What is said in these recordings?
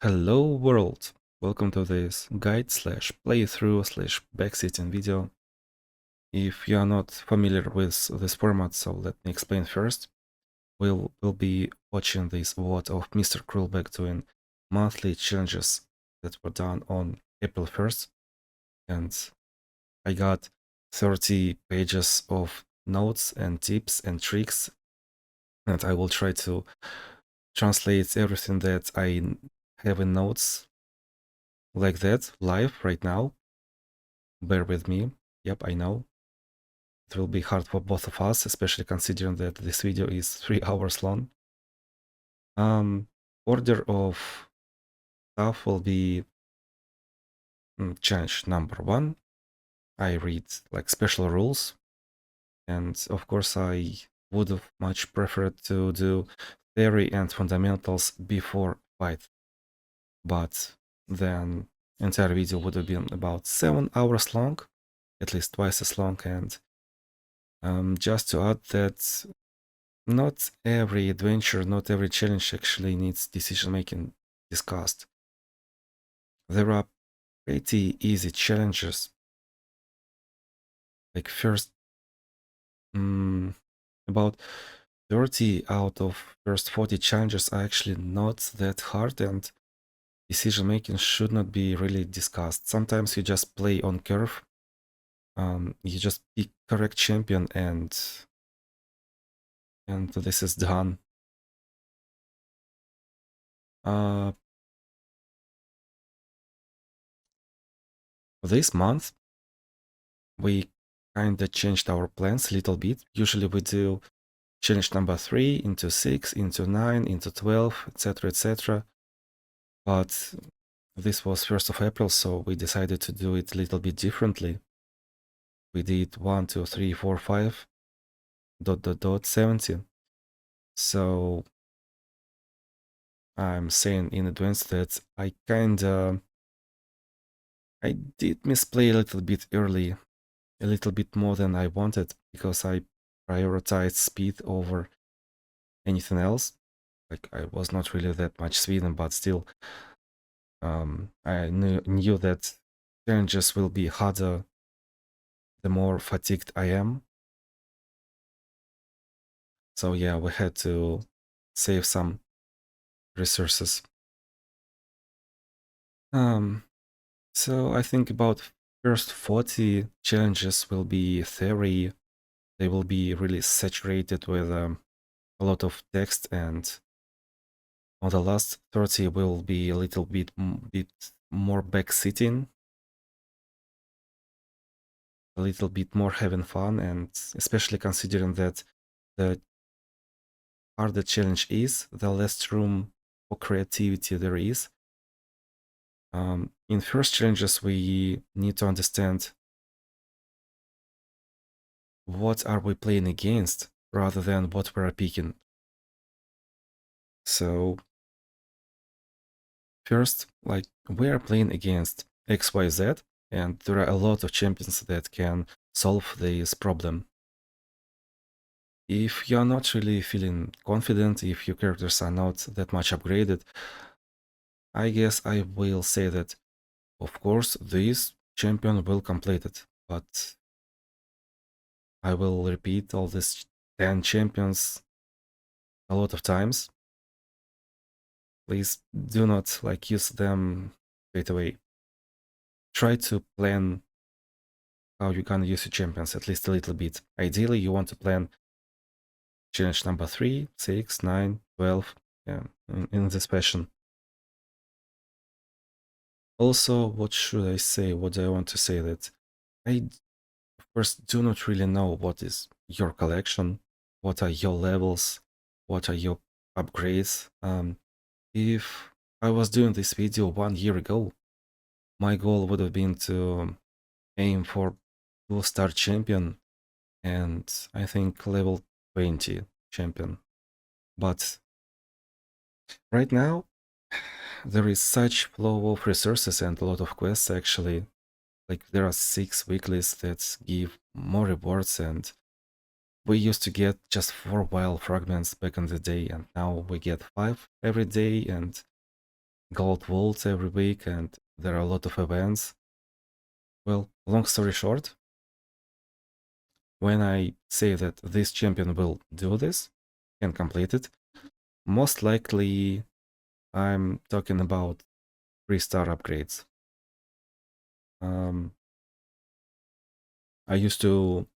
Hello world! Welcome to this guide/playthrough/backseating video. If you are not familiar with this format, so let me explain first. We'll be watching this VOD of Mr. Krulbeck doing monthly challenges that were done on April 1st, and I got 30 pages of notes and tips and tricks, and I will try to translate everything that I have in notes like that live right now. Bear with me. Yep, I know. It will be hard for both of us, especially considering that this video is 3 hours long. Order of stuff will be challenge number 1. I read like special rules, and of course I would have much preferred to do theory and fundamentals before fight, but then entire video would have been about 7 hours long, at least twice as long. And just to add that not every adventure, not every challenge actually needs decision making discussed. There are pretty easy challenges. Like first, about 30 out of first 40 challenges are actually not that hard, and decision making should not be really discussed. Sometimes you just play on curve. You just pick correct champion and this is done. This month we kinda changed our plans a little bit. Usually we do challenge number 3 into 6, into 9, into 12, etc., etc. But this was 1st of April, so we decided to do it a little bit differently. We did 1, 2, 3, 4, 5, ... 17. So I'm saying in advance that I did misplay a little bit early, a little bit more than I wanted, because I prioritized speed over anything else. Like, I was not really that much Sweden, but still, I knew that challenges will be harder the more fatigued I am. So yeah, we had to save some resources. So I think about first 40 challenges will be theory. They will be really saturated with a lot of text, and on the last 30 will be a little bit more backseating, a little bit more having fun, and especially considering that the harder the challenge is, the less room for creativity there is. In first challenges, we need to understand what are we playing against rather than what we're picking. So first, like, we are playing against XYZ, and there are a lot of champions that can solve this problem. If you're not really feeling confident, if your characters are not that much upgraded, I guess I will say that, of course, this champion will complete it, but I will repeat all these 10 champions a lot of times. Please do not use them straight away. Try to plan how you're gonna use your champions at least a little bit. Ideally, you want to plan challenge number 3, 6, 9, 12, yeah, in this fashion. Also, what should I say? What do I want to say? That I, of course, do not really know what is your collection, what are your levels, what are your upgrades. If I was doing this video 1 year ago, my goal would have been to aim for 2-star champion and I think level 20 champion. But right now, there is such flow of resources and a lot of quests actually. Like, there are 6 weeklies that give more rewards, and we used to get just 4 wild fragments back in the day, and now we get 5 every day, and gold vaults every week, and there are a lot of events. Well, long story short, when I say that this champion will do this and complete it, most likely I'm talking about 3-star upgrades. I used to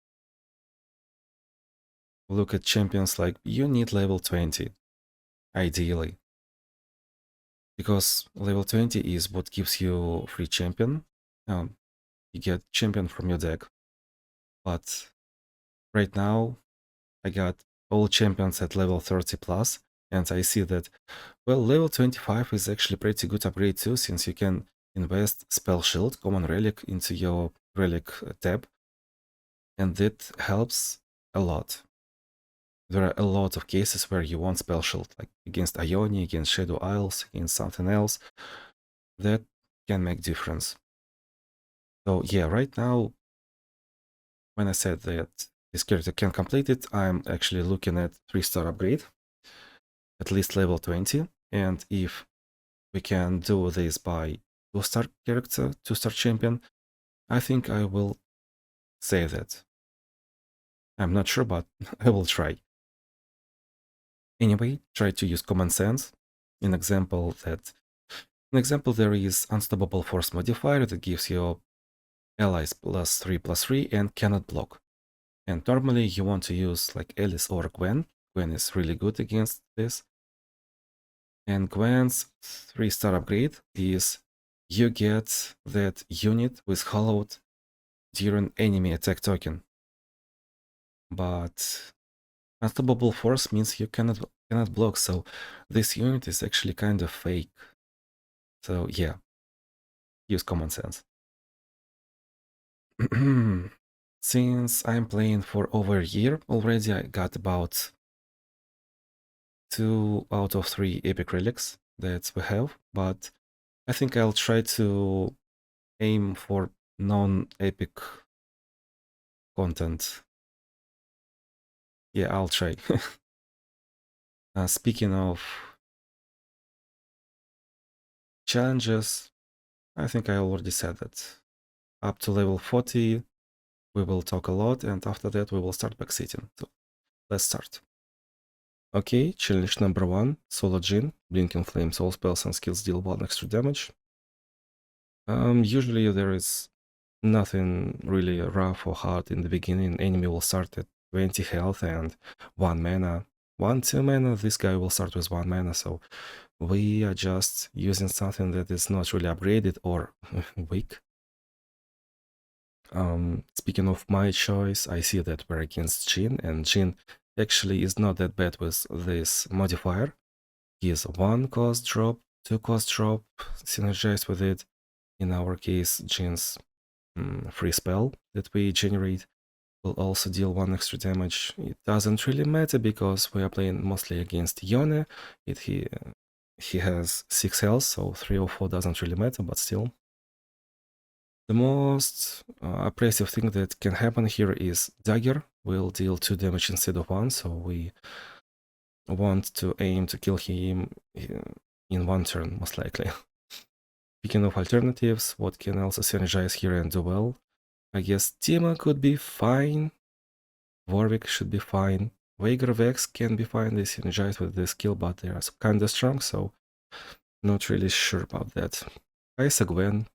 look at champions like you need level 20, ideally. Because level 20 is what gives you free champion. You get champion from your deck. But right now, I got all champions at level 30 plus, and I see that, well, level 25 is actually pretty good upgrade too, since you can invest Spell Shield, Common Relic, into your Relic tab, and that helps a lot. There are a lot of cases where you want Spell Shield, like against Ione, against Shadow Isles, against something else. That can make difference. So yeah, right now, when I said that this character can complete it, I'm actually looking at 3-star upgrade, at least level 20. And if we can do this by 2-star character, 2-star champion, I think I will say that. I'm not sure, but I will try. Anyway, try to use common sense. In example, there is Unstoppable Force modifier that gives you allies +3/+3 and cannot block. And normally you want to use like Alice or Gwen. Gwen is really good against this. And Gwen's 3-star upgrade is you get that unit with hollowed during enemy attack token. But Unstoppable Force means you cannot block, so this unit is actually kind of fake. So yeah, use common sense. Since I'm playing for over a year already, I got about 2 out of 3 epic relics that we have, but I think I'll try to aim for non-epic content. Yeah, I'll try. Speaking of challenges, I think I already said that. Up to level 40, we will talk a lot, and after that we will start backseating. So let's start. Okay, challenge number 1, Solo Jhin, Blinking Flames, all spells and skills deal 1 extra damage. Usually there is nothing really rough or hard in the beginning. Enemy will start at 20 health and 1 mana. 1-2 mana, this guy will start with 1 mana, so we are just using something that is not really upgraded or weak. Speaking of my choice, I see that we're against Jhin, and Jhin actually is not that bad with this modifier. He is 1 cost drop, 2 cost drop, synergize with it. In our case, Jhin's free spell that we generate will also deal 1 extra damage. It doesn't really matter because we are playing mostly against Yone. He has 6 health, so 3 or 4 doesn't really matter, but still. The most oppressive thing that can happen here is Dagger will deal 2 damage instead of 1, so we want to aim to kill him in 1 turn, most likely. Speaking of alternatives, what can also synergize here and do well? I guess Tima could be fine, Warwick should be fine, Veigar Vex can be fine, they synergize with this skill, but they are kinda strong, so not really sure about that. Kaisa Gwen.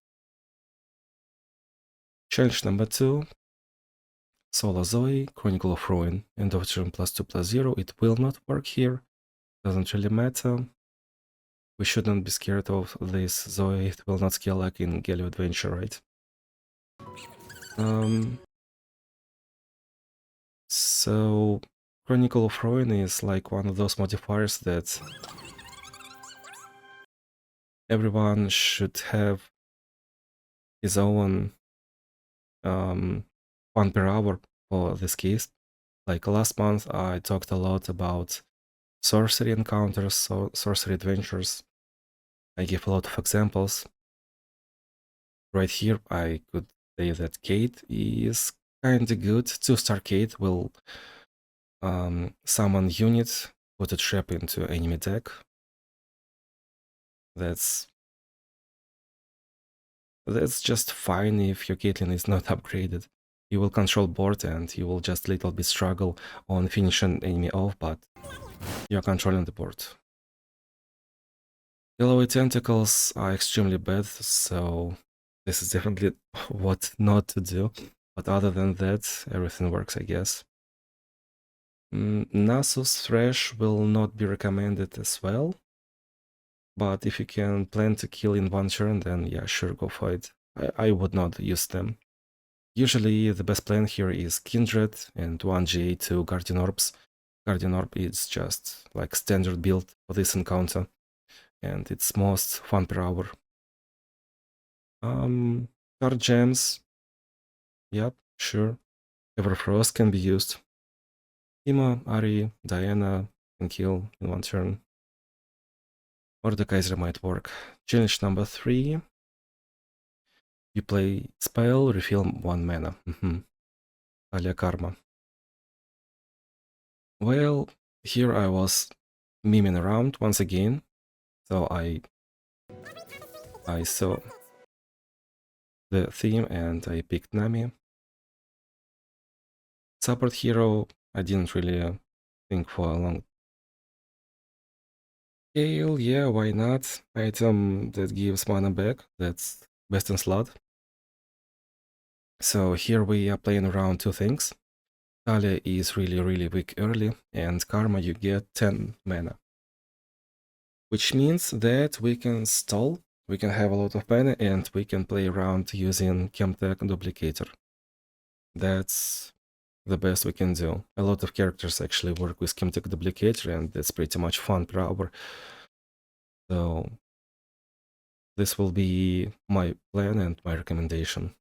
Challenge number 2, Solo Zoe, Chronicle of Ruin, end of turn +2/+0. It will not work here, doesn't really matter. We shouldn't be scared of this Zoe, it will not scale like in Galio Adventure, right? So Chronicle of Ruin is like one of those modifiers that everyone should have his own 1 per hour for this case. Like last month I talked a lot about sorcery encounters, so sorcery adventures. I give a lot of examples. Right here I could say that Kate is kinda good. 2-star Kate will summon units, put a trap into enemy deck. That's just fine if your Caitlyn is not upgraded. You will control board and you will just little bit struggle on finishing enemy off, but you're controlling the board. Yellow tentacles are extremely bad, so this is definitely what not to do. But other than that, everything works, I guess. Nasus Thresh will not be recommended as well. But if you can plan to kill in one turn, then yeah, sure, go for it. I would not use them. Usually the best plan here is Kindred and 1 GA to Guardian Orbs. Guardian Orb is just like standard build for this encounter, and it's most fun per hour. Card gems, yep, sure. Everfrost can be used. Timo, Ari, Diana can kill in one turn. Or the Kaiser might work. Challenge number 3. You play spell, refill 1 mana. Alia Karma. Well, here I was memeing around once again. So I saw the theme and I picked Nami. Support hero, I didn't really think for a long. Gale, yeah, why not? Item that gives mana back, that's best in slot. So here we are playing around two things. Talia is really weak early, and Karma you get 10 mana. Which means that we can stall, we can have a lot of mana, and we can play around using Chemtech Duplicator. That's the best we can do. A lot of characters actually work with Chemtech Duplicator, and that's pretty much fun per hour. So this will be my plan and my recommendation.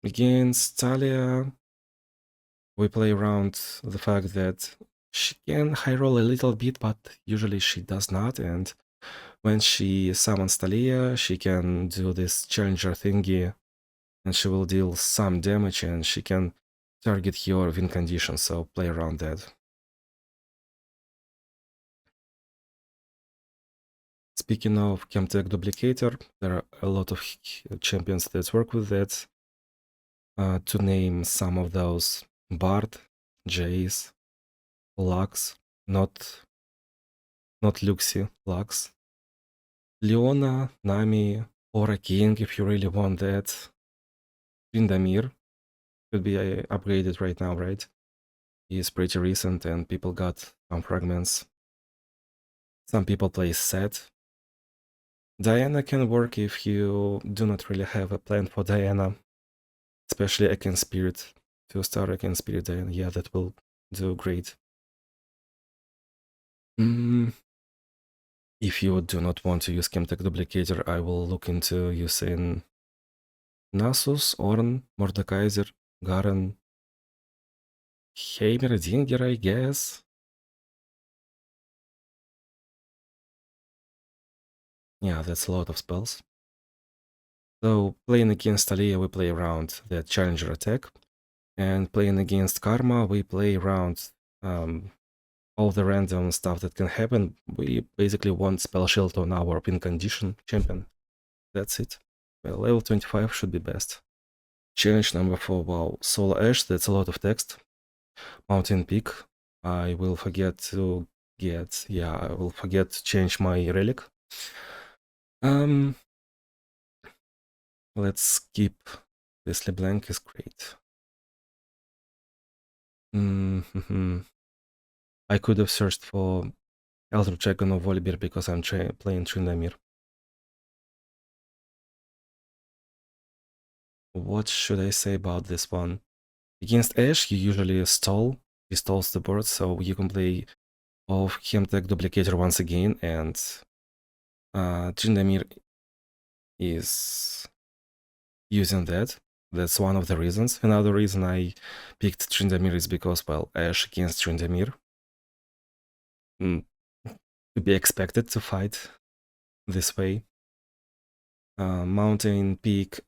Against Talia, we play around the fact that she can high roll a little bit, but usually she does not. And when she summons Talia, she can do this challenger thingy, and she will deal some damage, and she can target your win condition. So play around that. Speaking of Chemtech Duplicator, there are a lot of champions that work with that. To name some of those: Bard, Jace, Lux, not Luxie, Lux, Leona, Nami, Aura King if you really want that. Tryndamere could be upgraded right now, right? He's pretty recent and people got some fragments. Some people play Set. Diana can work if you do not really have a plan for Diana. Especially Akin Spirit. 2-star Akin Spirit Diana, yeah, that will do great. If you do not want to use Chemtech Duplicator, I will look into using Nasus, Ornn, Mordekaiser, Garen, Heimerdinger, I guess. Yeah, that's a lot of spells. So playing against Talia, we play around the Challenger attack, and playing against Karma, we play around all the random stuff that can happen. We basically want spell shield on our win condition champion. That's it. Well, level 25 should be best. Challenge number 4, wow, Solar Ash, that's a lot of text. Mountain Peak, I will forget to get, yeah, I will forget to change my relic. Let's skip this. LeBlanc is great. I could have searched for Elder Dragon of Volibear because I'm playing Tryndamere. What should I say about this one? Against Ashe, you usually stall. He stalls the board, so you can play off Chemtech Duplicator once again, and Tryndamere is using that. That's one of the reasons. Another reason I picked Tryndamere is because, well, Ashe against Tryndamere. To be expected to fight this way. Mountain Peak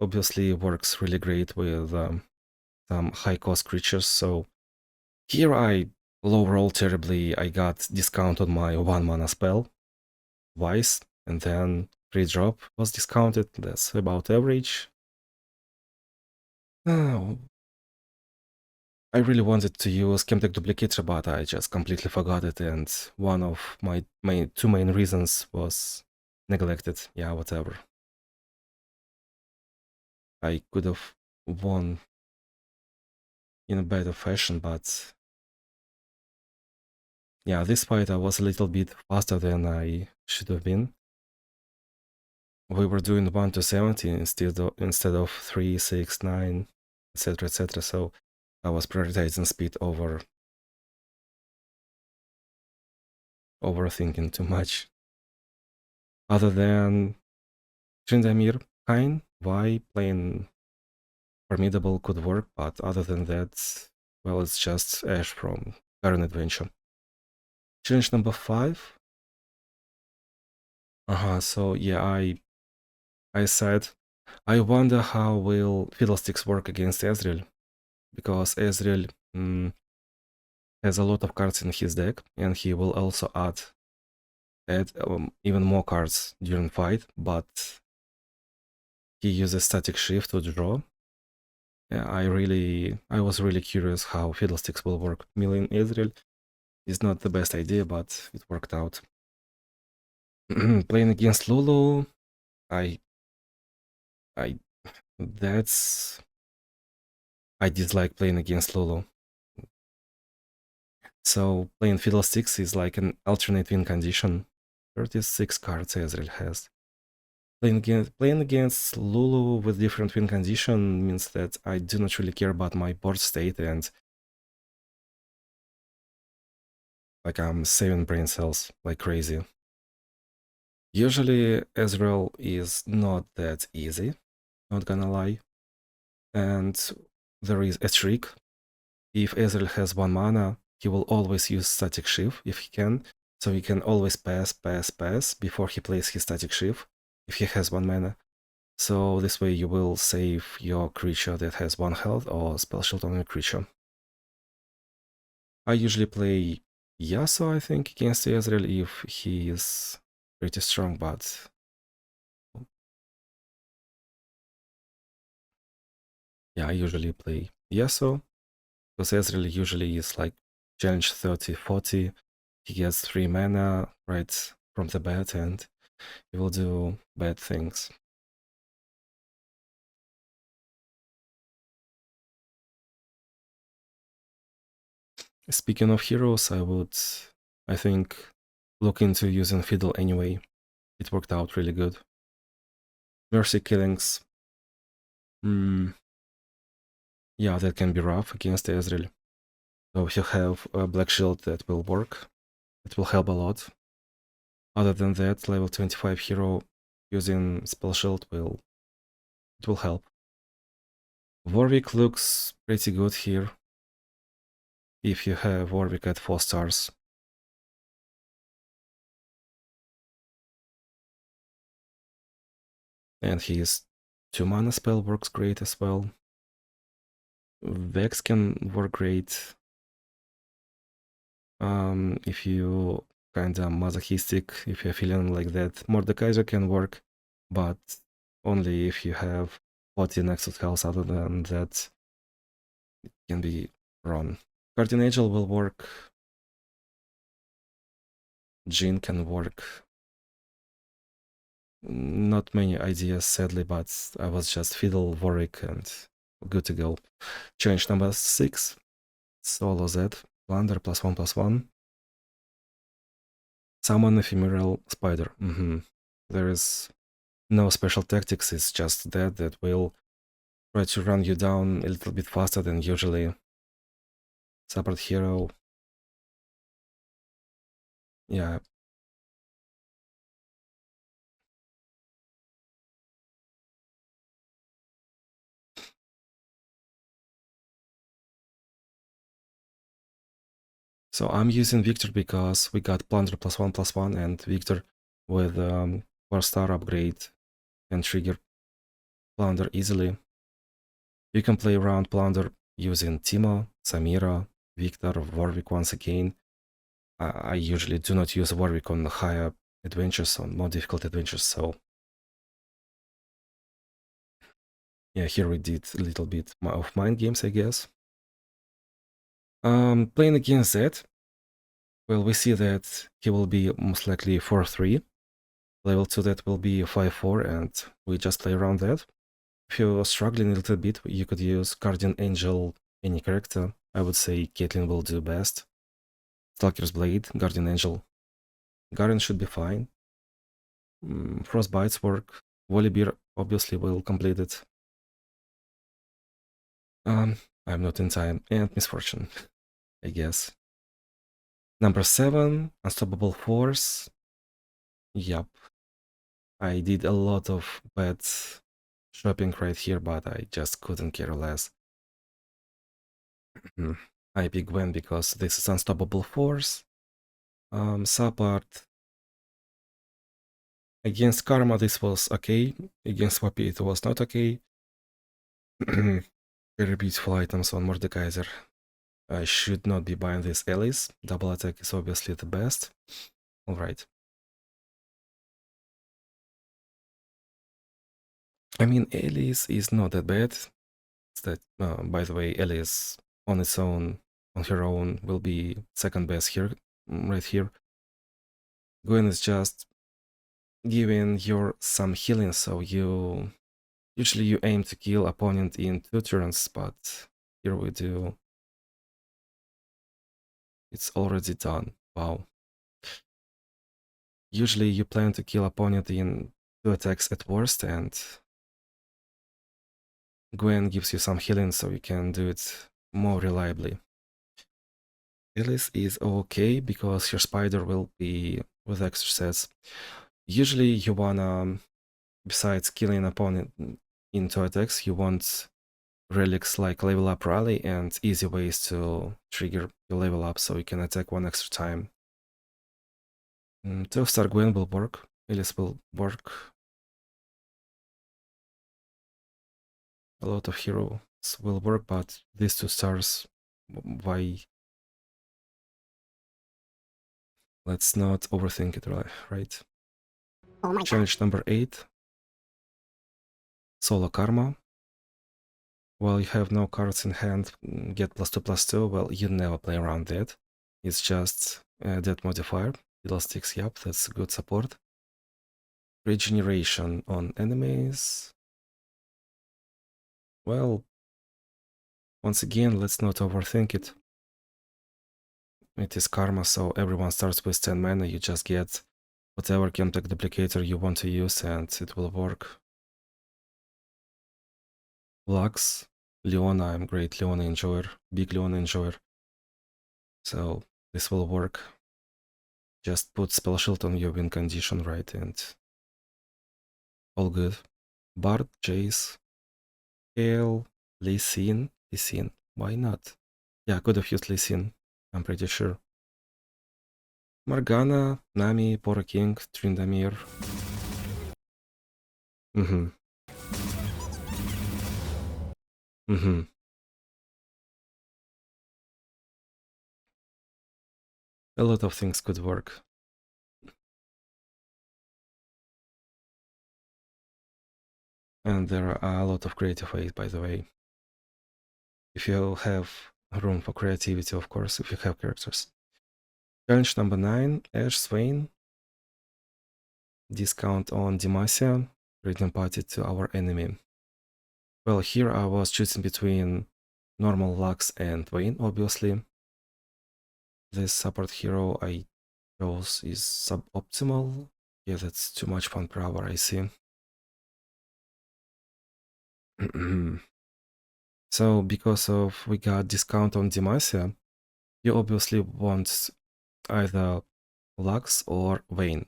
obviously works really great with some high-cost creatures, so here I low roll terribly. I got discount on my 1 mana spell, twice, and then free drop was discounted. That's about average. Oh, I really wanted to use Chemtech Duplicator, but I just completely forgot it, and one of my two main reasons was neglected. Yeah, whatever. I could have won in a better fashion, but yeah, this fight I was a little bit faster than I should have been. We were doing 1 to 70 instead of 3, 6, 9, etc., etc. So I was prioritizing speed over overthinking too much. Other than Tryndamere, Kain, why playing Formidable could work, but other than that, well, it's just Ash from Current Adventure. Challenge number 5. So yeah, I said, I wonder how will Fiddlesticks work against Ezreal, because Ezreal has a lot of cards in his deck, and he will also add even more cards during fight, but he uses static shift to draw. Yeah, I was really curious how Fiddlesticks will work. Milling Ezreal is not the best idea, but it worked out. Playing against Lulu, I dislike playing against Lulu. So playing Fiddlesticks is like an alternate win condition. 36 cards Ezreal has. Playing against Lulu with different win condition means that I do not really care about my board state, and like I'm saving brain cells like crazy. Usually Ezreal is not that easy, not gonna lie. And there is a trick. If Ezreal has 1 mana, he will always use static shift if he can. So he can always pass before he plays his static shift if he has 1 mana. So this way you will save your creature that has 1 health or spell shield on your creature. I usually play Yasuo, I think, against Ezreal if he is pretty strong, but yeah, I usually play Yasuo, because Ezreal usually is like challenge 30, 40. He gets 3 mana right from the bat, and he will do bad things. Speaking of heroes, I think, look into using Fiddle anyway. It worked out really good. Mercy killings. Yeah, that can be rough against Ezreal. So if you have a Black Shield, that will work. It will help a lot. Other than that, level 25 hero using Spell Shield will help. Warwick looks pretty good here if you have Warwick at 4 stars. And his 2 mana spell works great as well. Vex can work great if you kinda masochistic, if you're feeling like that. Mordekaiser can work, but only if you have 40 Nexus health. Other than that, it can be run. Guardian Angel will work. Jhin can work. Not many ideas, sadly, but I was just Fiddle, Warwick, and good to go. Challenge number 6. Solo Z. Plunder +1/+1. Summon Ephemeral Spider. There is no special tactics, it's just that will try to run you down a little bit faster than usually. Support hero. Yeah. So I'm using Victor because we got Plunder +1/+1, and Victor with 4-star upgrade can trigger Plunder easily. You can play around Plunder using Timo, Samira, Victor, Warwick once again. I usually do not use Warwick on the higher adventures, on more difficult adventures. So yeah, here we did a little bit of mind games, I guess. Playing against that, well, we see that he will be most likely 4-3. Level 2 that will be 5-4, and we just play around that. If you're struggling a little bit, you could use Guardian Angel, any character. I would say Caitlyn will do best. Stalker's Blade, Guardian Angel. Garen should be fine. Frostbites work. Volibear obviously will complete it. I'm not in time. And Misfortune, I guess. Number 7, Unstoppable Force. Yup. I did a lot of bad shopping right here, but I just couldn't care less. I pick Gwen because this is Unstoppable Force. Support. Against Karma this was okay. Against Poppy it was not okay. Very beautiful items on Mordekaiser. I should not be buying this Alice. Double attack is obviously the best. Alright. I mean, Alice is not that bad. It's that, by the way, Alice on its own, on her own, will be second best here, right here. Gwen is just giving you some healing, so usually you aim to kill opponent in 2 turns, but here we do. It's already done. Wow. Usually you plan to kill opponent in 2 attacks at worst, and Gwen gives you some healing so you can do it more reliably. Alice is okay because her spider will be with extra sets. Usually you wanna, besides killing opponent in 2 attacks, you want relics like level up rally and easy ways to trigger your level up so you can attack 1 extra time. 12-star Gwen will work, Alice will work. A lot of heroes will work, but these 2 stars, why? Let's not overthink it, right? Oh my Challenge number 8. Solo Karma. While you have no cards in hand, get +2/+2, well, you never play around that. It's just that modifier. Fiddlesticks, yup, that's good support. Regeneration on enemies. Well, once again, let's not overthink it. It is Karma, so everyone starts with 10 mana, you just get whatever contact duplicator you want to use and it will work. Lux, Leona, I'm great Leona enjoyer, big Leona enjoyer. So this will work. Just put spell shield on your win condition, right, and all good. Bard, Jace, Gale, Lee Sin, why not? Yeah, could have used Lee Sin, I'm pretty sure. Morgana, Nami, Poro King, Tryndamere. Mm-hmm. Mm-hmm. A lot of things could work. And there are a lot of creative ways, by the way. If you have room for creativity, of course, if you have characters. Challenge number 9, Ash Swain. Discount on Demacia, return party to our enemy. Well, here I was choosing between normal Lux and Vayne, obviously. This support hero I chose is suboptimal. Yeah, that's too much fun per hour, I see. So, because of we got discount on Demacia, you obviously want either Lux or Vayne.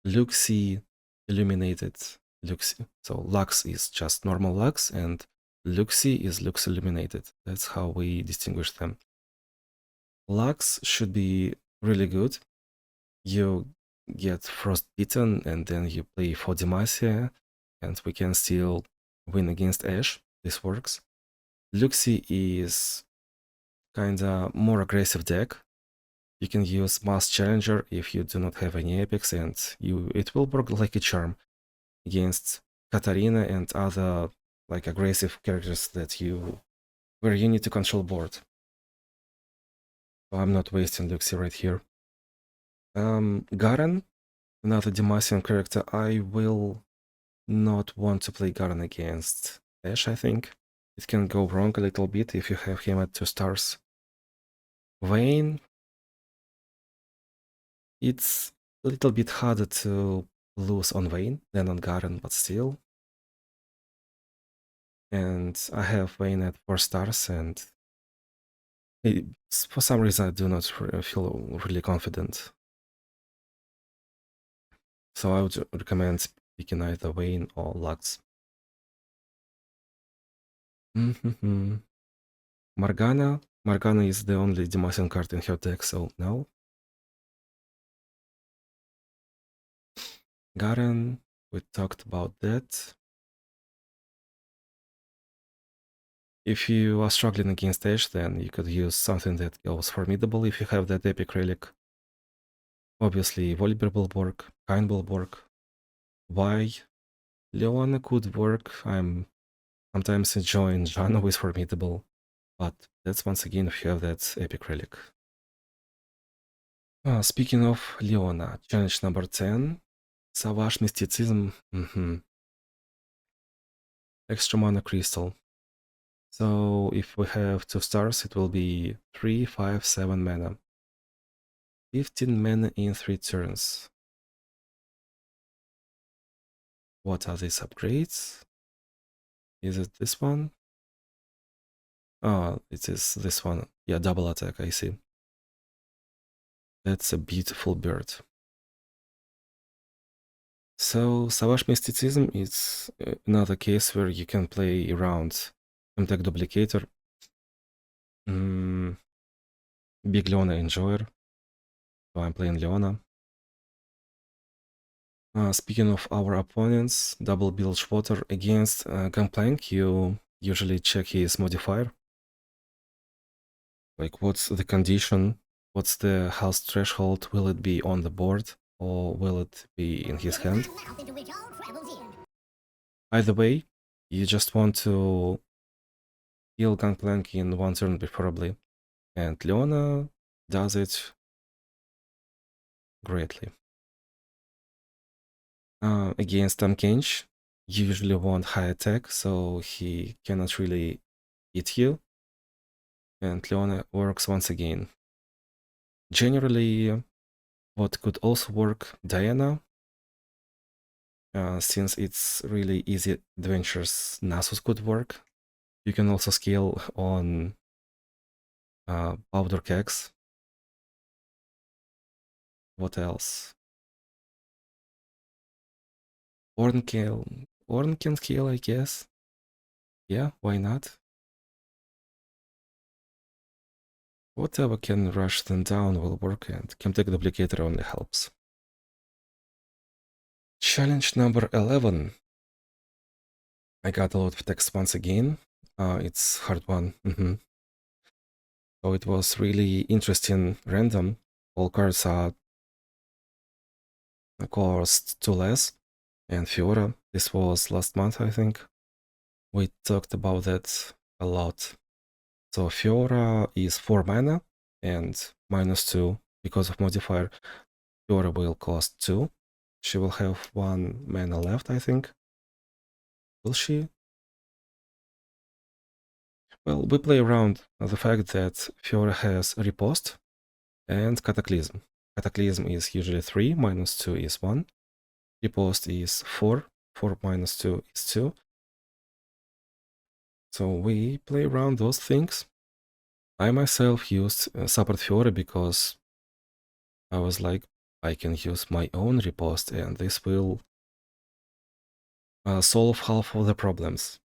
Luxie illuminated Luxie. So Lux is just normal Lux and Luxie is Lux illuminated. That's how we distinguish them. Lux should be really good. You get frostbitten and then you play for Demacia and we can still win against Ashe. This works. Luxie is kinda more aggressive deck. You can use Mass Challenger if you do not have any epics, and it will work like a charm against Katarina and other like aggressive characters where you need to control board. So I'm not wasting Luxie right here. Garen, another Demacian character. I will not want to play Garen against Ashe, I think. It can go wrong a little bit if you have him at 2 stars. Vayne, it's a little bit harder to lose on Vayne than on Garen, but still. And I have Vayne at 4 stars, and for some reason I do not feel really confident. So I would recommend picking either Vayne or Lux. Morgana. Morgana is the only Demacian card in her deck, so no. Garen, we talked about that. If you are struggling against Ashe, then you could use something that goes formidable if you have that epic relic. Obviously, Volibear will work, Kain will work. Why? Leona could work. I'm sometimes enjoying Janna with formidable, but that's once again if you have that epic relic. Speaking of Leona, challenge number 10. Savage Mysticism. Extra mana crystal. So if we have 2 stars, it will be 3, 5, 7 mana. 15 mana in 3 turns. What are these upgrades? Is it this one? Oh, it is this one. Yeah, double attack, I see. That's a beautiful bird. So, Savage Mysticism is another case where you can play around Mtech Duplicator. Big Leona Enjoyer. So I'm playing Leona. Speaking of our opponents, Double Bilgewater against Gangplank, you usually check his modifier. Like, what's the condition? What's the health threshold? Will it be on the board or will it be in his hand? Either way, you just want to kill Gangplank in 1 turn preferably. And Leona does it greatly. Against Tahm Kench, you usually want high attack, so he cannot really hit you. And Leona works once again. Generally, what could also work, Diana. Since it's really easy adventures, Nasus could work. You can also scale on Powder Kegs. What else? Ornn can scale, I guess. Yeah, why not? Whatever can rush them down will work, and Chemtech Duplicator only helps. Challenge number 11. I got a lot of text once again. It's hard one. So it was really interesting random. All cards are cost 2 less. And Fiora, this was last month, I think. We talked about that a lot. So Fiora is 4 mana and -2 because of modifier. Fiora will cost 2. She will have 1 mana left, I think. Will she? Well, we play around the fact that Fiora has Riposte and Cataclysm. Cataclysm is usually 3, -2 is 1. Riposte is 4, 4 -2 is 2. So we play around those things. I myself used Support Fiora because I was like, I can use my own Riposte and this will solve half of the problems.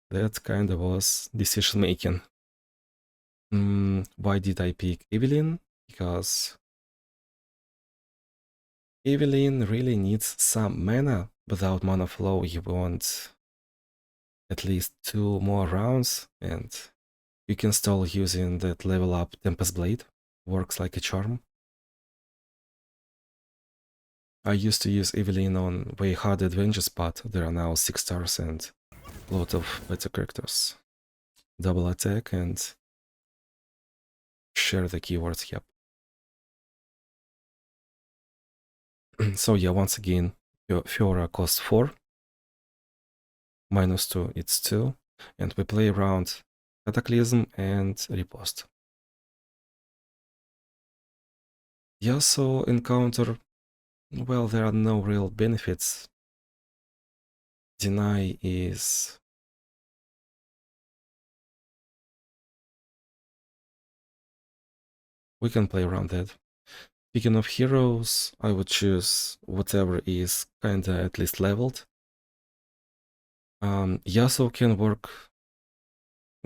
That kind of was decision making. Why did I pick Evelynn? Because Evelynn really needs some mana. Without Manaflow, you want at least 2 more rounds, and you can stall using that level up Tempest Blade. Works like a charm. I used to use Evelyn on way hard adventures, but there are now 6 stars and a lot of better characters. Double attack and share the keywords, yep. So yeah, once again, Fiora costs 4, minus 2, it's 2, and we play around Cataclysm and Riposte. Yasuo encounter, well, there are no real benefits. Deny is... we can play around that. Speaking of heroes, I would choose whatever is kinda at least leveled. Yasuo can work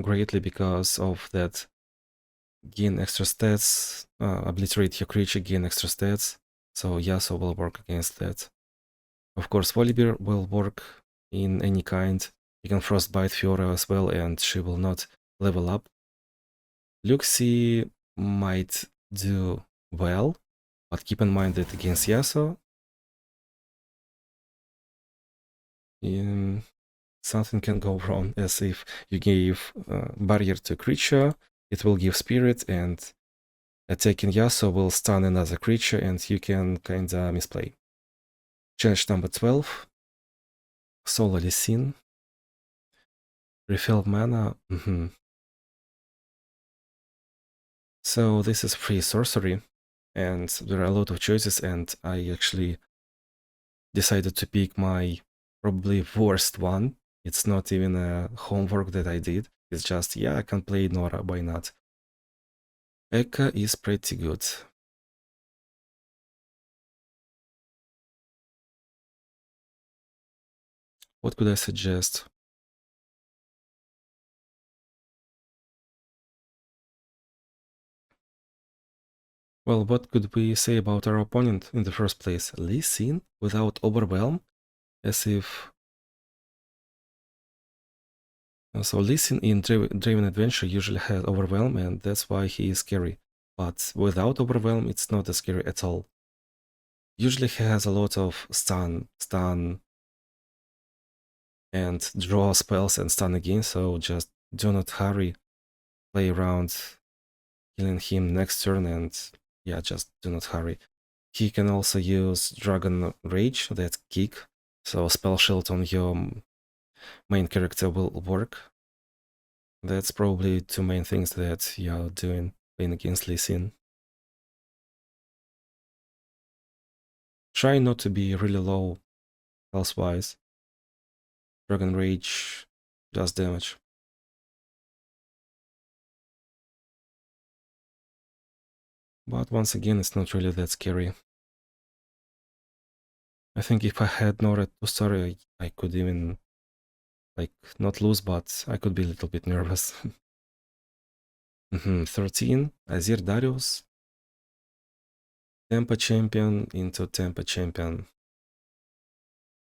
greatly because of that gain extra stats, obliterate your creature, gain extra stats, so Yasuo will work against that. Of course, Volibear will work in any kind. You can Frostbite Fiora as well, and she will not level up. Luxie might do well, but keep in mind that against Yasuo, something can go wrong, as if you gave barrier to a creature, it will give spirit, and attacking Yasuo will stun another creature, and you can kinda misplay. Challenge number 12. Solo Lee Sin. Refill mana. So this is free sorcery, and there are a lot of choices, and I actually decided to pick my probably worst one. It's not even a homework that I did. It's just, yeah, I can play Nora, why not? Eka is pretty good. What could I suggest? Well, what could we say about our opponent in the first place? Lee Sin without Overwhelm? As if... So Lee Sin in Draven Adventure usually has Overwhelm, and that's why he is scary. But without Overwhelm, it's not as scary at all. Usually he has a lot of stun, and draw spells and stun again, so just do not hurry. Play around killing him next turn, and yeah, just do not hurry. He can also use Dragon Rage, that kick, so spell shield on your main character will work. That's probably two main things that you're doing playing against Lee Sin. Try not to be really low health-wise. Dragon Rage does damage. But once again, it's not really that scary. I think if I had Nora 2-star, I could even, like, not lose, but I could be a little bit nervous. 13, Azir Darius. Tempo champion into tempo champion.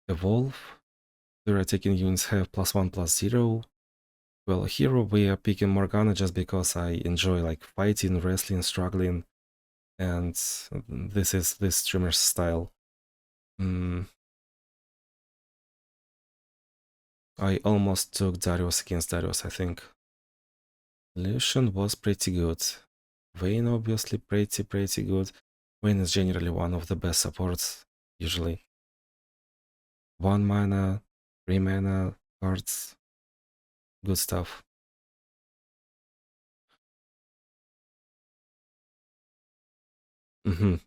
Evolve. Their attacking units have +1/+0. Well, here we are picking Morgana just because I enjoy like fighting, wrestling, struggling, and this is this streamer's style. I almost took Darius against Darius, I think. Lucian was pretty good. Vayne obviously pretty good. Vayne is generally one of the best supports, usually. 1 mana, 3 mana cards. Good stuff.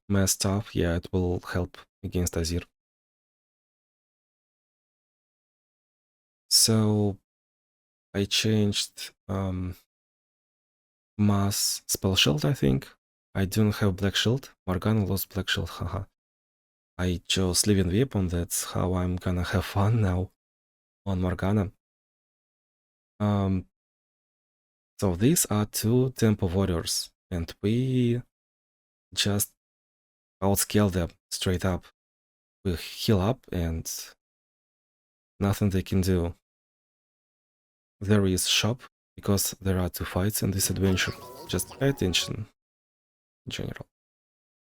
Mass stuff, yeah, it will help against Azir. So I changed Mass Spell Shield, I think. I don't have Black Shield. Morgana lost Black Shield, haha. I chose Living Weapon, that's how I'm gonna have fun now on Morgana. So these are two Tempo Warriors, and we just outscale them straight up. We heal up and nothing they can do. There is shop, because there are two fights in this adventure. Just pay attention, in general.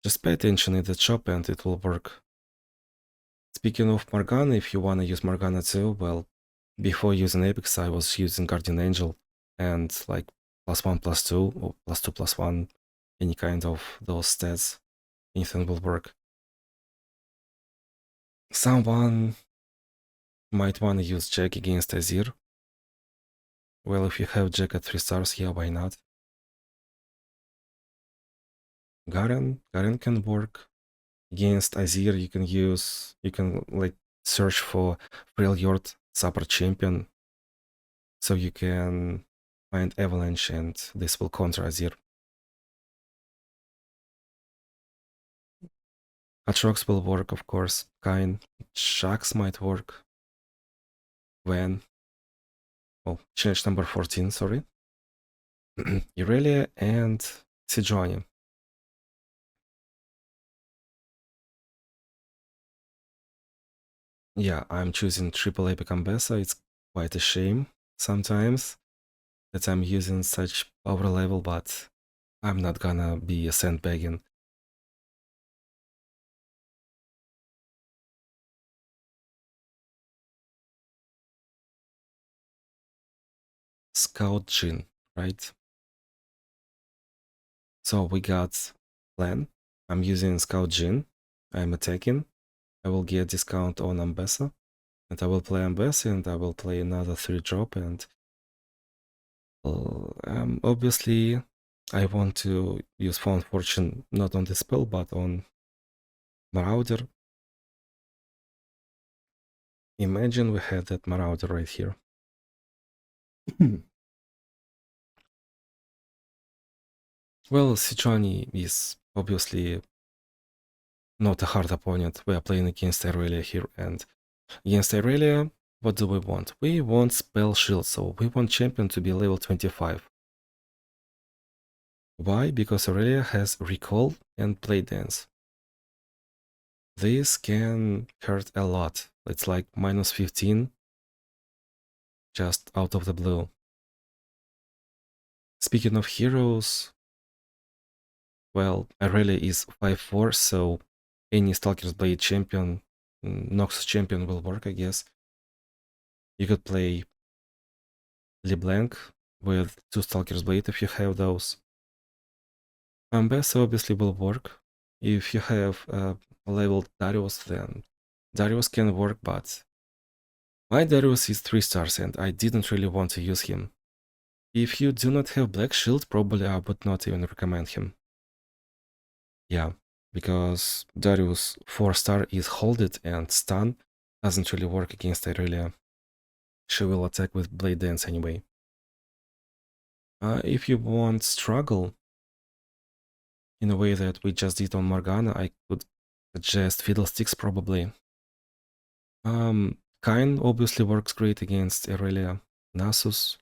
Just pay attention in the shop and it will work. Speaking of Morgana, if you wanna use Morgana too, well, before using Apex, I was using Guardian Angel and like +1/+2 or +2/+1, any kind of those stats, anything will work. Someone might wanna use Jack against Azir. Well, if you have Jack at 3 stars, yeah, why not? Garen can work. Against Azir, you can like search for Freljord support champion, so you can find Avalanche and this will counter Azir. Atrox will work, of course. Kayn, Shax might work. When oh, change number 14, sorry. Irelia and Sejuani. Yeah, I'm choosing triple Epic Ambessa. It's quite a shame sometimes that I'm using such power level, but I'm not gonna be sandbagging. Scout Jin, right? So we got plan. I'm using Scout Jin. I'm attacking. I will get discount on Ambessa. And I will play Ambessa and I will play another 3 drop and obviously I want to use Found Fortune not on the spell but on Marauder. Imagine we had that Marauder right here. Well, Sejuani is obviously not a hard opponent. We are playing against Irelia here, and against Irelia, what do we want? We want spell shield, so we want champion to be level 25. Why? Because Irelia has recall and play dance. This can hurt a lot. It's like minus 15 just out of the blue. Speaking of heroes, well, Irelia is 5/4, so any Stalker's Blade champion, Noxus champion will work, I guess. You could play LeBlanc with 2 Stalker's Blade if you have those. Ambessa obviously will work. If you have leveled Darius, then Darius can work, but my Darius is 3 stars and I didn't really want to use him. If you do not have Black Shield, probably I would not even recommend him. Yeah, because Darius 4 star is hold it and stun doesn't really work against Irelia. She will attack with Blade Dance anyway. If you want struggle in a way that we just did on Morgana, I could suggest Fiddlesticks probably. Kayn obviously works great against Irelia. Nasus,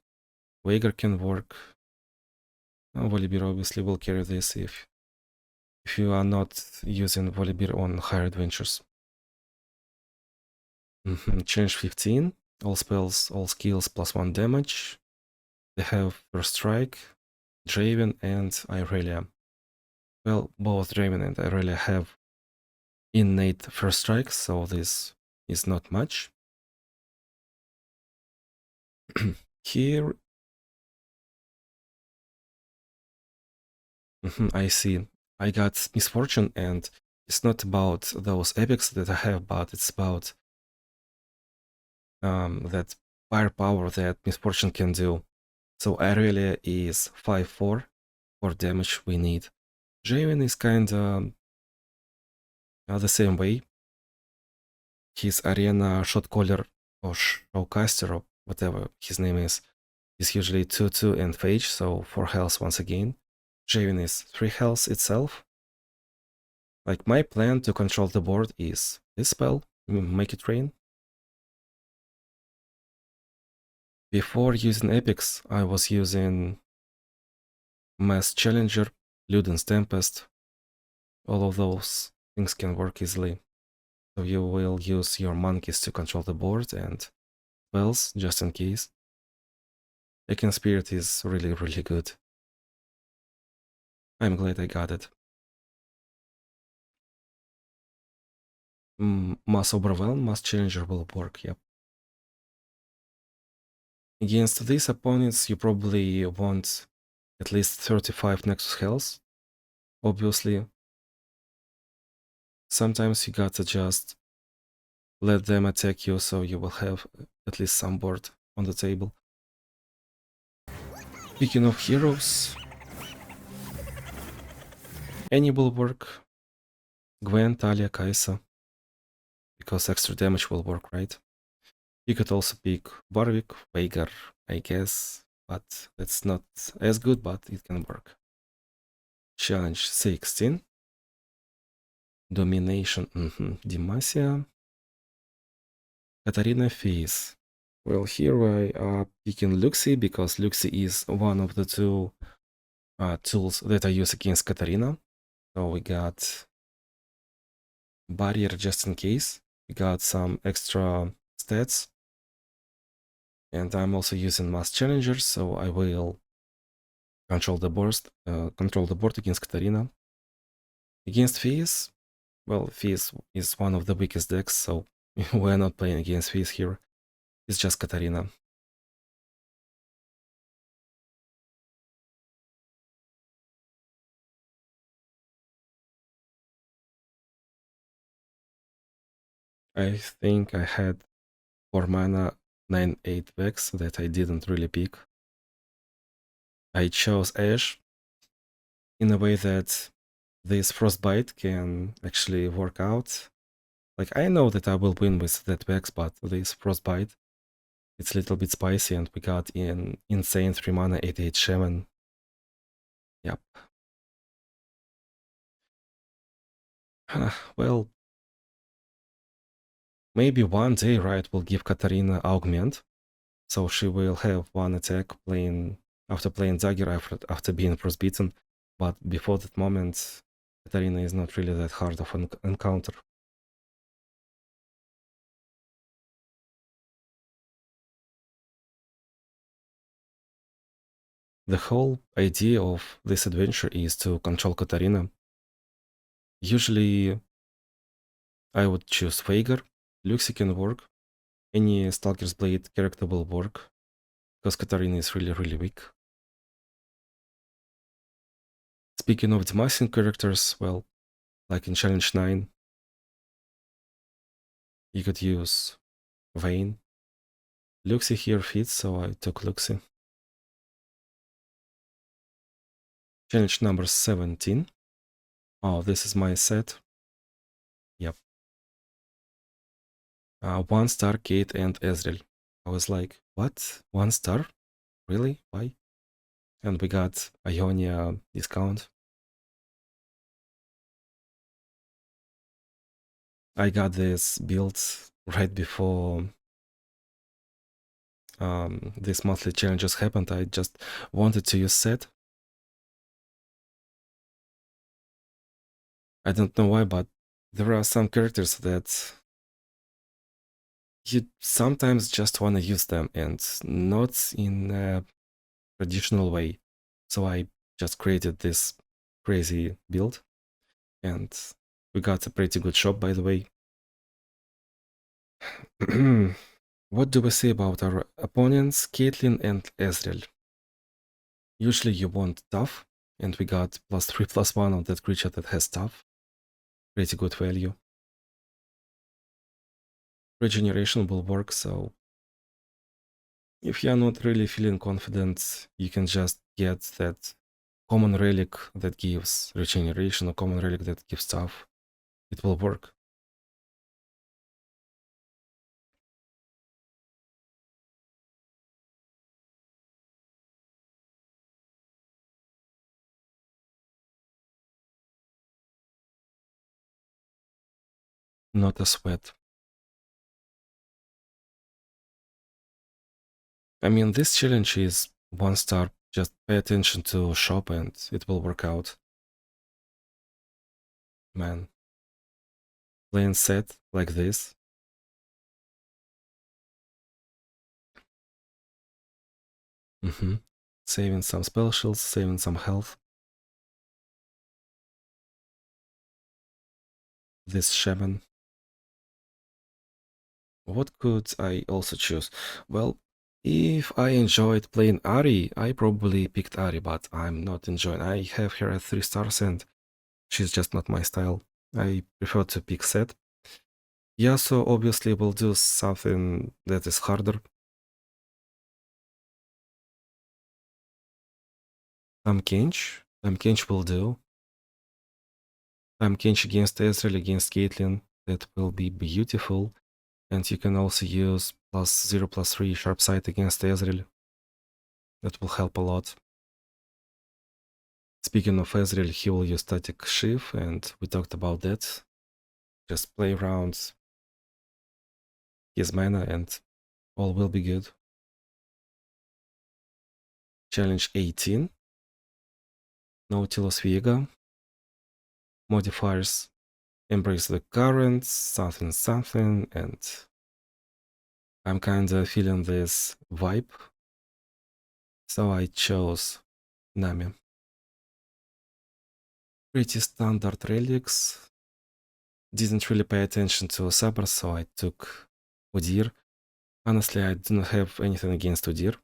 Veigar can work. Volibear obviously will carry this if you are not using Volibear on higher adventures. Change 15, all spells, all skills +1 damage. They have First Strike, Draven, and Irelia. Well, both Draven and Irelia have innate First Strike, so this is not much. Here, I see. I got Misfortune, and it's not about those epics that I have, but it's about that firepower that Misfortune can do. So Irelia is 5/4 for damage we need. Draven is kinda the same way. His arena shot caller or showcaster or whatever his name is usually 2/2 and phage, so 4 health once again. Draven is 3 health itself. Like my plan to control the board is this spell, Make It Rain. Before using epics, I was using Mass Challenger, Luden's Tempest. All of those things can work easily. So you will use your monkeys to control the board and spells just in case. Akin Spirit is really, really good. I'm glad I got it. Mass Overwhelm, Mass Challenger will work, yep. Against these opponents, you probably want at least 35 Nexus health, obviously. Sometimes you gotta just let them attack you, so you will have at least some board on the table. Speaking of heroes, any will work. Gwen, Talia, Kaisa, because extra damage will work, right? You could also pick Warwick, Veigar, I guess, but that's not as good, but it can work. Challenge 16. Domination, Demacia. Katarina Face. Well, here I are picking Luxie because Luxie is one of the two tools that I use against Katarina. So we got barrier just in case. We got some extra stats. And I'm also using mass challengers, so I will control the board against Katarina. Against Fizz, well, Fizz is one of the weakest decks, so we're not playing against Fizz here. It's just Katarina. I think I had 4 mana 9/8 Vex that I didn't really pick. I chose Ash in a way that this Frostbite can actually work out. Like, I know that I will win with that Vex, but this Frostbite, it's a little bit spicy, and we got an insane 3 mana 8/8 Shaman. Yep. Well, maybe one day Riot will give Katarina Augment, so she will have one attack after playing Dagger after being frostbitten, but before that moment, Katarina is not really that hard of an encounter. The whole idea of this adventure is to control Katarina. Usually, I would choose Veigar. Luxie can work. Any Stalker's Blade character will work, because Katarina is really, really weak. Speaking of demassing characters, well, like in Challenge 9, you could use Vayne. Luxie here fits, so I took Luxie. Challenge number 17. Oh, this is my set. Yep. 1 star, Kate and Ezreal. I was like, what? 1 star? Really? Why? And we got Ionia discount. I got this build right before these monthly challenges happened. I just wanted to use set. I don't know why, but there are some characters that you sometimes just want to use them, and not in a traditional way. So I just created this crazy build, and we got a pretty good shop, by the way. What do we say about our opponents, Caitlyn and Ezreal? Usually you want tough, and we got +3/+1 on that creature that has tough. Pretty good value. Regeneration will work, so if you're not really feeling confident, you can just get that common relic that gives regeneration or common relic that gives tough. It will work. Not a sweat. I mean, this challenge is 1 star. Just pay attention to shop and it will work out. Man. Playing set like this. Saving some spell shields, saving some health. This shaman. What could I also choose? Well, if I enjoyed playing Ari, I probably picked Ari, but I'm not enjoying. I have her at 3 stars and she's just not my style. I prefer to pick Set. Yasuo obviously will do something that is harder. Tamkench will do. Tamkench against Ezreal, against Caitlyn, that will be beautiful. And you can also use +0/+3 sharp sight against Ezreal. That will help a lot. Speaking of Ezreal, he will use static shift, and we talked about that. Just play around his mana and all will be good. Challenge 18. Nautilus Viega. Modifiers embrace the current, something, and I'm kinda feeling this vibe. So I chose Nami. Pretty standard relics. Didn't really pay attention to Saber, so I took Udyr. Honestly, I do not have anything against Udyr.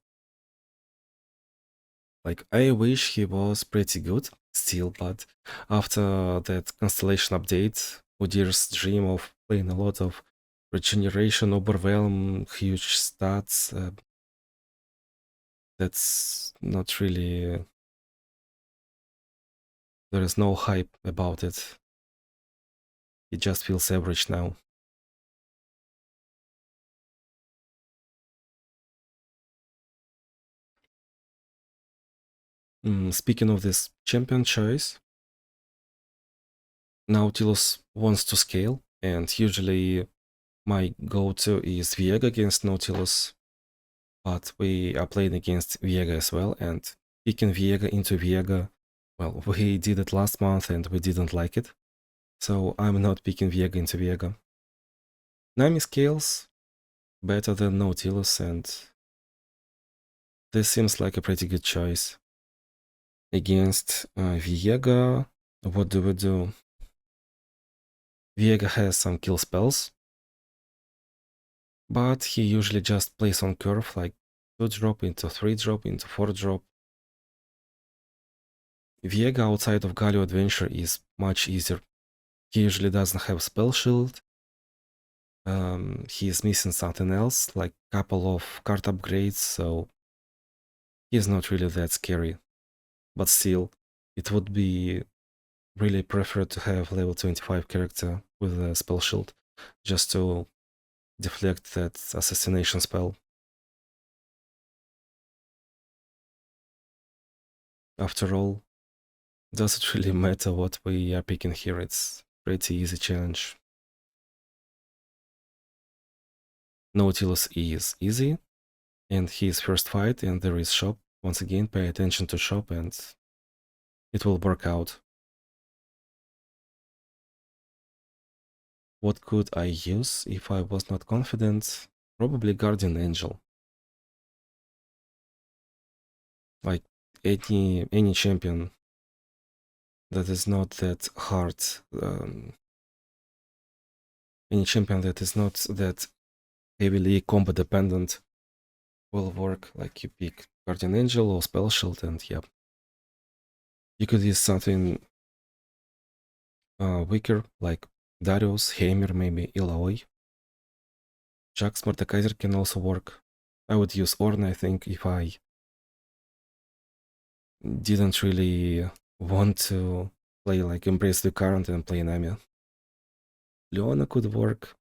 Like, I wish he was pretty good still, but after that Constellation update, Udyr's dream of playing a lot of regeneration, overwhelm, huge stats, that's not really... There is no hype about it. It just feels average now. Speaking of this champion choice, Nautilus wants to scale, and usually my go-to is Viega against Nautilus, but we are playing against Viega as well, and picking Viega into Viega, well, we did it last month and we didn't like it, so I'm not picking Viega into Viega. Nami scales better than Nautilus, and this seems like a pretty good choice. Against Viega, what do we do? Viega has some kill spells, but he usually just plays on curve, like 2-drop into 3-drop into 4-drop. Viega outside of Galio Adventure is much easier. He usually doesn't have spell shield. He is missing something else, like a couple of card upgrades, so he's not really that scary. But still, it would be really preferred to have level 25 character with a spell shield, just to deflect that assassination spell. After all, does it really matter what we are picking here? It's pretty easy challenge. Nautilus is easy, and his first fight, and there is shop. Once again, pay attention to shop and it will work out. What could I use if I was not confident? Probably Guardian Angel. Like any champion that is not that hard, any champion that is not that heavily combo dependent will work. Like you pick Guardian Angel or Spell Shield, and yeah, you could use something weaker like Darius, Heimer, maybe Illaoi. Jax Mordekaiser can also work. I would use Ornn, I think, if I didn't really want to play like Embrace the Current and play Nami. Leona could work.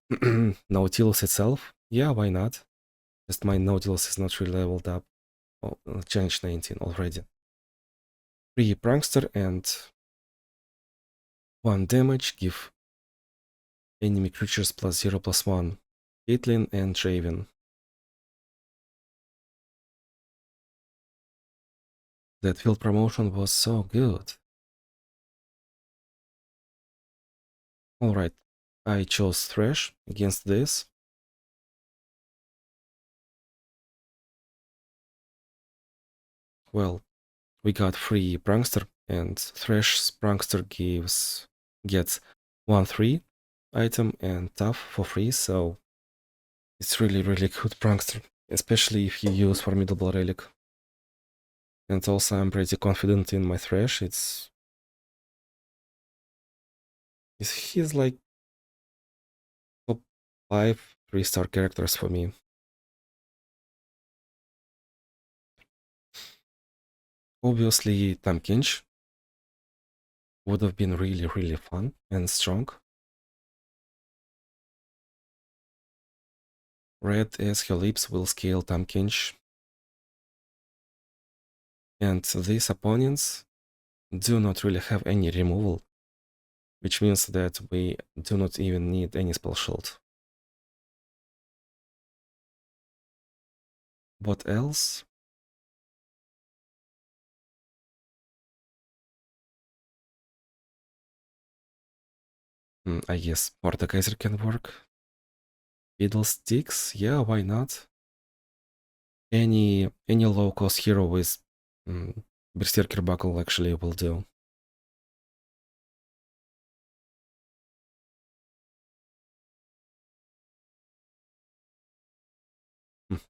Nautilus itself? Yeah, why not? Just my Nautilus is not really leveled up. Oh, challenge 19 already. 3 Prankster and 1 damage, give enemy creatures +0/+1. Caitlyn and Draven. That field promotion was so good. Alright, I chose Thresh against this. Well, we got free Prankster, and Thresh's Prankster gets 1/3 item and Tough for free, so It's really, really good prankster, especially if you use Formidable Relic. And also I'm pretty confident in my Thresh. He's like top 5 3-star characters for me. Obviously, Tamkinch would have been really, really fun and strong. Red as her lips will scale Tamkinch. And these opponents do not really have any removal, which means that we do not even need any spell shield. What else? I guess Mordekaiser can work. Fiddlesticks, yeah, why not? Any low cost hero with Berserker Buckle actually will do.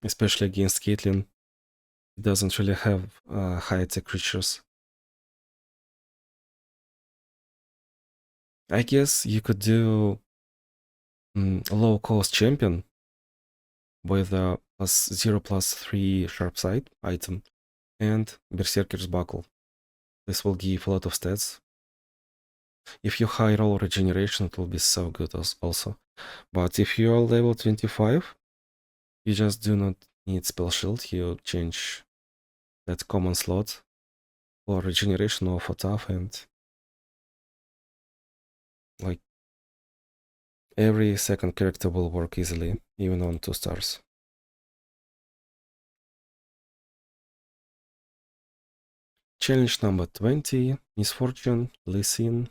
Especially against Caitlyn. It doesn't really have high attack creatures. I guess you could do a low cost champion with a +0/+3 sharp side item and Berserker's Buckle. This will give a lot of stats. If you high roll regeneration, it will be so good also. But if you are level 25, you just do not need spell shield. You change that common slot for regeneration or for tough, and like every second character will work easily, even on 2 stars. Challenge number 20, Misfortune, Listen.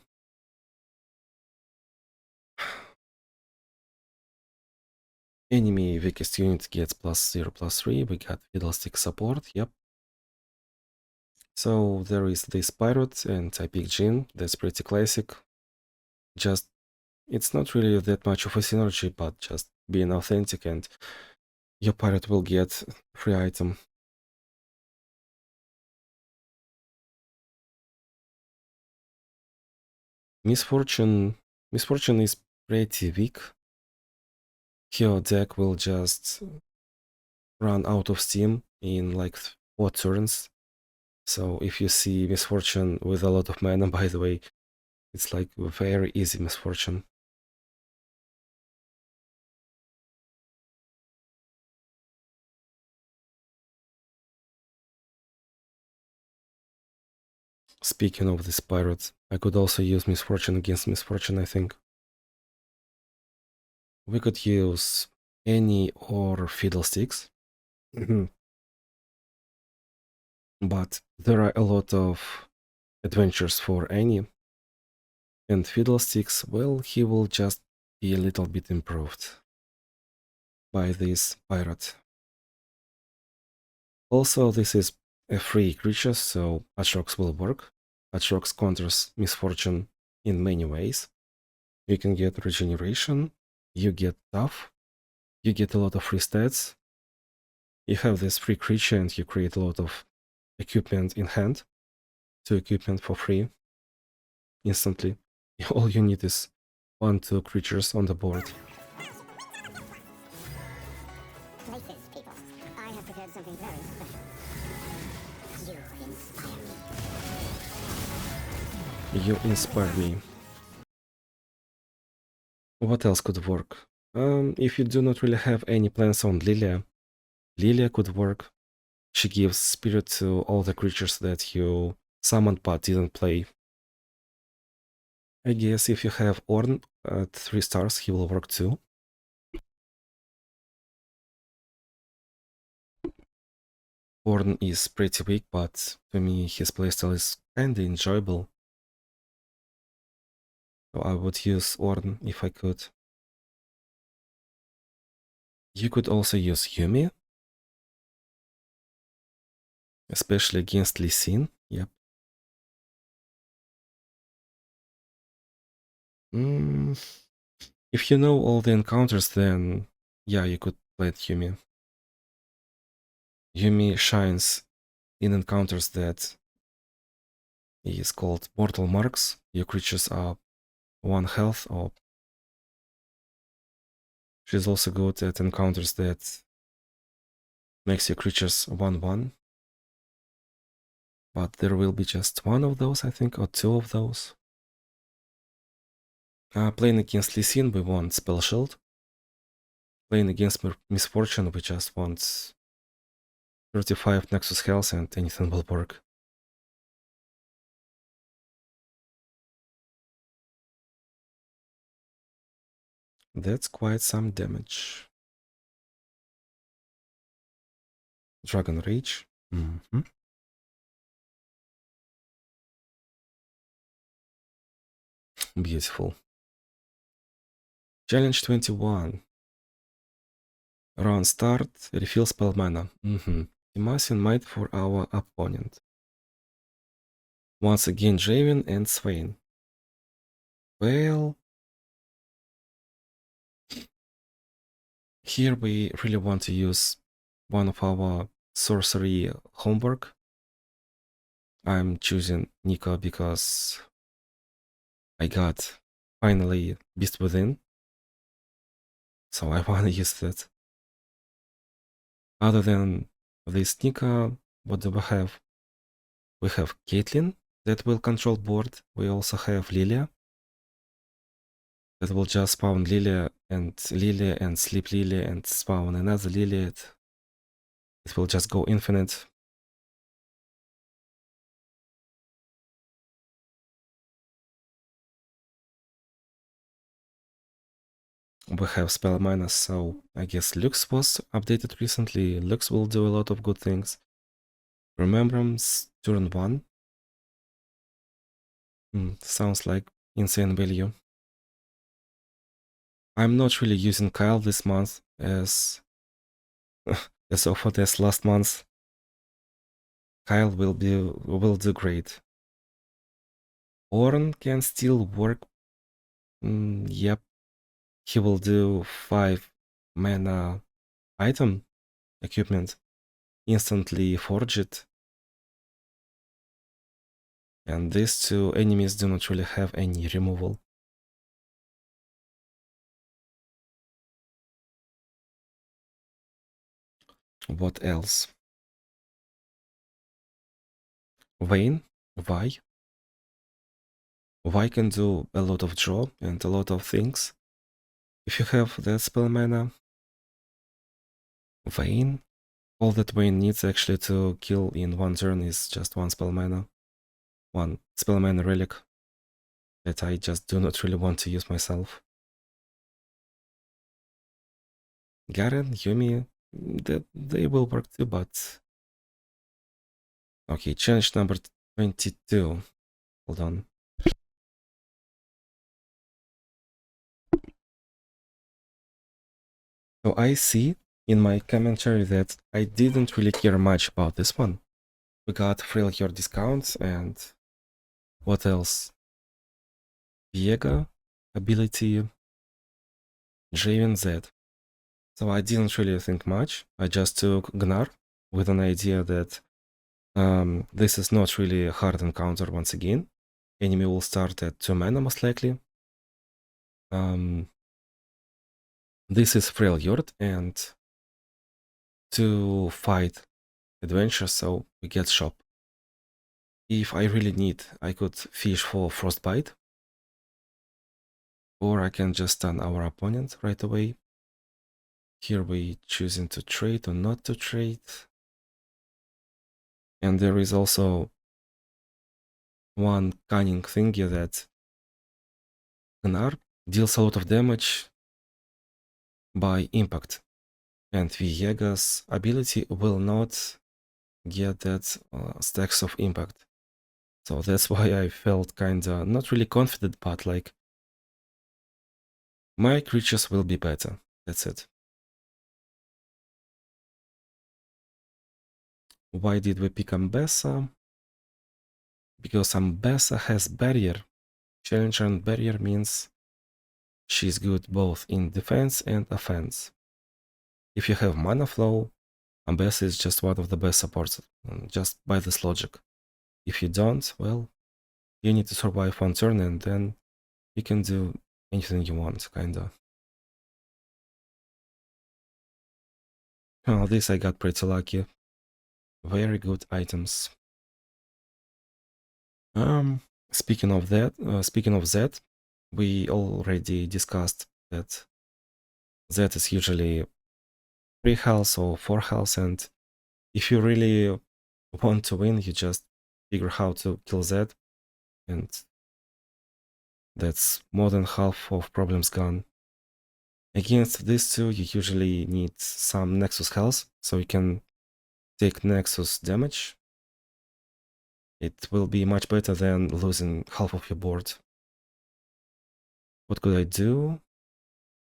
Enemy weakest unit gets +0/+3. We got Fiddlestick support, yep. So there is this Pirate and I pick Jhin, that's pretty classic. Just, it's not really that much of a synergy, but just being authentic and your Pirate will get free item. Misfortune is pretty weak. Your deck will just run out of steam in like 4 turns. So if you see Misfortune with a lot of mana, by the way, it's like very easy Misfortune. Speaking of this pirate, I could also use Misfortune against Misfortune, I think. We could use any or Fiddlesticks. But there are a lot of adventures for Annie. And Fiddlesticks, well, he will just be a little bit improved by this pirate. Also, this is a free creature, so Atrox will work. Atrox counters Misfortune in many ways. You can get regeneration, you get tough, you get a lot of free stats. You have this free creature and you create a lot of equipment in hand. 2 equipment for free instantly. All you need is 1-2 creatures on the board. Places, people. I have prepared something very special. You inspire me. You inspire me. What else could work? If you do not really have any plans on Lilia, Lilia could work. She gives spirit to all the creatures that you summoned but didn't play. I guess if you have Ornn at 3 stars, he will work too. Ornn is pretty weak, but to me his playstyle is kinda enjoyable. So I would use Ornn if I could. You could also use Yumi, especially against Lee Sin. Yep. If you know all the encounters, then yeah, you could played Yumi. Yumi shines in encounters that is called mortal marks. Your creatures are 1 health, or she's also good at encounters that makes your creatures 1/1. But there will be just 1 of those, I think, or 2 of those. Playing against Lee Sin, we want Spell Shield. Playing against Misfortune, we just want 35 Nexus Health and anything will work. That's quite some damage. Dragon Rage. Beautiful. Challenge 21. Round start, refill spell mana. Demacian Might for our opponent. Once again, Draven and Swain. Well, here we really want to use one of our sorcery homework. I'm choosing Nico because I got finally Beast Within, so I want to use that. Other than this Nico, what do we have? We have Caitlyn that will control board. We also have Lilia that will just spawn Lilia and sleep Lilia and spawn another Lilia. It will just go infinite. We have spell mana, so I guess Lux was updated recently. Lux will do a lot of good things. Remembrance, turn 1. Sounds like insane value. I'm not really using Kyle this month as often as last month. Kyle will do great. Ornn can still work. Yep. He will do 5 mana item equipment, instantly forge it. And these 2 enemies do not really have any removal. What else? Vayne? Vi? Vi can do a lot of draw and a lot of things. If you have that spell mana, Vayne, all that Vayne needs actually to kill in 1 turn is just 1 spell mana. 1 spell mana relic that I just do not really want to use myself. Garen, Yumi, they will work too, but... Okay, challenge number 22. Hold on. So I see in my commentary that I didn't really care much about this one. We got Freljord discounts and what else? Viega ability, Draven Z. So I didn't really think much. I just took Gnar with an idea that this is not really a hard encounter once again. Enemy will start at 2 mana most likely. This is Freljord and to fight adventure, so we get shop. If I really need, I could fish for Frostbite. Or I can just stun our opponent right away. Here we choosing to trade or not to trade. And there is also one cunning thing here that Gnar deals a lot of damage by impact. And Viega's ability will not get that stacks of impact. So that's why I felt kinda not really confident, but like my creatures will be better. That's it. Why did we pick Ambessa? Because Ambessa has barrier. Challenger and barrier means she's good both in defense and offense. If you have Manaflow, Ambessa is just one of the best supports, just by this logic. If you don't, well, you need to survive one turn and then you can do anything you want, kinda. Oh, this I got pretty lucky. Very good items. Speaking of that, we already discussed that that is usually 3 health or 4 health, and if you really want to win, you just figure how to kill that, and that's more than half of problems gone. Against these two, you usually need some Nexus health, so you can take Nexus damage. It will be much better than losing half of your board. What could I do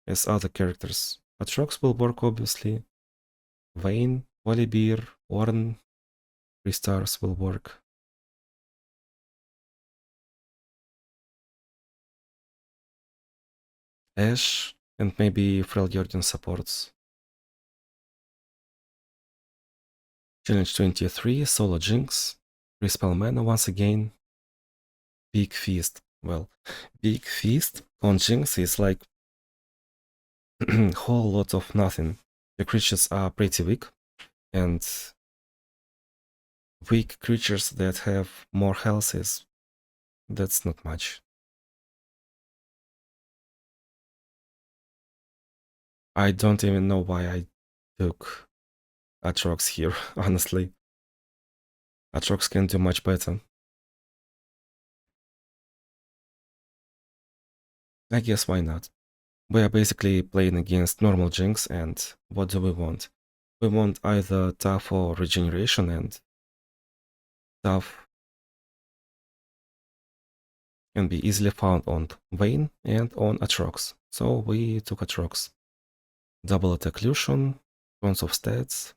as other characters? Atrox will work, obviously. Vayne, Volibear, Ornn, 3 stars will work. Ashe, and maybe Freljorgen supports. Challenge 23, Solo Jinx, Respell Mana once again. Big Feast. Well, Big Feast on Jinx is like whole lot of nothing. The creatures are pretty weak, and weak creatures that have more health that's not much. I don't even know why I took Atrox here, honestly. Atrox can do much better. I guess why not? We are basically playing against normal Jinx, and what do we want? We want either tough or regeneration, and tough can be easily found on Vayne and on Atrox. So we took Atrox. Double attack illusion, tons of stats,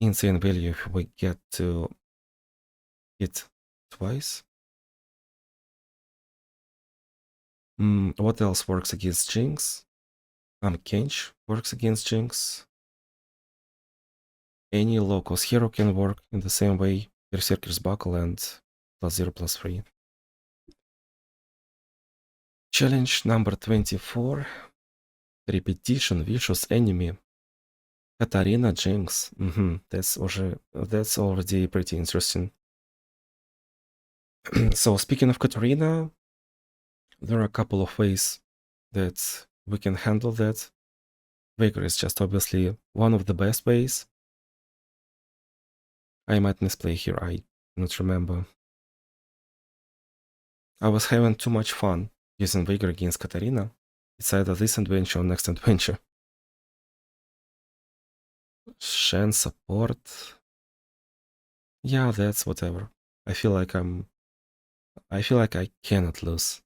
insane value if we get to hit twice. What else works against Jinx? Kench works against Jinx. Any low-cost hero can work in the same way. Berserker's Buckle and +0/+3. Challenge number 24. Repetition, Vicious Enemy. Katarina Jinx. That's already pretty interesting. So speaking of Katarina, there are a couple of ways that we can handle that. Veigar is just obviously one of the best ways. I might misplay here, I don't remember. I was having too much fun using Veigar against Katarina. It's either this adventure or next adventure. Shen support. Yeah, that's whatever. I feel like I cannot lose.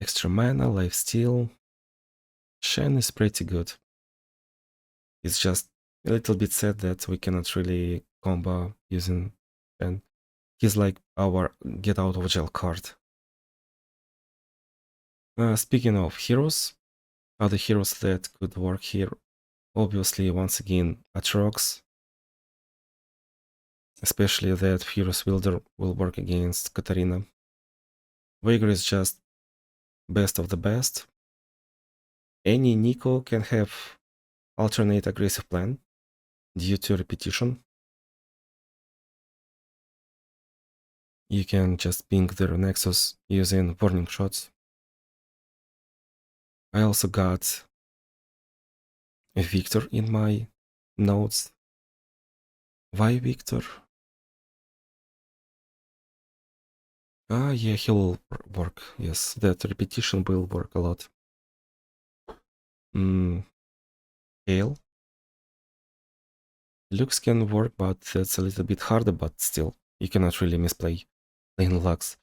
Extra mana, lifesteal. Shen is pretty good. It's just a little bit sad that we cannot really combo using Shen. He's like our get out of jail card. Speaking of heroes, other heroes that could work here, obviously once again Atrox. Especially that Furious Wielder will work against Katarina. Veigar is just best of the best. Any Nico can have alternate aggressive plan due to repetition. You can just ping their Nexus using warning shots. I also got a Victor in my notes. Why Victor? Ah, yeah, he will work. Yes, that repetition will work a lot. Gale. Lux can work, but that's a little bit harder, but still, you cannot really misplay playing Lux.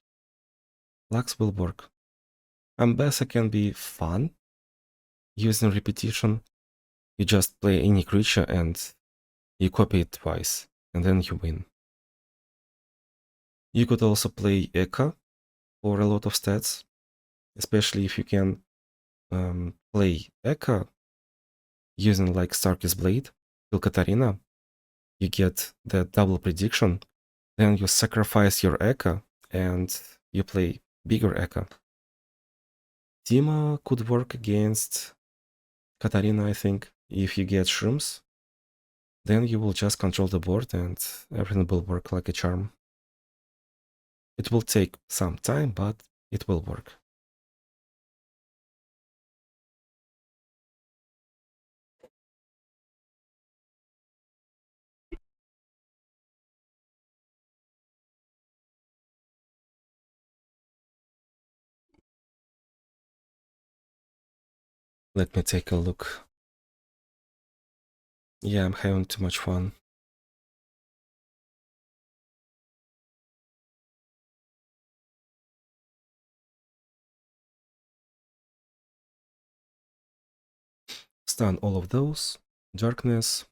Lux will work. Ambessa can be fun using repetition. You just play any creature and you copy it twice, and then you win. You could also play Eka for a lot of stats, especially if you can play Echo using like Starkey's Blade, kill Katarina, you get the double prediction, then you sacrifice your Echo and you play bigger Echo. Dima could work against Katarina, I think, if you get shrooms. Then you will just control the board and everything will work like a charm. It will take some time, but it will work. Let me take a look. Yeah, I'm having too much fun. Stun all of those. Darkness.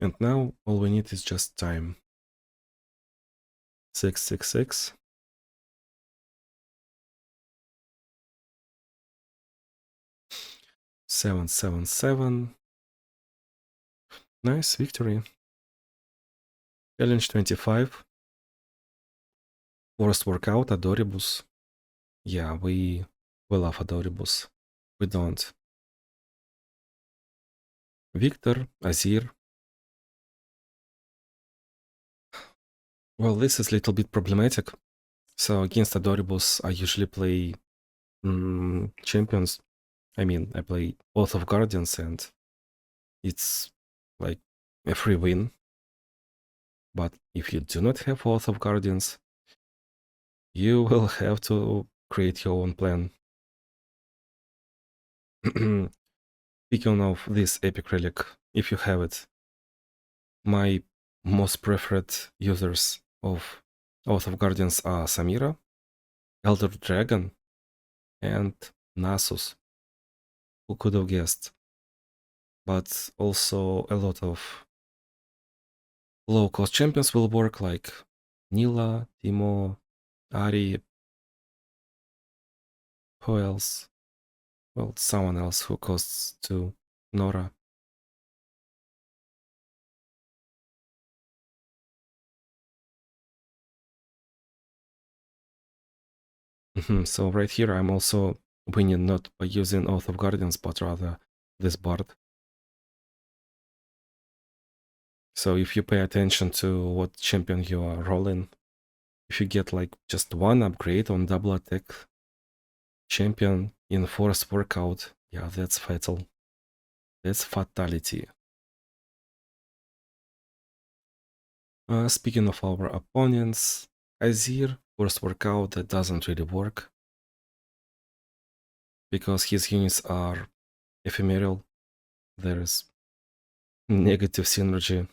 And now all we need is just time. 666. 777. Nice victory. Challenge 25. Forced workout, Adoribus. Yeah, we love Adoribus. We don't. Victor, Azir. Well, this is a little bit problematic. So against Adoribus, I usually play champions. I mean, I play Oath of Guardians and it's like a free win. But if you do not have Oath of Guardians, you will have to create your own plan. Speaking of this epic relic, if you have it, my most preferred users of Oath of Guardians are Samira, Elder Dragon, and Nasus. Who could have guessed? But also a lot of low-cost champions will work, like Nila, Timo, Ari. Who else? Well, someone else who costs 2. Nora. So right here I'm also winning not by using Oath of Guardians, but rather this Bard. So if you pay attention to what champion you are rolling, if you get like just one upgrade on double attack champion in forced workout, yeah, that's fatal. That's fatality. Speaking of our opponents, Azir, forced workout, that doesn't really work because his units are ephemeral. There's negative synergy.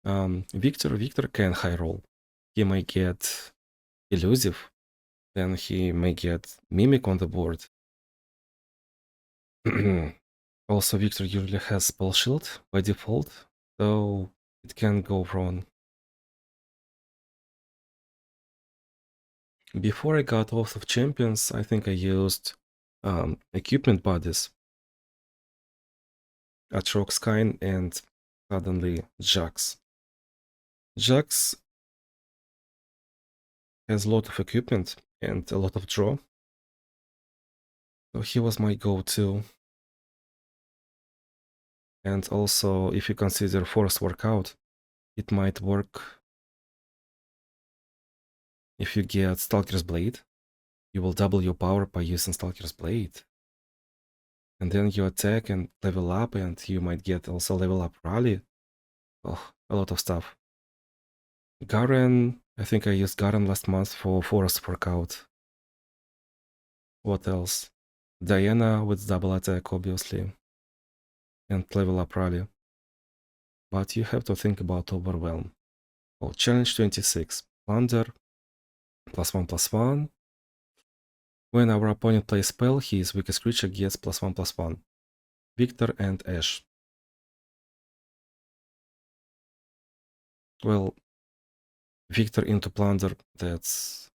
Victor can high roll. He might get elusive, then he may get mimic on the board. Also, Victor usually has spell shield by default, so it can go wrong. Before I got Oath of Champions, I think I used equipment bodies. Atroxkine and suddenly Jax. Jax has a lot of equipment and a lot of draw. So he was my go-to. And also, if you consider forced workout, it might work if you get Stalker's Blade. You will double your power by using Stalker's Blade. And then you attack and level up, and you might get also level up rally. Oh, a lot of stuff. Garen, I think I used Garen last month for forced workout. What else? Diana with double attack, obviously. And level up rally. But you have to think about overwhelm. Oh, challenge 26. Plunder. +1/+1. When our opponent plays spell, his weakest creature gets +1/+1. Victor and Ashe. Well, Victor into Plunder, that's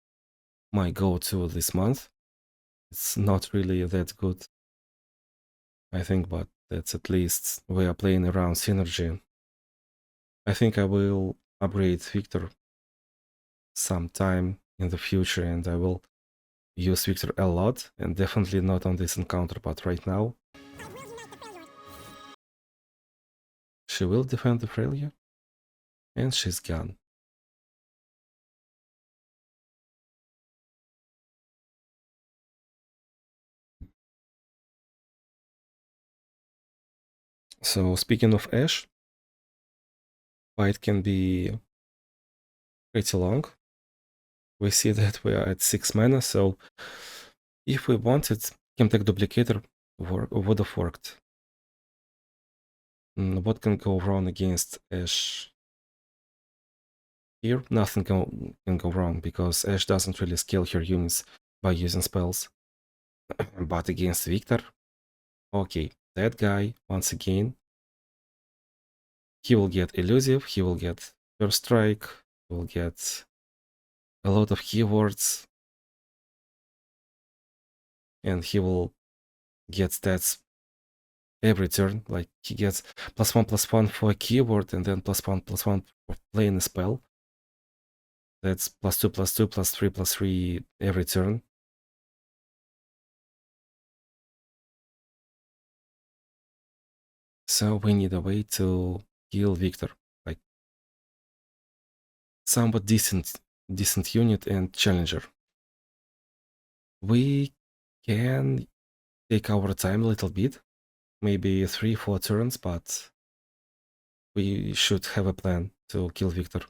my go-to this month. It's not really that good, I think, but that's at least we are playing around synergy. I think I will upgrade Victor sometime in the future, and I will use Victor a lot, and definitely not on this encounter, but right now. She will defend the failure, and she's gone. So speaking of Ashe, fight can be pretty long. We see that we are at 6 mana, so if we wanted, Chemtech Duplicator would have worked. What can go wrong against Ashe? Here, nothing can go wrong, because Ashe doesn't really scale her units by using spells. But against Victor, okay, that guy, once again, he will get Elusive, he will get First Strike, he will get a lot of keywords, and he will get stats every turn. Like, he gets +1/+1 for a keyword, and then +1/+1 for playing a spell. That's +2/+2, +3/+3 every turn. So we need a way to kill Victor, like somewhat decent unit and challenger. We can take our time a little bit, maybe 3-4 turns, but we should have a plan to kill Victor.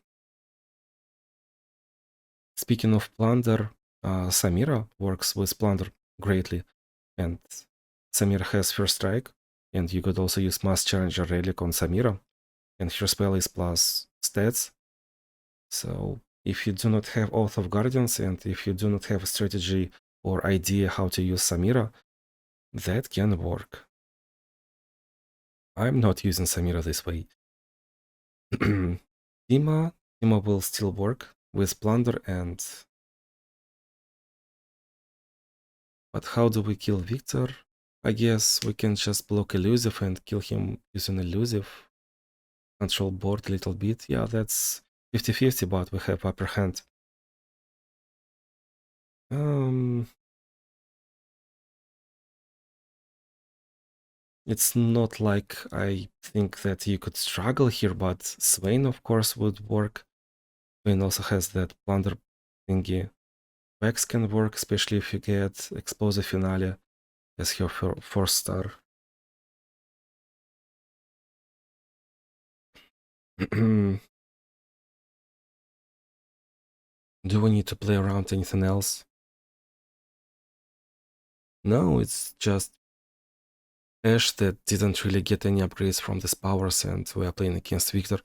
Speaking of Plunder, Samira works with Plunder greatly, and Samira has First Strike, and you could also use Mass Challenger Relic on Samira, and her spell is plus stats. So if you do not have Oath of Guardians, and if you do not have a strategy or idea how to use Samira, that can work. I'm not using Samira this way. Tima will still work with Plunder, and but how do we kill Victor? I guess we can just block Elusive and kill him using Elusive. Control board a little bit. Yeah, that's 50-50, but we have upper hand. It's not like I think that you could struggle here, but Swain, of course, would work. Swain also has that Plunder thingy. Vex can work, especially if you get Explosive Finale as your first star. Do we need to play around anything else? No, it's just Ashe that didn't really get any upgrades from these powers, and we are playing against Victor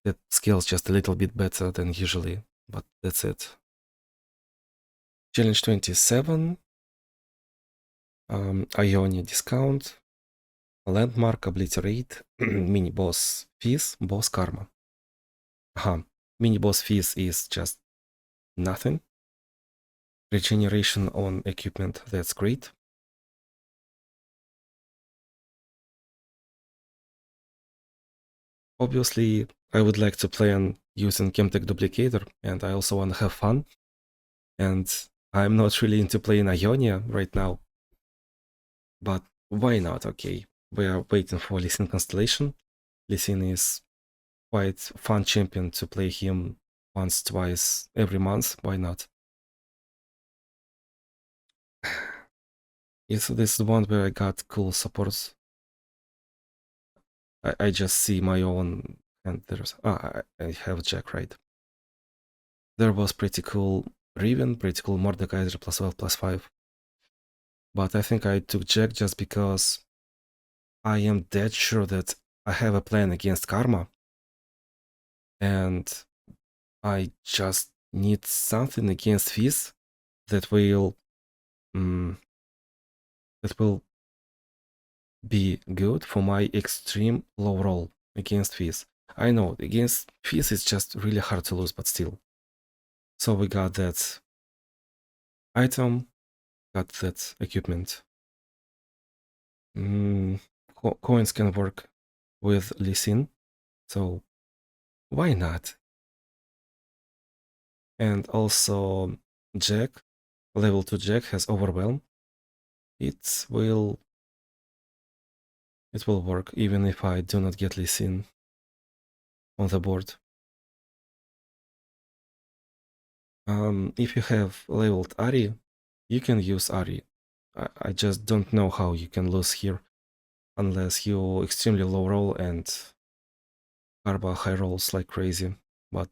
that scales just a little bit better than usually, but that's it. Challenge 27. Ionia discount, landmark, obliterate, mini boss fees, boss karma. Mini boss fees is just nothing. Regeneration on equipment, that's great. Obviously, I would like to plan using Chemtech Duplicator, and I also want to have fun. And I'm not really into playing Ionia right now. But why not? Okay, we are waiting for Lee Sin Constellation. Lee Sin is quite fun champion to play him once, twice every month. Why not? Is this the one where I got cool supports? I just see my own, and there's I have Jack, right? There was pretty cool Riven, pretty cool Mordekaiser +12/+5. But I think I took Jack just because I am dead sure that I have a plan against Karma, and I just need something against Fizz that will be good for my extreme low roll against Fizz. I know against Fizz it's just really hard to lose, but still. So we got that item, got that equipment. Coins can work with Lee Sin, so why not? And also Jack, level 2 Jack has Overwhelm. It will work even if I do not get Lee Sin on the board. If you have leveled Ari, you can use Ari. I just don't know how you can lose here unless you extremely low roll and Karma high rolls like crazy. But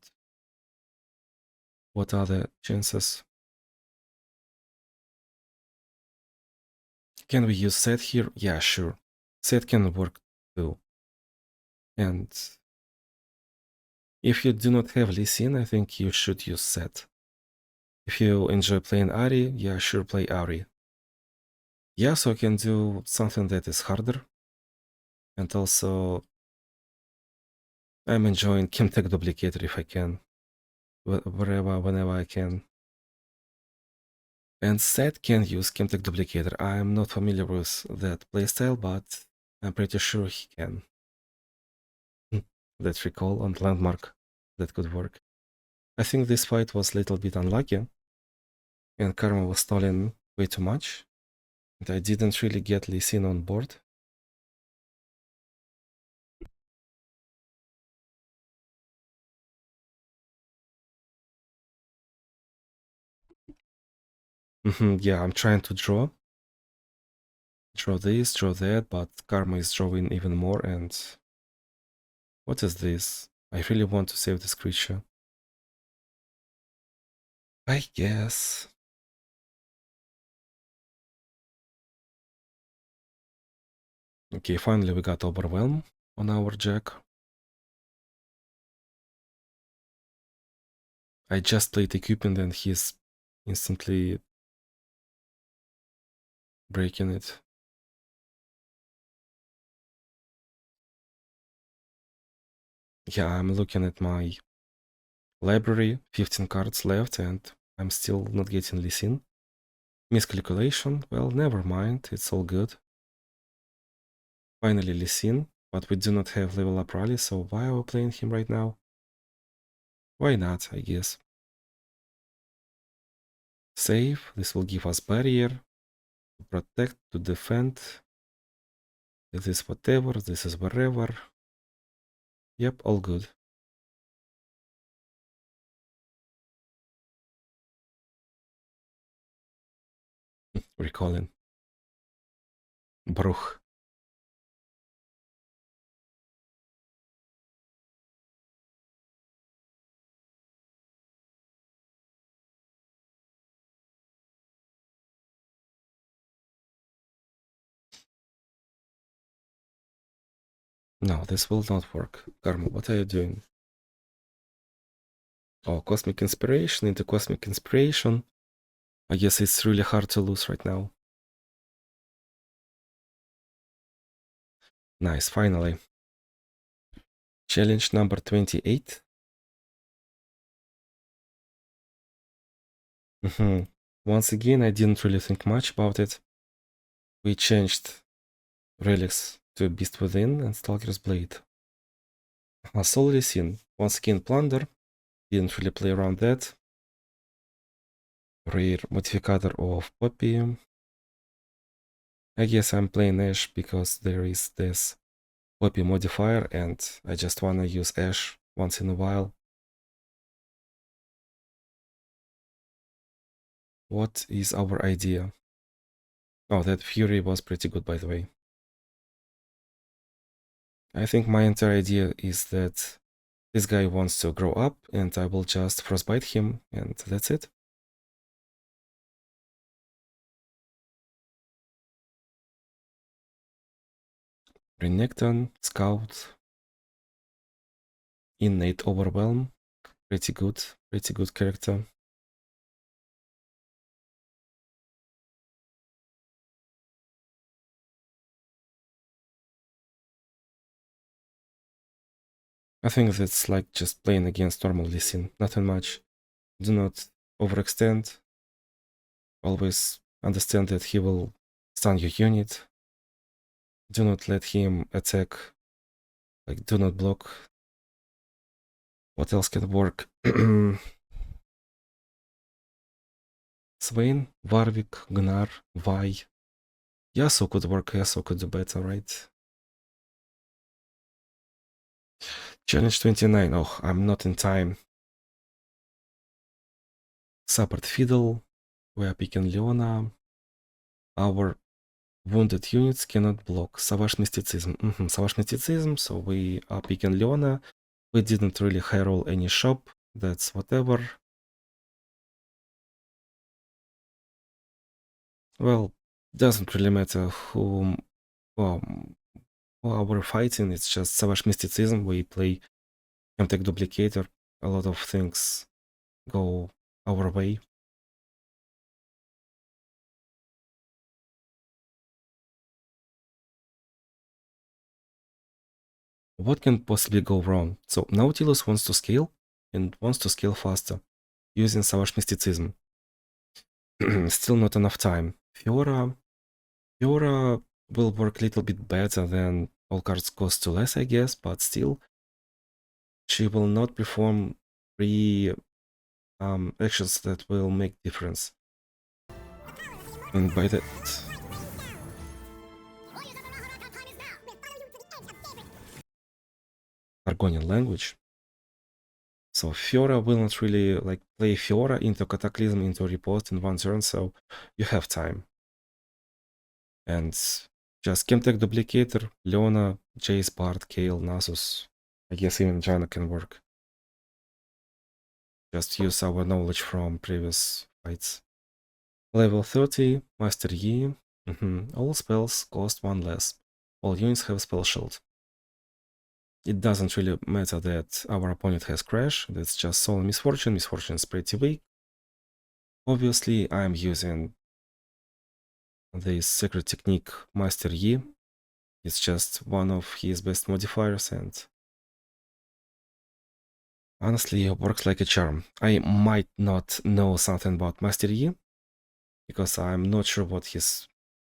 what are the chances? Can we use set here? Yeah, sure. Set can work too. And if you do not have Lee Sin, I think you should use set. If you enjoy playing Ari, yeah, sure, play Ari. Yeah, so I can do something that is harder. And also, I'm enjoying Chemtech Duplicator if I can. Whenever I can. And Set can use Chemtech Duplicator. I'm not familiar with that playstyle, but I'm pretty sure he can. That recall on landmark. That could work. I think this fight was a little bit unlucky, and Karma was stalling way too much, and I didn't really get Lee Sin on board. Yeah, I'm trying to draw this, draw that, but Karma is drawing even more, and what is this? I really want to save this creature. I guess. Okay, finally we got Overwhelm on our Jack. I just played equipment and he's instantly breaking it. Yeah, I'm looking at my library, 15 cards left, and I'm still not getting Lee Sin. Miscalculation? Well, never mind, it's all good. Finally Lee Sin, but we do not have level up rally, so why are we playing him right now? Why not, I guess. Save, this will give us barrier, to protect, to defend. This is whatever, this is wherever. Yep, all good. Recalling. Bruch. No, this will not work. Karma, what are you doing? Oh, Cosmic Inspiration into Cosmic Inspiration. I guess it's really hard to lose right now. Nice, finally. Challenge number 28. Once again, I didn't really think much about it. We changed relics to Beast Within and Stalker's Blade. Soul Sin. Once again, Plunder. Didn't really play around that. Rare modificator of Poppy. I guess I'm playing Ash because there is this Poppy modifier and I just wanna use Ash once in a while. What is our idea? Oh, that Fury was pretty good, by the way. I think my entire idea is that this guy wants to grow up and I will just frostbite him and that's it. Renekton, Scout, Innate Overwhelm, pretty good character. I think that's like just playing against normal Lee Sin, nothing much. Do not overextend. Always understand that he will stun your unit. Do not let him attack. Like, do not block. What else can work? Swain, Warwick, Gnar, Vi. Yasuo could work, Yasuo could do better, right? Challenge 29. Oh, I'm not in time. Support Fiddle. We are picking Leona. Our wounded units cannot block. Savage Mysticism. Savage Mysticism, so we are picking Leona. We didn't really high roll any shop. That's whatever. Well, doesn't really matter who we're fighting. It's just Savage Mysticism. We play Contact Duplicator. A lot of things go our way. What can possibly go wrong? So Nautilus wants to scale and wants to scale faster using Savage Mysticism. Still not enough time. Fiora will work a little bit better than all cards cost 2 less, I guess, but still she will not perform 3 actions that will make difference. And by that, Argonian language. So Fiora will not really like play Fiora into Cataclysm into Riposte in one turn, so you have time. And just Chemtech Duplicator, Leona, Jace, Bard, Kayle, Nasus. I guess even Janna can work. Just use our knowledge from previous fights. Level 30, Master Yi. All spells cost 1 less. All units have spell shield. It doesn't really matter that our opponent has Crash, that's just Soul Misfortune. Misfortune is pretty weak. Obviously, I'm using this secret technique Master Yi. It's just one of his best modifiers and honestly it works like a charm. I might not know something about Master Yi because I'm not sure what his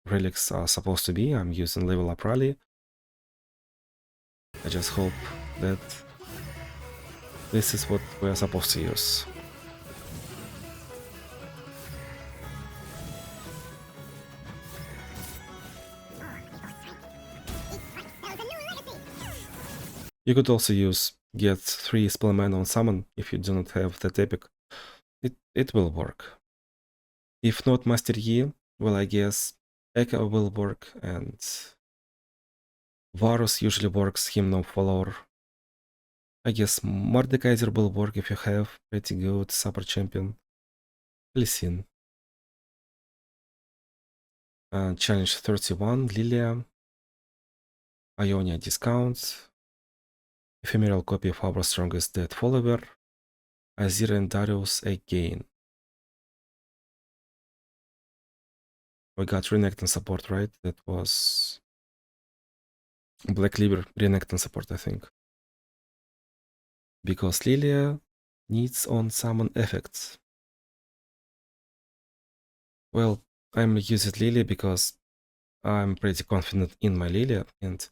relics are supposed to be. I'm using level up rally. I just hope that this is what we're supposed to use. You could also use get 3 spellman on summon if you do not have that epic. It will work. If not Master Yi, well, I guess Echo will work and Varus usually works, him no follower. I guess Mordekaiser will work if you have pretty good super champion. Listen. Challenge 31, Lilia. Ionia discount. Ephemeral copy of our strongest dead follower. Azir and Darius again. We got Renekton support, right? That was Black Cleaver Renekton support, I think. Because Lilia needs on summon effects. Well, I'm using Lilia because I'm pretty confident in my Lilia, and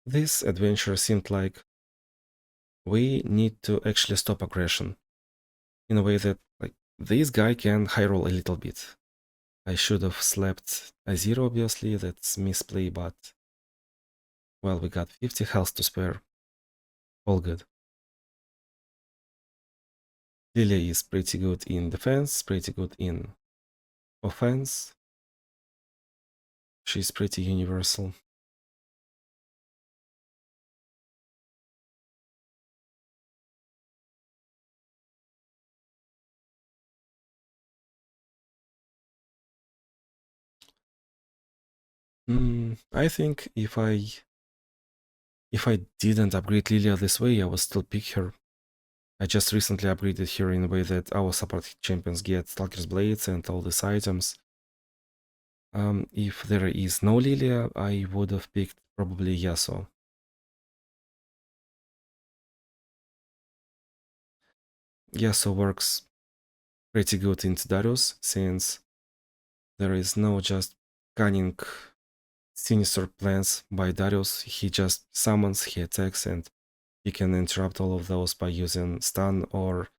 this adventure seemed like we need to actually stop aggression in a way that, like, this guy can high roll a little bit. I should have slapped Azir, obviously, that's misplay, but well, we got 50 health to spare. All good. Lilia is pretty good in defense, pretty good in offense. She's pretty universal. I think if I didn't upgrade Lilia this way, I would still pick her. I just recently upgraded her in a way that our support champions get Stalker's Blades and all these items. If there is no Lilia, I would have picked probably Yasuo. Yasuo works pretty good into Darius, since there is no just cunning sinister plans by Darius. He just summons, he attacks, and he can interrupt all of those by using stun or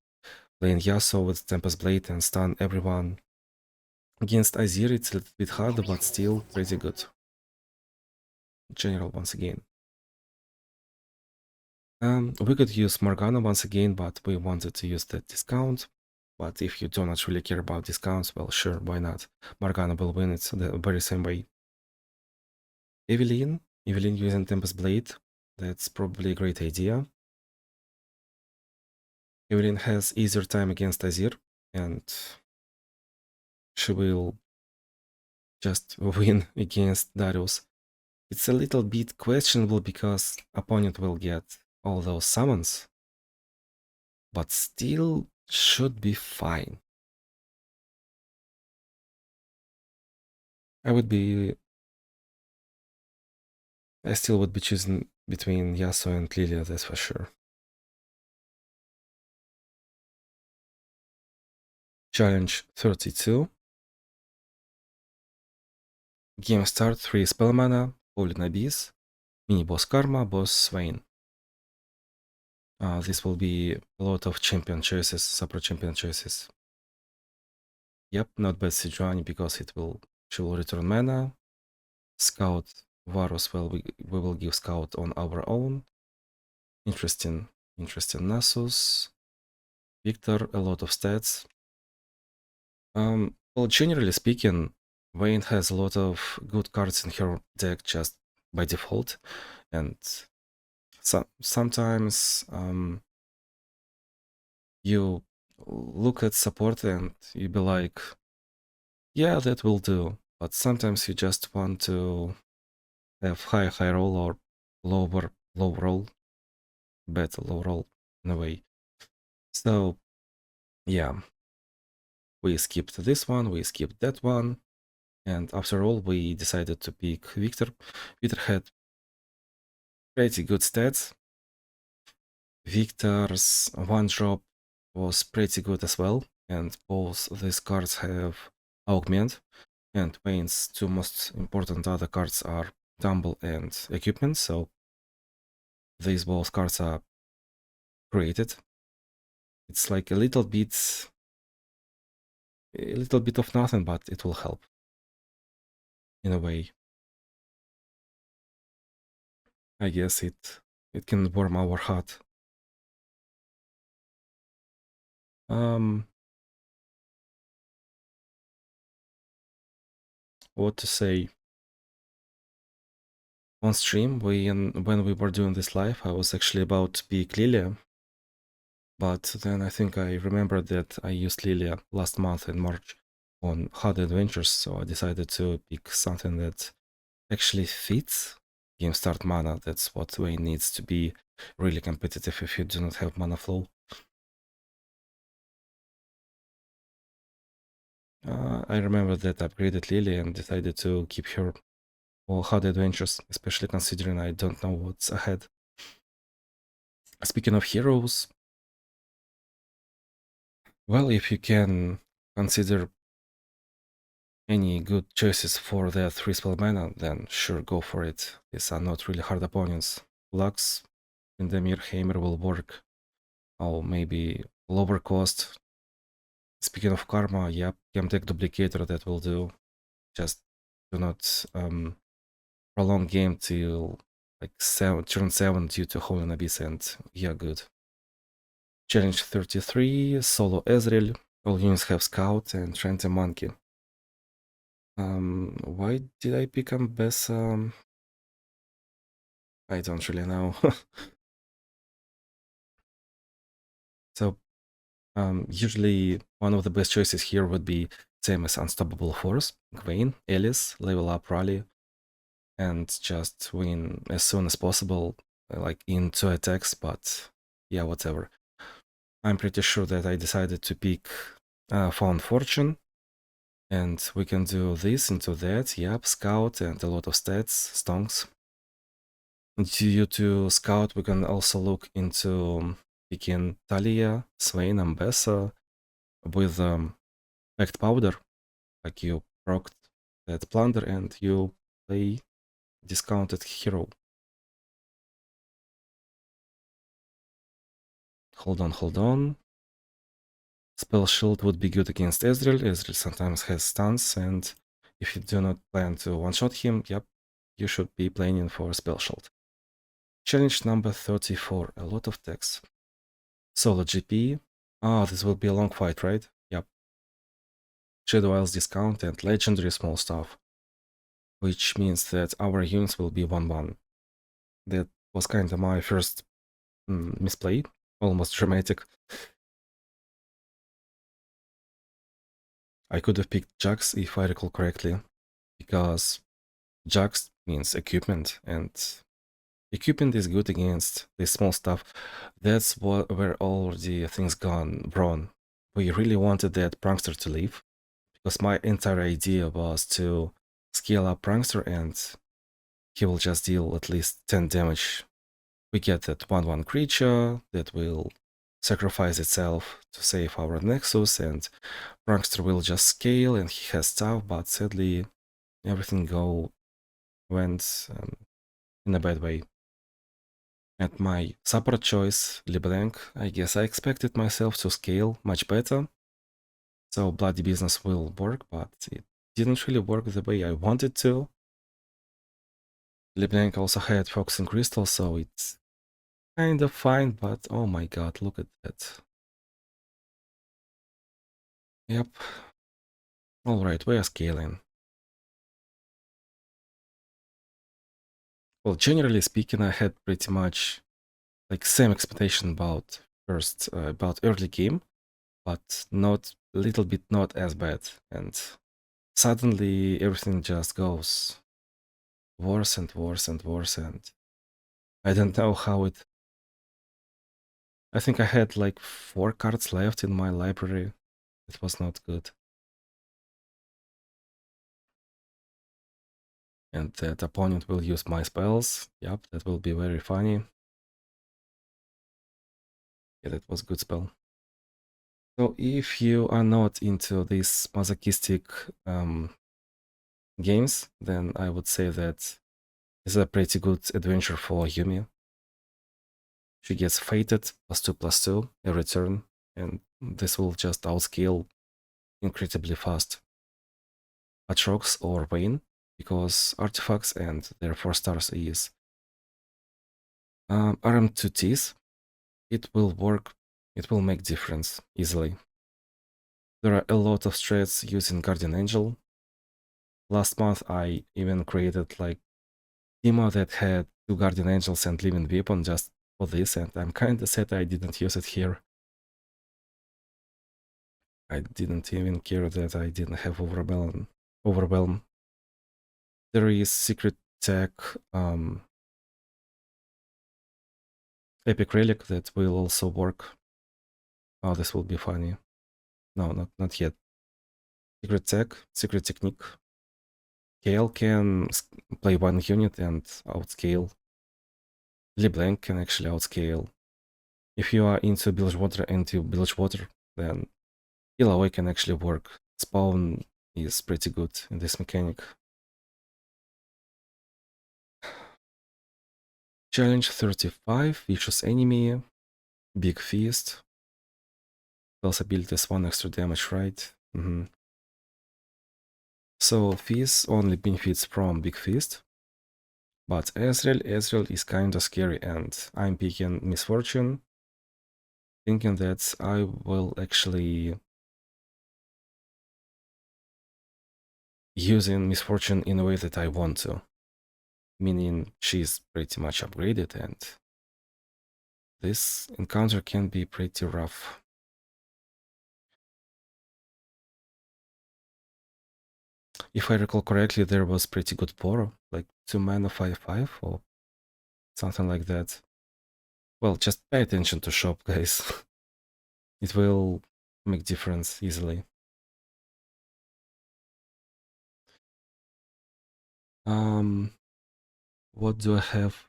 playing Yasuo with Tempest Blade and stun everyone. Against Azir it's a little bit harder, but still pretty good. General once again. We could use Morgana once again, but we wanted to use that discount. But if you do not really care about discounts, well, sure, why not? Morgana will win it the very same way. Evelynn using Tempest Blade, that's probably a great idea. Evelynn has easier time against Azir, and she will just win against Darius. It's a little bit questionable because opponent will get all those summons, but still should be fine. I still would be choosing between Yasuo and Lilia, that's for sure. Challenge 32. Game start, 3 spell mana, Fallen Abyss, mini boss Karma, boss Swain. This will be a lot of champion choices, super champion choices. Yep, not bad Sejuani because she will return mana. Scout Varus, well, we will give Scout on our own. Interesting Nasus. Victor, a lot of stats. Well, generally speaking, Vayne has a lot of good cards in her deck just by default, and sometimes you look at support and you be like, yeah, that will do, but sometimes you just want to have high roll or low roll, better low roll in a way. So yeah, we skipped this one, we skipped that one, and after all we decided to pick Victor. Victor had pretty good stats. Victor's one drop was pretty good as well, and both these cards have augment, and Vayne's two most important other cards are Tumble and Equipment, so these both cards are created. It's like a little bit of nothing, but it will help in a way. I guess it can warm our heart. What to say? On stream, when we were doing this live, I was actually about to pick Lilia, but then I think I remembered that I used Lilia last month in March on Hard Adventures, so I decided to pick something that actually fits game start mana. That's what Vayne needs to be really competitive if you do not have Manaflow. I remember that I upgraded Lily and decided to keep her for Hard Adventures, especially considering I don't know what's ahead. Speaking of heroes, well, if you can consider any good choices for their 3 spell mana, then sure, go for it. These are not really hard opponents. Lux, Indemir, Heimer will work. Or maybe lower cost. Speaking of Karma, yep, Chemtech Duplicator, that will do. Just do not prolong game till like turn 7 due to Holy Abyss, and yeah, good. Challenge 33, solo Ezreal. All units have Scout and Trendy Monkey. Why did I pick Ambessa? I don't really know. So, usually one of the best choices here would be same as Unstoppable Force, Gwen, Alice, level up Rally, and just win as soon as possible, like in 2 attacks, but yeah, whatever. I'm pretty sure that I decided to pick Found Fortune, and we can do this into that, yep, Scout and a lot of stats, stonks. Due to Scout, we can also look into picking Talia, Swain, Ambessa, with Act Powder, like you procced that plunder and you play discounted hero. Hold on. Spell Shield would be good against Ezreal. Ezreal sometimes has stuns, and if you do not plan to one-shot him, yep, you should be planning for Spell Shield. Challenge number 34, a lot of text. Solo GP. Ah, this will be a long fight, right? Yep. Shadow Isles discount and legendary small stuff. Which means that our units will be 1-1. That was kinda my first misplay, almost dramatic. I could have picked Jax if I recall correctly, because Jax means equipment, and equipment is good against this small stuff. That's where all the things gone wrong. We really wanted that Prankster to leave, because my entire idea was to scale up Prankster and he will just deal at least 10 damage. We get that 1-1 creature that will sacrifice itself to save our Nexus, and Prankster will just scale and he has stuff, but sadly everything went in a bad way. And my support choice, LeBlanc, I guess I expected myself to scale much better, so Bloody Business will work, but it didn't really work the way I wanted to. LeBlanc also had Focusing Crystal, so it's kind of fine, but oh my god, look at that. Yep. Alright, we are scaling. Well, generally speaking, I had pretty much like same expectation about about early game, but not a little bit not as bad, and suddenly everything just goes worse and worse and worse, and I don't know how it. I think I had like 4 cards left in my library. It was not good. And that opponent will use my spells. Yep, that will be very funny. Yeah, that was a good spell. So if you are not into these masochistic games, then I would say that it's a pretty good adventure for Yumi. She gets fated +2/+2 every turn, and this will just outscale incredibly fast Atrox or Vayne, because artifacts and their 4 stars is RM2Ts. It will work, it will make difference easily. There are a lot of strats using Guardian Angel. Last month I even created like Teemo that had 2 Guardian Angels and Living Weapon just for this, and I'm kinda sad I didn't use it here. I didn't even care that I didn't have Overwhelm. There is Secret Tech Epic Relic that will also work. Oh, this will be funny. No, not yet. Secret Tech, Secret Technique. Kale can play 1 unit and outscale. LeBlanc can actually outscale. If you are into Bilgewater and you Bilgewater, then Heal can actually work. Spawn is pretty good in this mechanic. Challenge 35, Vicious Enemy, Big Feast. Spells abilities 1 extra damage, right? So Feast only benefits from Big Feast. But Ezreal is kinda scary, and I'm picking Misfortune, thinking that I will actually using Misfortune in a way that I want to. Meaning she's pretty much upgraded, and this encounter can be pretty rough. If I recall correctly, there was pretty good Poro, like 2 mana 5/5 or something like that. Well, just pay attention to shop, guys. It will make difference easily. What do I have?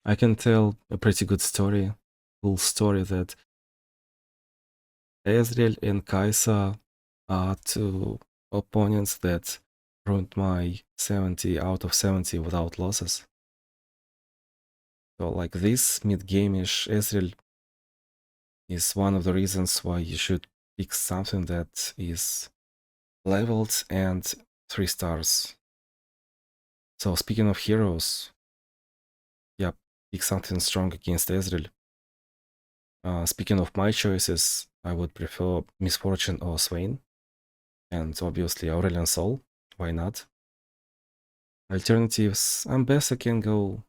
I can tell a pretty good story, cool story that Ezreal and Kai'Sa are two opponents that ruined my 70 out of 70 without losses. So like this mid-game-ish Ezreal is one of the reasons why you should pick something that is leveled and 3 stars. So speaking of heroes, yeah, pick something strong against Ezreal. Speaking of my choices, I would prefer Misfortune or Swain, and obviously Aurelion Sol. Why not? Alternatives, Ambessa can go.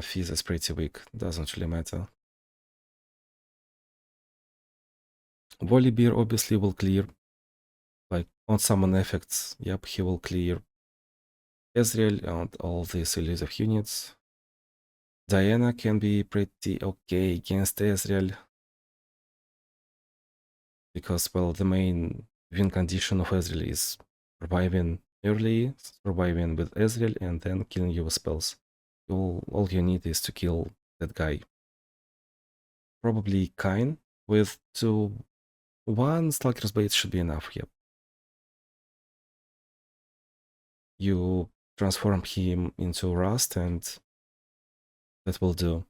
Fizz is pretty weak, doesn't really matter. Volibear obviously will clear, like on summon effects, yep, he will clear Ezreal and all these elusive units. Diana can be pretty okay against Ezreal, because, well, the main win condition of Ezreal is surviving early, surviving with Ezreal, and then killing you with spells. All you need is to kill that guy. Probably Kayn with one Stalker's Blade should be enough, yep. You transform him into Rust and that will do.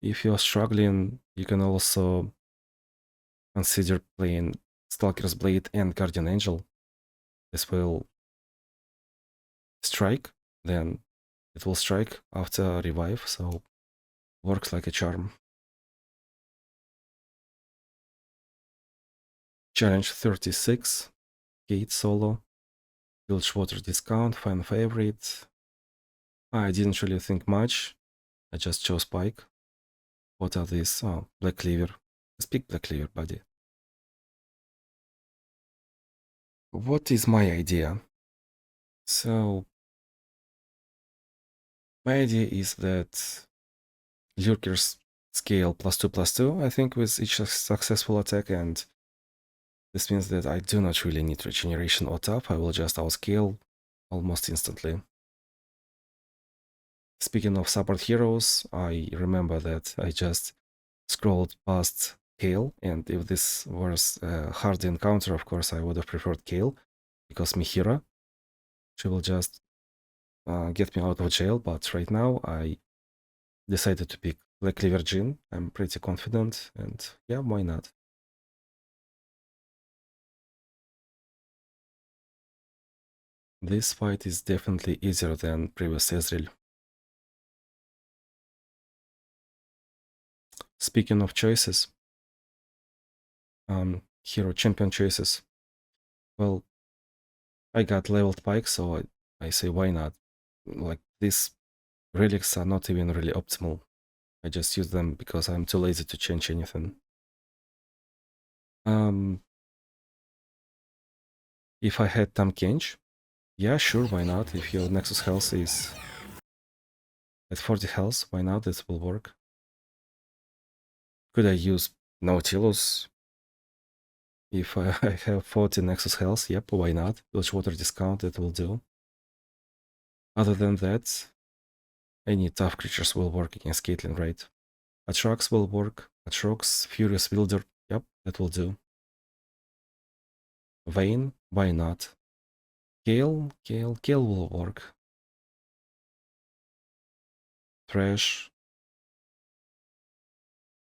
If you're struggling, you can also consider playing Stalker's Blade and Guardian Angel. This will strike, then it will strike after revive, so works like a charm. Challenge 36, Gate solo, Bilgewater discount, fan favorite. I didn't really think much, I just chose Pike. What are these? Oh, Black Cleaver. Just pick Black Cleaver, buddy. What is my idea? So, my idea is that Lurkers scale +2/+2, I think, with each successful attack, and this means that I do not really need regeneration or tap, I will just outscale almost instantly. Speaking of support heroes, I remember that I just scrolled past Kale, and if this was a hard encounter, of course, I would have preferred Kale, because Mihira, she will just get me out of jail, but right now I decided to pick Black Cleaver Jhin. I'm pretty confident, and yeah, why not? This fight is definitely easier than previous Ezreal. Speaking of choices, hero champion choices. Well, I got leveled Pike, so I say why not? Like, these relics are not even really optimal. I just use them because I'm too lazy to change anything. If I had Tahm Kench, yeah, sure, why not? If your Nexus health is at 40 health, why not? This will work. Could I use Nautilus if I have 40 Nexus health? Yep, why not? Bilgewater discount, it will do. Other than that, any tough creatures will work against Caitlyn, right? Atrox will work. Atrox, Furious Wielder, yep, that will do. Vayne, why not? Kale will work. Thresh.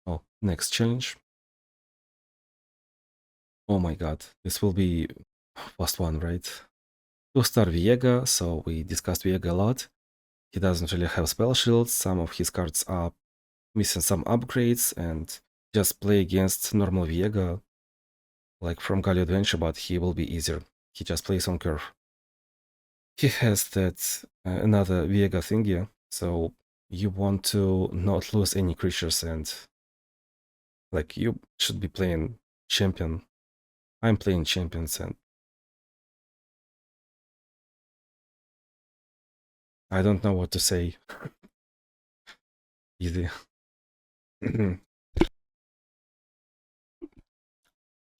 Oh, next challenge. Oh my god, this will be first one, right? 2-star Viega, so we discussed Viega a lot. He doesn't really have spell shields, some of his cards are missing some upgrades, and just play against normal Viega, like from Galio Adventure, but he will be easier. He just plays on curve. He has that another Viega thingy, so you want to not lose any creatures, and like you should be playing champion. I'm playing champions, and I don't know what to say. Easy.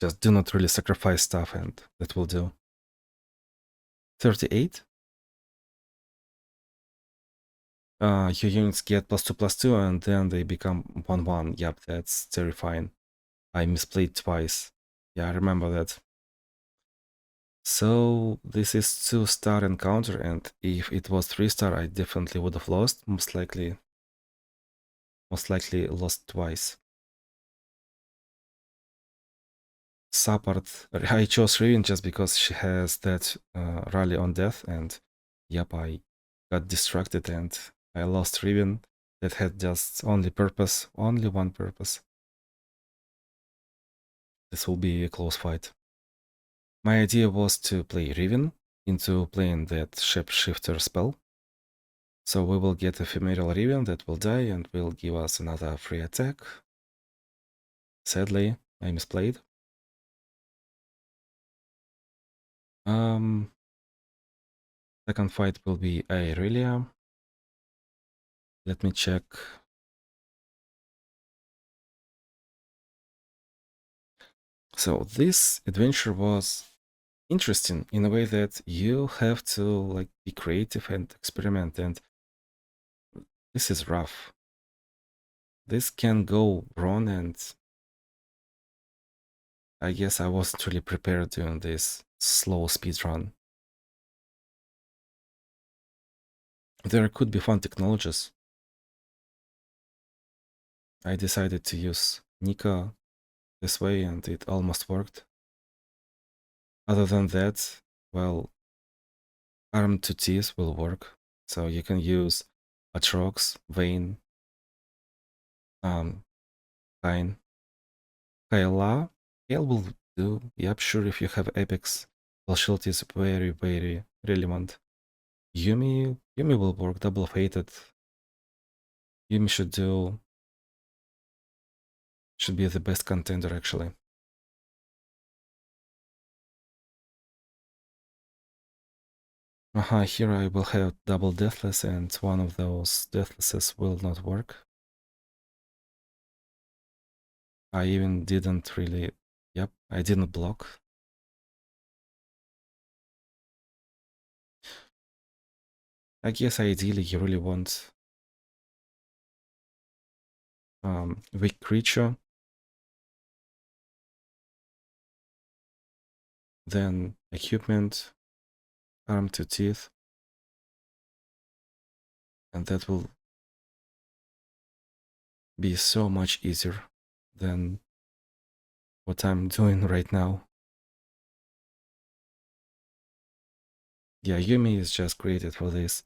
Just do not really sacrifice stuff, and that will do. 38? your units get +2/+2 and then they become 1/1. Yep, that's terrifying. I misplayed twice. Yeah, I remember that. So this is 2-star encounter, and if it was 3-star, I definitely would have lost. Most likely lost twice. Support. I chose Riven just because she has that rally on death, and yep, I got distracted and I lost Riven that had just only one purpose. This will be a close fight. My idea was to play Riven into playing that Shapeshifter spell. So we will get ephemeral Riven that will die and will give us another free attack. Sadly, I misplayed. Second fight will be Irelia. Let me check. So this adventure was interesting in a way that you have to like be creative and experiment, and this is rough. This can go wrong, and I guess I wasn't really prepared during this slow speed run. There could be fun technologies. I decided to use Nika this way and it almost worked. Other than that, well, Arm to Teeth will work. So you can use Atrox, Vayne, Kain. Kayla will do. Yep, sure, if you have Apex. Well, shield is very, very relevant. Yumi will work, double fated. Yumi should be the best contender actually. Here I will have double Deathless and one of those Deathlesses will not work. I even didn't really, yep, I didn't block. I guess ideally you really want weak creature, then equipment, Arm to Teeth, and that will be so much easier than what I'm doing right now. Yeah, Yumi is just created for this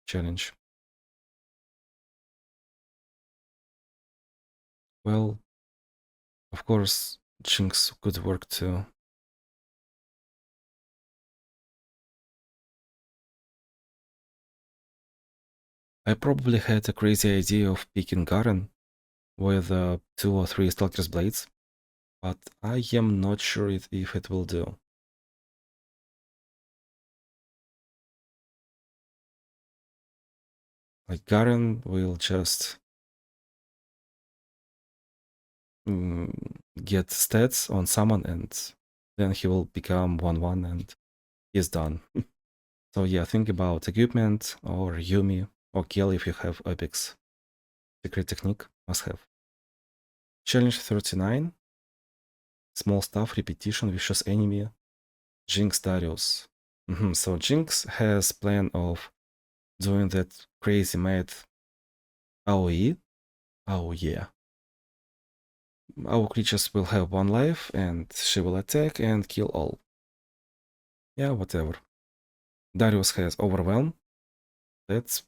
challenge. Well, of course, Jinx could work too. I probably had a crazy idea of picking Garen with 2 or 3 Stalker's Blades, but I am not sure if it will do. Like Garen will just get stats on summon and then he will become 1/1 and he's done. So yeah, think about equipment or Yumi or Kill if you have Apex. Secret technique, must have. Challenge 39. Small stuff, repetition, vicious enemy. Jinx Darius. So Jinx has plan of doing that crazy mad AoE. Oh yeah. Our creatures will have 1 life and she will attack and kill all. Yeah, whatever. Darius has Overwhelm. That's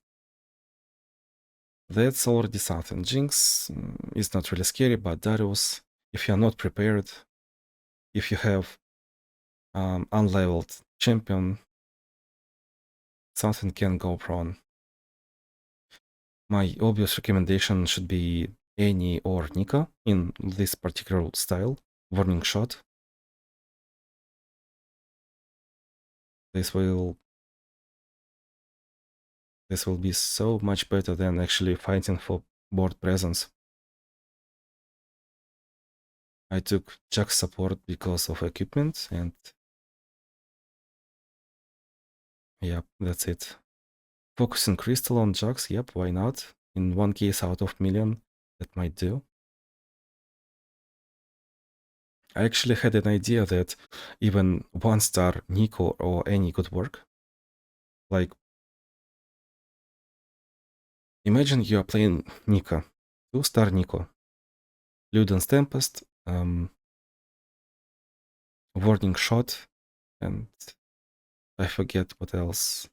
already something. Jinx is not really scary, but Darius, if you're not prepared, if you have unleveled champion, something can go wrong. My obvious recommendation should be Annie or Nika in this particular style. Warning shot. This will be so much better than actually fighting for board presence. I took Jack's support because of equipment and yeah, that's it. Focusing Crystal on Jax, yep, why not? In one case out of million, that might do. I actually had an idea that even 1-star Nico or any could work. Like, imagine you are playing Nika, 2-star Nico, Luden's Tempest, Warning Shot, and I forget what else.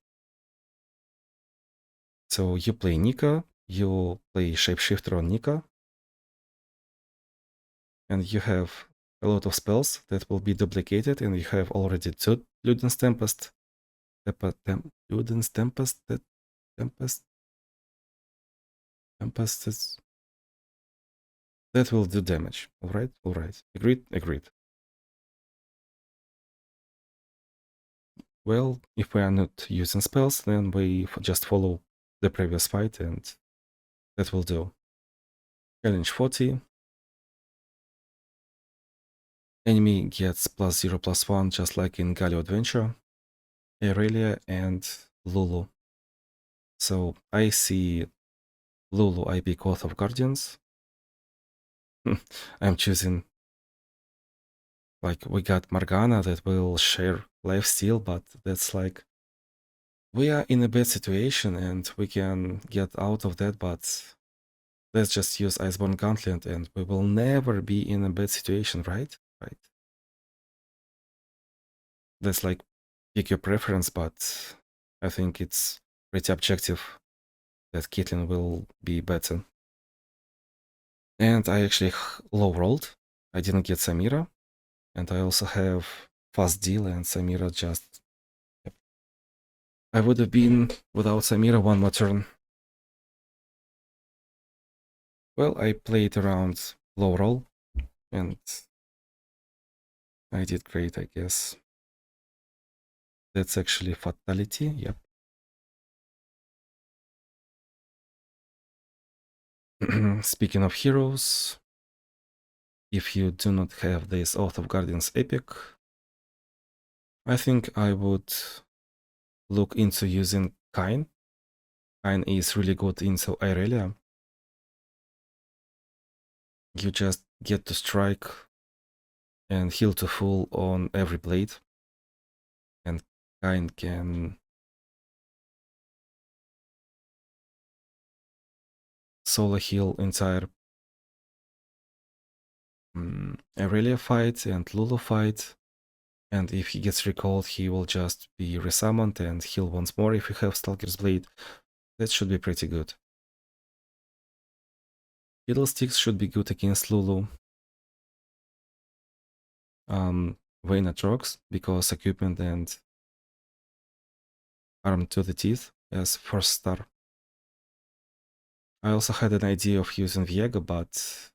So you play Nika, you play Shapeshifter on Nika, and you have a lot of spells that will be duplicated, and you have already 2 Luden's Tempest, Luden's Tempest, that will do damage. Alright, alright. Agreed, agreed. Well, if we are not using spells, then we just follow the previous fight, and that will do. Challenge 40. Enemy gets +0/+1, just like in Galio Adventure, Aurelia, and Lulu. So I see Lulu, I pick Oath of Guardians. I'm choosing, like, we got Morgana that will share lifesteal, but that's like, we are in a bad situation and we can get out of that, but let's just use Iceborne Gauntlet and we will never be in a bad situation, right? Right. That's like, pick your preference, but I think it's pretty objective that Caitlyn will be better. And I actually low rolled. I didn't get Samira. And I also have fast deal and Samira just... Yep. I would have been without Samira one more turn. Well, I played around low roll and I did great, I guess. That's actually fatality, yep. Speaking of heroes, if you do not have this Oath of Guardians epic, I think I would look into using Kain. Kain is really good into Aurelia. You just get to strike and heal to full on every blade. And Kain can solo heal entire Aurelia fight and Lulu fight. And if he gets recalled, he will just be resummoned and heal once more if you have Stalker's Blade. That should be pretty good. Fiddlesticks should be good against Lulu. Vayne Atrox, because equipment and armed to the teeth as first star. I also had an idea of using Viego, but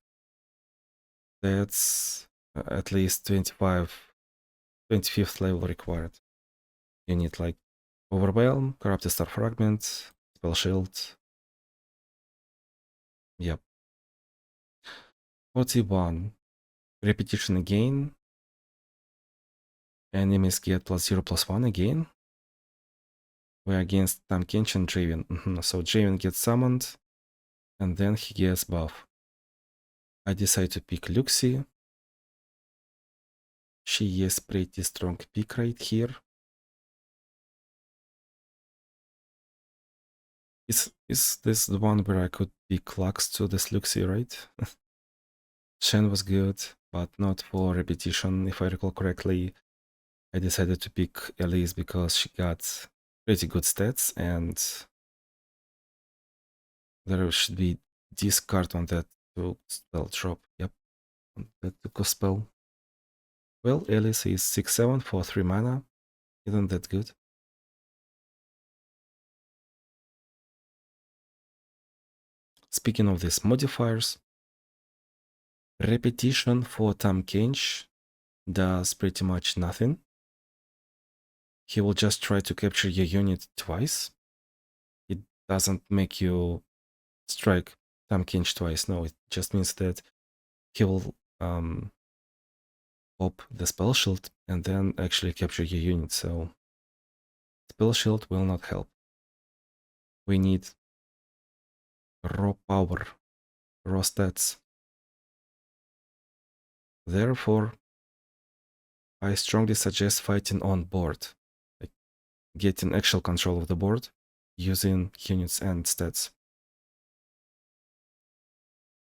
that's at least 25th level required. You need like Overwhelm, Corrupted Star Fragment, Spell Shield. Yep. 41. Repetition again. Enemies get +0/+1 again. We're against Tam Kench and Draven. So Draven gets summoned, and then he gets buff. I decide to pick Luxie. She is pretty strong pick right here. Is this the one where I could pick Lux to this Luxie, right? Shen was good, but not for repetition, if I recall correctly. I decided to pick Elise because she got pretty good stats, and there should be discard on that to spell drop. Yep, on that to spell. Well, Elise is 6/7 for 3 mana. Isn't that good? Speaking of these modifiers, repetition for Tam Kench does pretty much nothing. He will just try to capture your unit twice. It doesn't make you strike Tam Kench twice. No, it just means that he will pop the spell shield and then actually capture your unit. So spell shield will not help. We need raw power, raw stats. Therefore, I strongly suggest fighting on board, like getting actual control of the board using units and stats.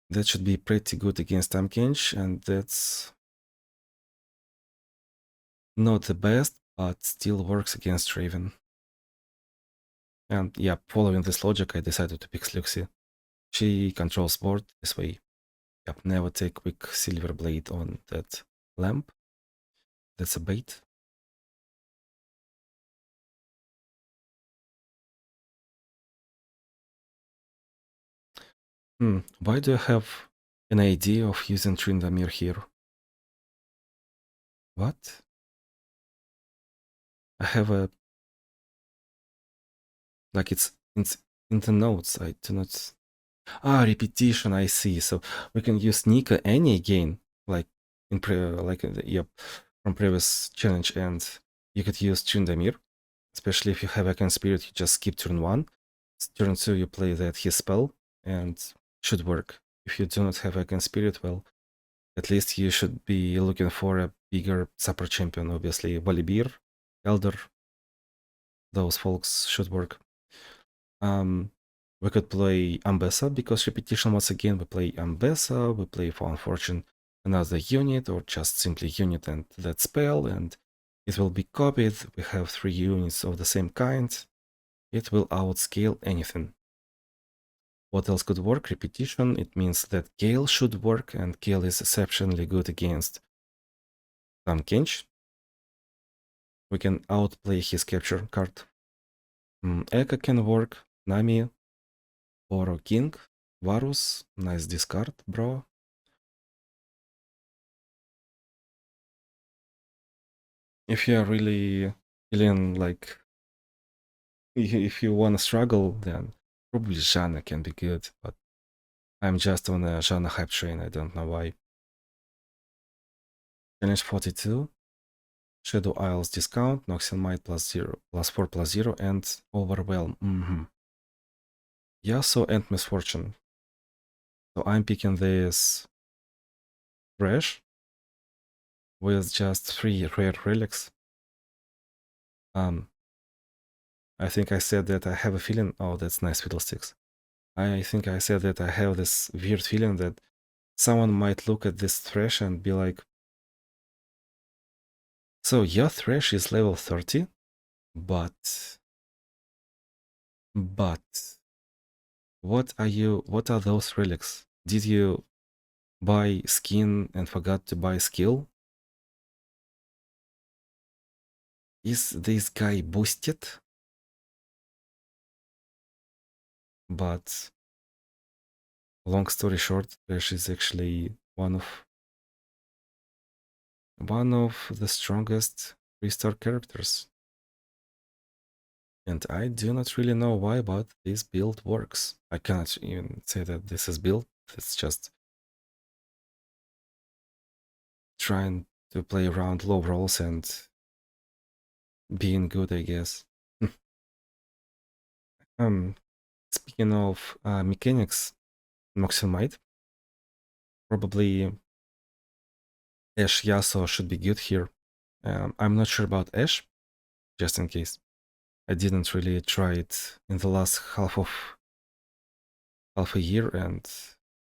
That should be pretty good against Tamkench, and that's not the best, but still works against Raven. And yeah, following this logic, I decided to pick Sluxy. She controls board this way. Yep, never take quick silver blade on that lamp. That's a bait. Why do I have an idea of using Tryndamere here? What? I have a... Like it's in the notes, I do not... Ah, repetition, I see. So we can use Nika any again, like in yep, from previous challenge, and you could use Tryndamere, especially if you have Icon Spirit, you just skip turn 1. Turn 2, you play that his spell, and should work. If you do not have Icon Spirit, well, at least you should be looking for a bigger support champion, obviously. Volibear, Elder, those folks should work. We could play Ambessa, because repetition, once again, we play Ambessa, we play Found Fortune, another unit, or just simply unit and that spell, and it will be copied. We have 3 units of the same kind. It will outscale anything. What else could work? Repetition. It means that Gale should work, and Gale is exceptionally good against Tamkench. We can outplay his capture card. Eka can work. Nami, Oro King, Varus, nice discard, bro. If you are really feeling like, if you want to struggle, then probably Janna can be good, but I'm just on a Janna hype train, I don't know why. Challenge 42, Shadow Isles discount, Noxian Might +4/+0, and Overwhelm. Yasuo and Misfortune. So I'm picking this Thresh with just 3 rare relics. I think I said that I have a feeling... Oh, that's nice, Fiddlesticks. I think I said that I have this weird feeling that someone might look at this Thresh and be like, so your Thresh is level 30, but what are those relics? Did you buy skin and forgot to buy skill? Is this guy boosted? But long story short, Thresh is actually one of the strongest 3-star characters. And I do not really know why, but this build works. I cannot even say that this is build. It's just trying to play around low rolls and being good, I guess. Speaking of mechanics, Noxian Might, probably Ashe Yasuo should be good here. I'm not sure about Ashe, just in case. I didn't really try it in the last half a year, and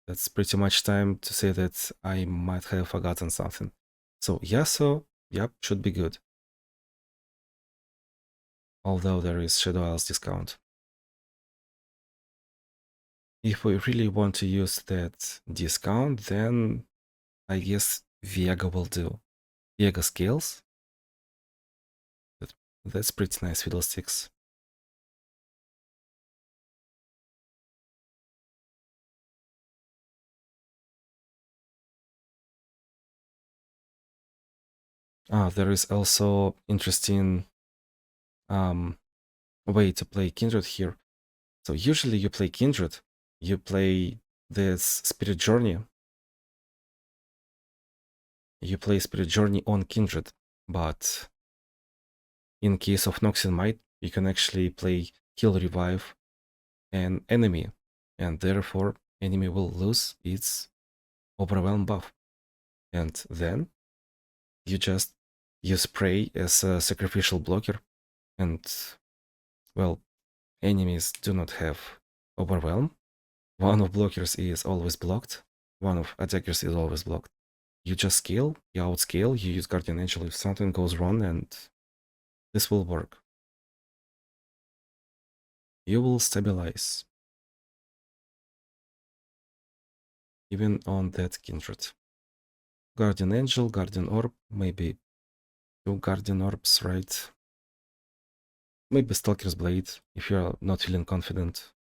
that's pretty much time to say that I might have forgotten something. So Yasuo, yep, should be good. Although there is Shadow Isles discount. If we really want to use that discount, then I guess Viega will do. Viega scales. That's pretty nice, Fiddlesticks. There is also interesting way to play Kindred here. So usually you play Kindred, you play this Spirit Journey. You play Spirit Journey on Kindred, but in case of Noxian Might, you can actually play Kill Revive an enemy, and therefore enemy will lose its overwhelm buff. And then you spray as a sacrificial blocker, and well, enemies do not have overwhelm. One of blockers is always blocked, one of attackers is always blocked. You just scale, you outscale, you use Guardian Angel if something goes wrong, and this will work. You will stabilize, even on that Kindred. Guardian Angel, Guardian Orb, maybe 2 Guardian Orbs, right? Maybe Stalker's Blade, if you're not feeling confident.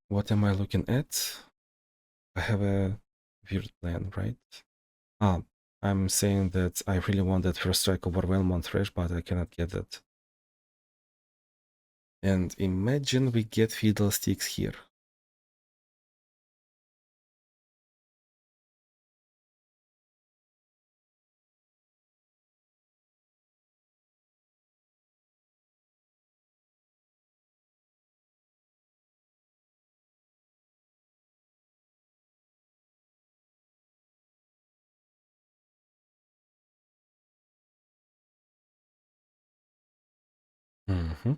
What am I looking at? I have a weird plan, right? I'm saying that I really want that first strike overwhelm on Thresh, but I cannot get that. And imagine we get Fiddlesticks here. Mm-hmm.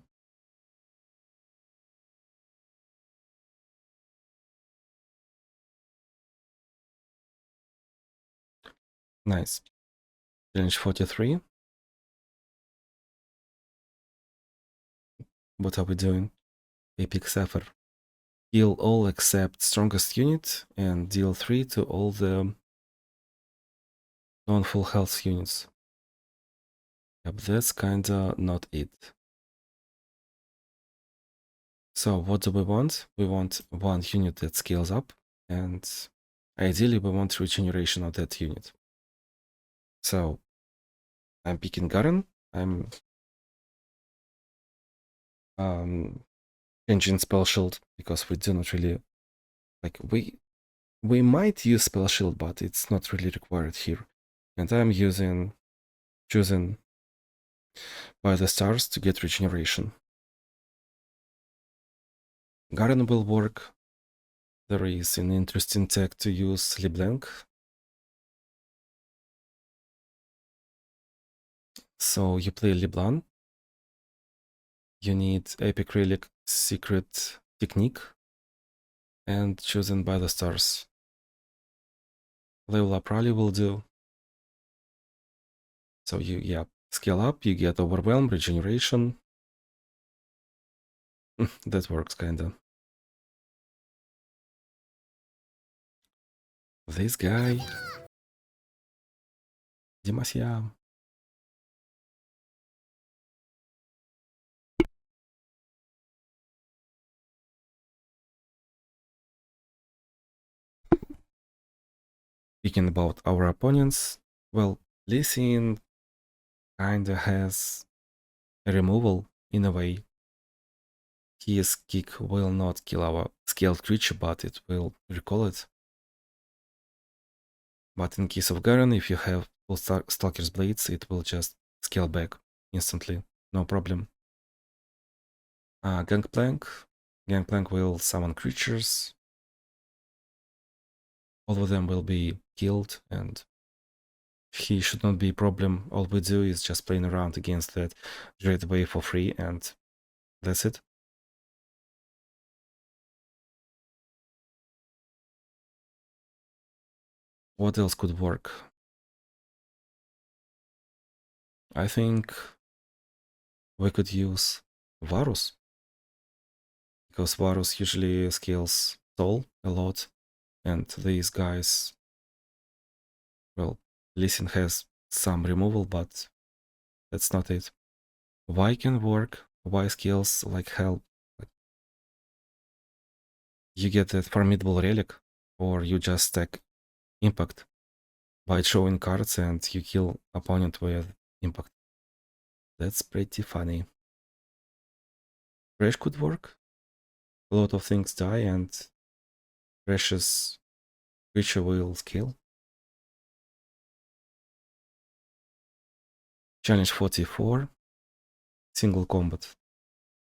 Nice. Challenge 43. What are we doing? Epic Sapphire. Heal all except strongest unit and deal 3 to all the non-full health units. Yep, that's kinda not it. So what do we want? We want one unit that scales up, and ideally we want regeneration of that unit. So I'm picking Garen. I'm changing spell shield because we do not really like we might use spell shield, but it's not really required here. And I'm choosing by the stars to get regeneration. Garen will work. There is an interesting tech to use LeBlanc. So you play LeBlanc. You need Epic Relic Secret Technique and chosen by the stars. Level up rally will do. So you scale up, you get overwhelm, regeneration. That works kinda. This guy. Demasiado. Speaking about our opponents, well, Lee Sin kinda has a removal in a way. His kick will not kill our scaled creature, but it will recall it. But in case of Garen, if you have full Stalker's Blades, it will just scale back instantly, no problem. Gangplank. Gangplank will summon creatures. All of them will be killed, and he should not be a problem. All we do is just playing around against that Dread Wave for free, and that's it. What else could work? I think we could use Varus, because Varus usually scales Soul a lot, and these guys, well, Lee Sin has some removal, but that's not it. Y can work, Y scales like hell. You get that formidable relic, or you just stack impact by drawing cards and you kill opponent with impact. That's pretty funny. Crash could work. A lot of things die and Crash's creature will scale. Challenge 44, single combat.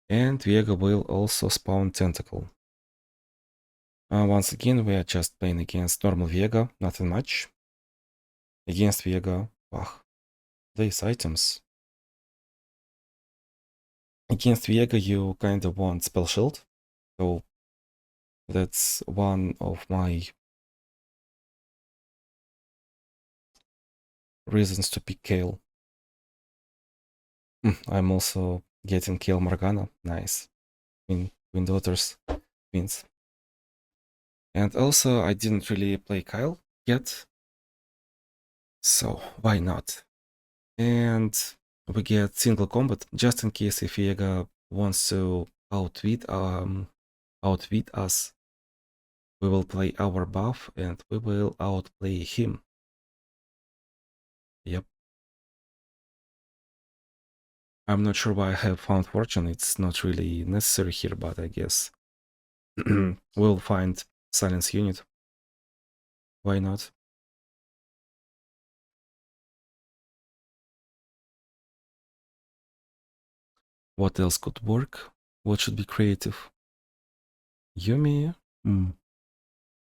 And Viega will also spawn Tentacle. Once again, we are just playing against normal Viega, nothing much. Against Viega, these items. Against Viega, you kind of want Spell Shield, so that's one of my reasons to pick Kale. I'm also getting Kale Morgana, nice. Queen Daughters, Queens. And also, I didn't really play Kyle yet, so why not? And we get single combat just in case if Viega wants to outwit us. We will play our buff and we will outplay him. Yep. I'm not sure why I have found fortune. It's not really necessary here, but I guess we'll find silence unit. Why not? What else could work? What should be creative? Yumi?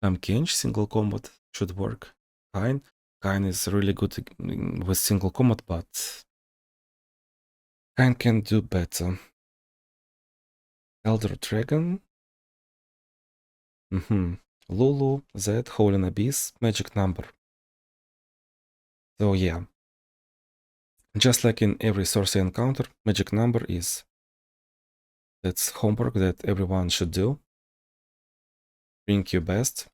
Kench single combat should work. Kain is really good with single combat, but Kain can do better. Elder Dragon? Lulu, Zed, Howling Abyss, Magic Number. So yeah. Just like in every sorcery encounter, Magic Number is... That's homework that everyone should do. Bring your best.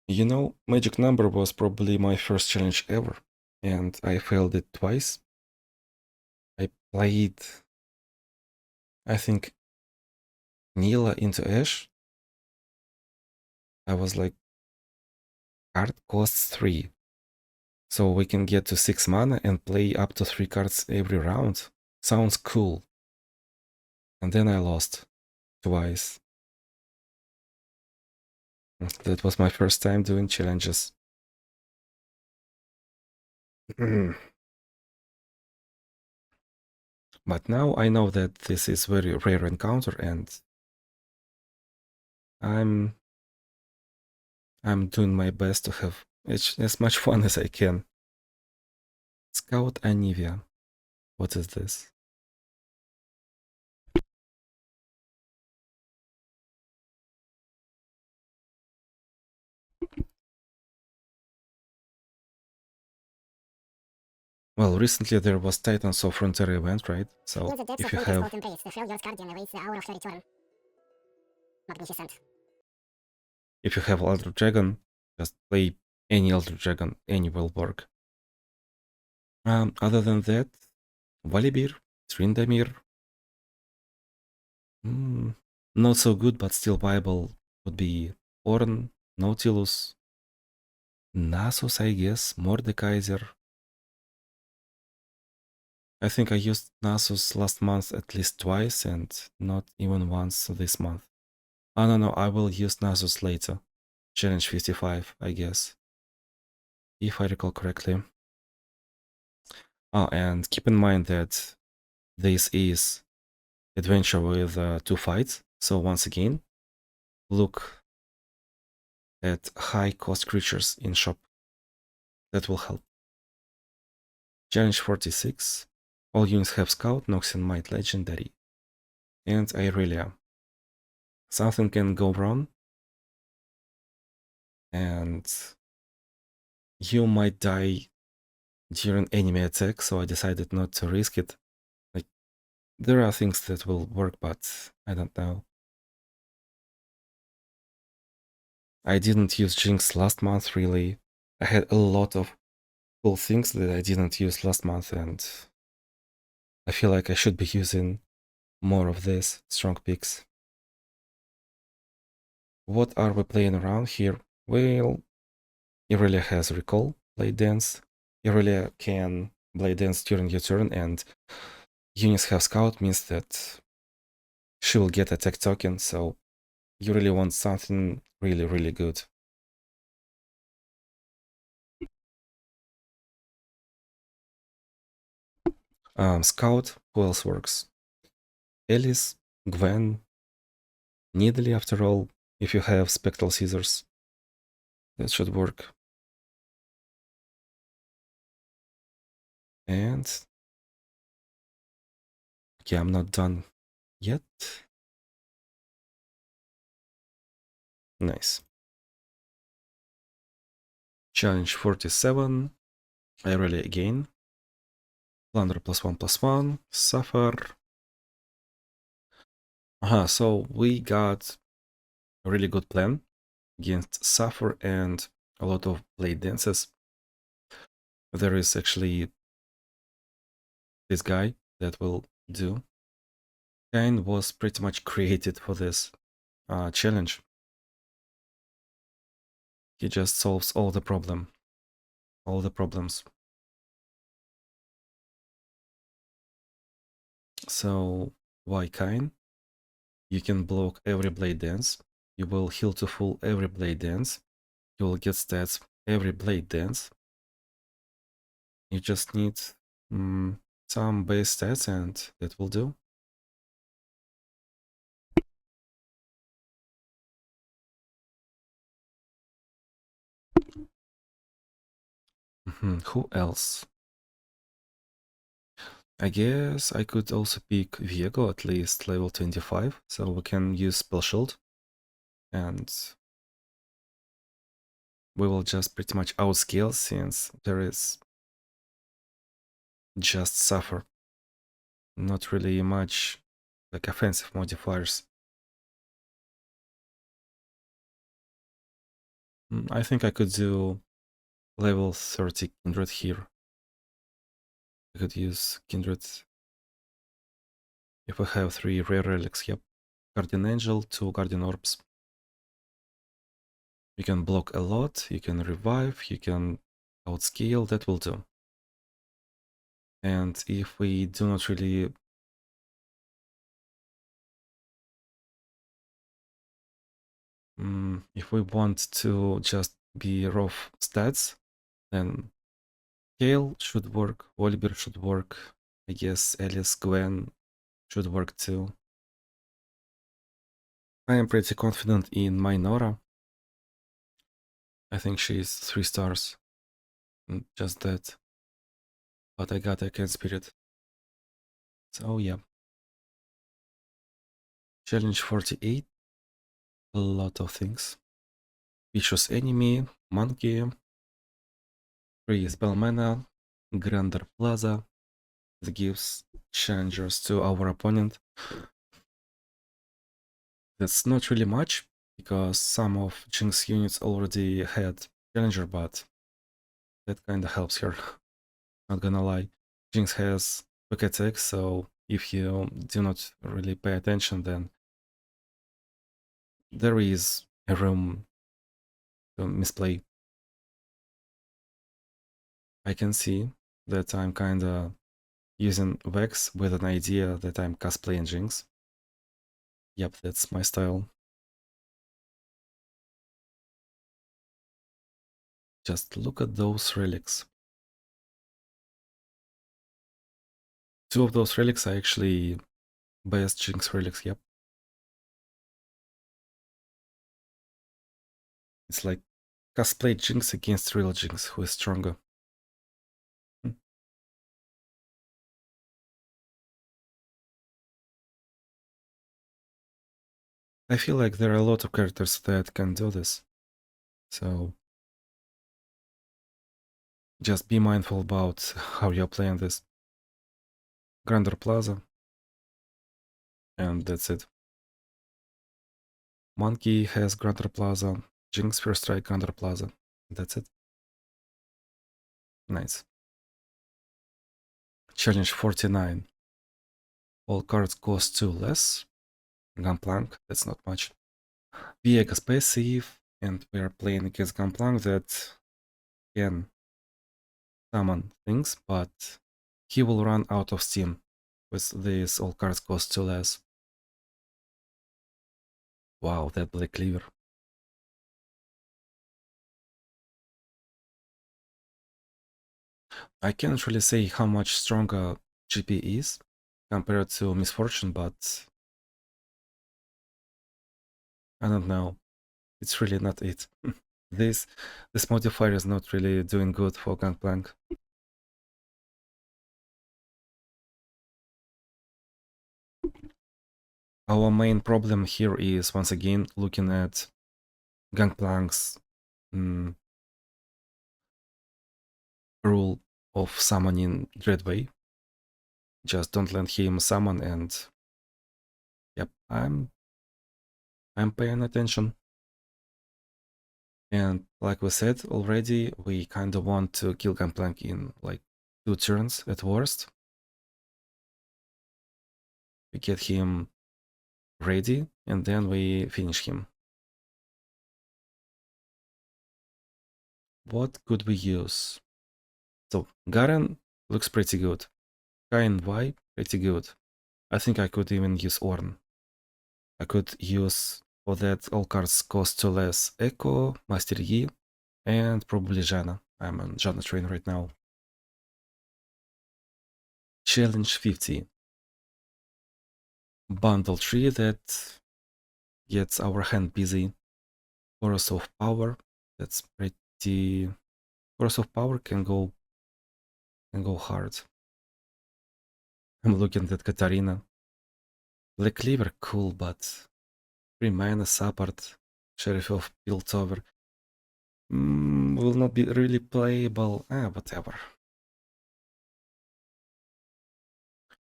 You know, Magic Number was probably my first challenge ever, and I failed it twice. I played, I think, Neela into Ash. I was like, card costs 3. So we can get to 6 mana and play up to 3 cards every round. Sounds cool. And then I lost twice. That was my first time doing challenges. But now I know that this is very rare encounter and I'm doing my best to have as much fun as I can. Scout Anivia. What is this? Well, recently there was Titans of Runeterra event, right? So if you have... If you have Elder Dragon, just play any Elder Dragon, any will work. Other than that, Volibear, Tryndamere, not so good but still viable would be Ornn, Nautilus, Nasus, I guess, Mordekaiser. I think I used Nasus last month at least twice and not even once this month. Oh no, I will use Nasus later. Challenge 55, I guess. If I recall correctly. Oh, and keep in mind that this is adventure with 2 fights. So once again, look at high cost creatures in shop. That will help. Challenge 46. All units have Scout, Noxian Might Legendary, and Irelia. Something can go wrong, and you might die during enemy attack, so I decided not to risk it. Like, there are things that will work, but I don't know. I didn't use Jinx last month, really. I had a lot of cool things that I didn't use last month, and I feel like I should be using more of this strong picks. What are we playing around here? Well, Irelia has Recall, Blade Dance. Irelia can Blade Dance during your turn, and units have Scout means that she will get attack token, so you really want something really, really good. Scout, who else works? Alice, Gwen, Needly, after all, if you have Spectral Scissors. That should work. And yeah, I'm not done yet. Nice. Challenge 47. I rally again. Plunder +1/+1. Suffer. So we got a really good plan against Suffer and a lot of blade dances. There is actually this guy that will do. Kain was pretty much created for this challenge. He just solves all the problems. So why Kain? You can block every blade dance. You will heal to full every blade dance. You will get stats every blade dance. You just need some base stats and that will do. Who else? I guess I could also pick Viego, at least level 25, so we can use Spell Shield. And we will just pretty much outscale since there is just Suffer. Not really much like offensive modifiers. I think I could do level 30 Kindred here. I could use Kindred if we have 3 rare relics. Yep. Guardian Angel, 2 Guardian Orbs. You can block a lot, you can revive, you can outscale, that will do. And if we do not really if we want to just be rough stats, then Gale should work, Volibear should work, I guess Alice, Gwen should work too. I am pretty confident in my Nora. I think she's 3 stars. Just that. But I got a Can Spirit. So yeah. Challenge 48. A lot of things. Vicious Enemy, Monkey, Free Spell Mana, Grander Plaza. That gives challengers to our opponent. That's not really much, because some of Jinx units already had challenger, but that kinda helps her. Not gonna lie. Jinx has quick attack, so if you do not really pay attention, then there is a room to misplay. I can see that I'm kinda using Vex with an idea that I'm cosplaying Jinx. Yep, that's my style. Just look at those relics. 2 of those relics are actually best Jinx relics, yep. It's like cosplay Jinx against real Jinx, who is stronger. I feel like there are a lot of characters that can do this. So just be mindful about how you're playing this. Grander Plaza. And that's it. Monkey has Grander Plaza. Jinx First Strike Grander Plaza. That's it. Nice. Challenge 49. All cards cost 2 less. Gunplank, that's not much. Viegas passive, and we are playing against Gunplank that can summon things, but he will run out of steam with this all cards cost 2 less. Wow, that Black Cleaver. I can't really say how much stronger GP is compared to Misfortune, but I don't know. It's really not it. This this modifier is not really doing good for Gangplank. Our main problem here is once again looking at Gangplank's rule of summoning Dreadway. Just don't let him summon, and yep, I'm paying attention. And like we said already, we kind of want to kill Gangplank in like 2 turns at worst. We get him ready, and then we finish him. What could we use? So Garen looks pretty good. Kain Y, pretty good. I think I could even use Ornn. I could use for that all cards cost 2 less Echo, Master Yi, and probably Janna. I'm on Janna train right now. Challenge 50. Bundle 3 that gets our hand busy. Chorus of Power, that's pretty... Chorus of Power can go hard. I'm looking at Katarina. Black Cleaver, cool, but 3 mana support, Sheriff of Piltover. Will not be really playable. Whatever.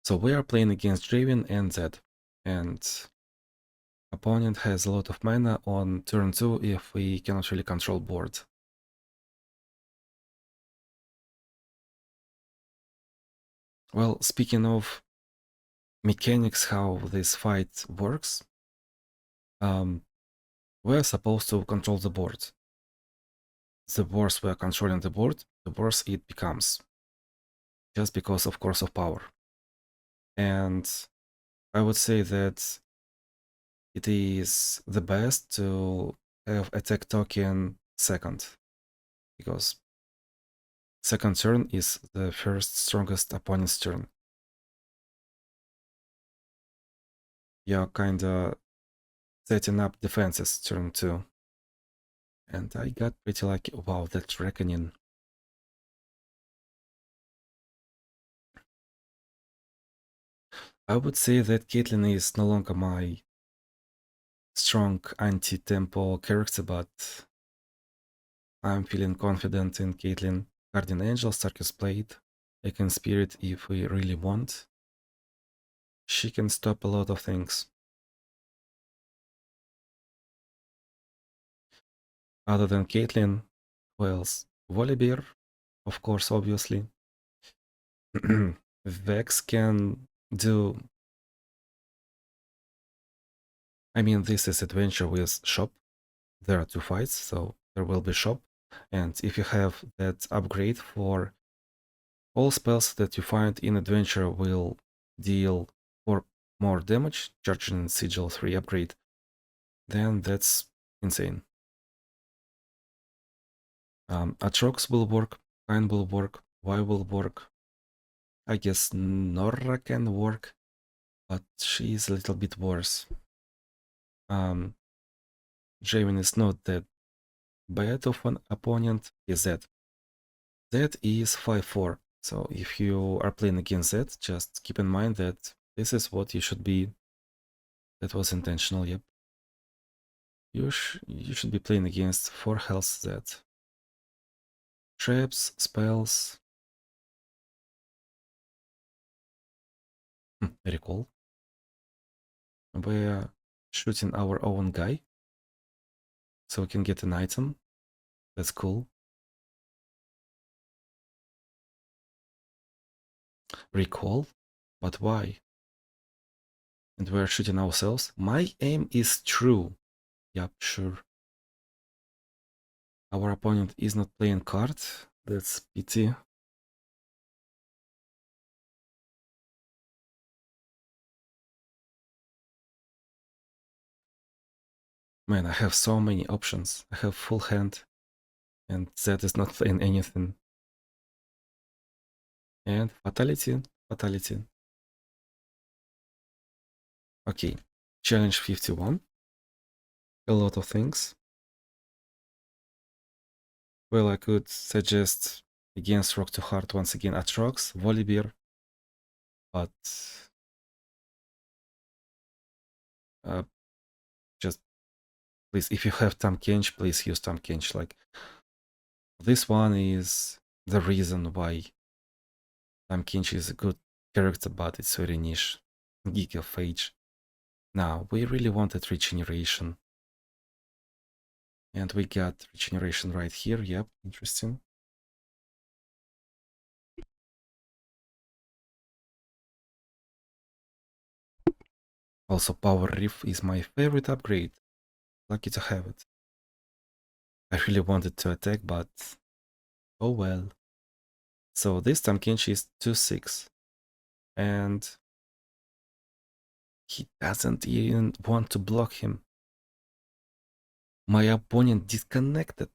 So we are playing against Draven and Zed, and opponent has a lot of mana on turn 2 if we cannot really control board. Well, speaking of mechanics, how this fight works, we're supposed to control the board. The worse we're controlling the board, the worse it becomes, just because of course of power. And I would say that it is the best to have attack token second, because second turn is the first strongest opponent's turn. You're kinda setting up defenses turn 2. And I got pretty lucky. Wow, that reckoning. I would say that Caitlyn is no longer my strong anti-tempo character, but I'm feeling confident in Caitlyn. Guardian Angel, Starkest Blade, Awakened Spirit if we really want. She can stop a lot of things. Other than Caitlyn, who else? Volibear, of course, obviously. Vex can do... I mean, this is adventure with shop. There are 2 fights, so there will be shop. And if you have that upgrade for all spells that you find in adventure will deal for more damage, charging in Sigil 3 upgrade, then that's insane. Atrox will work, Kain will work, Y will work. I guess Norra can work, but she is a little bit worse. Draven is not that bad of an opponent. Is that? That is 5-4. So if you are playing against that, just keep in mind that this is what you should be. That was intentional, yep. You should be playing against 4 health Z. Traps, spells. Recall. We're shooting our own guy, so we can get an item. That's cool. Recall? But why? And we're shooting ourselves? My aim is true. Yup, sure. Our opponent is not playing card. That's pity. Man, I have so many options. I have full hand, and that is not playing anything. And fatality, fatality. Okay, challenge 51. A lot of things. Well, I could suggest against Rock to Heart once again Atrox, Volibear, but uh, just please, if you have Tamkench, please use Tamkench. Like, this one is the reason why Tamkench is a good character, but it's very niche. Geek of Age. Now, we really wanted regeneration. And we got regeneration right here. Yep, interesting. Also, Power Reef is my favorite upgrade. Lucky to have it. I really wanted to attack, but oh well. So this time Kenshi is 2-6. And he doesn't even want to block him. My opponent disconnected.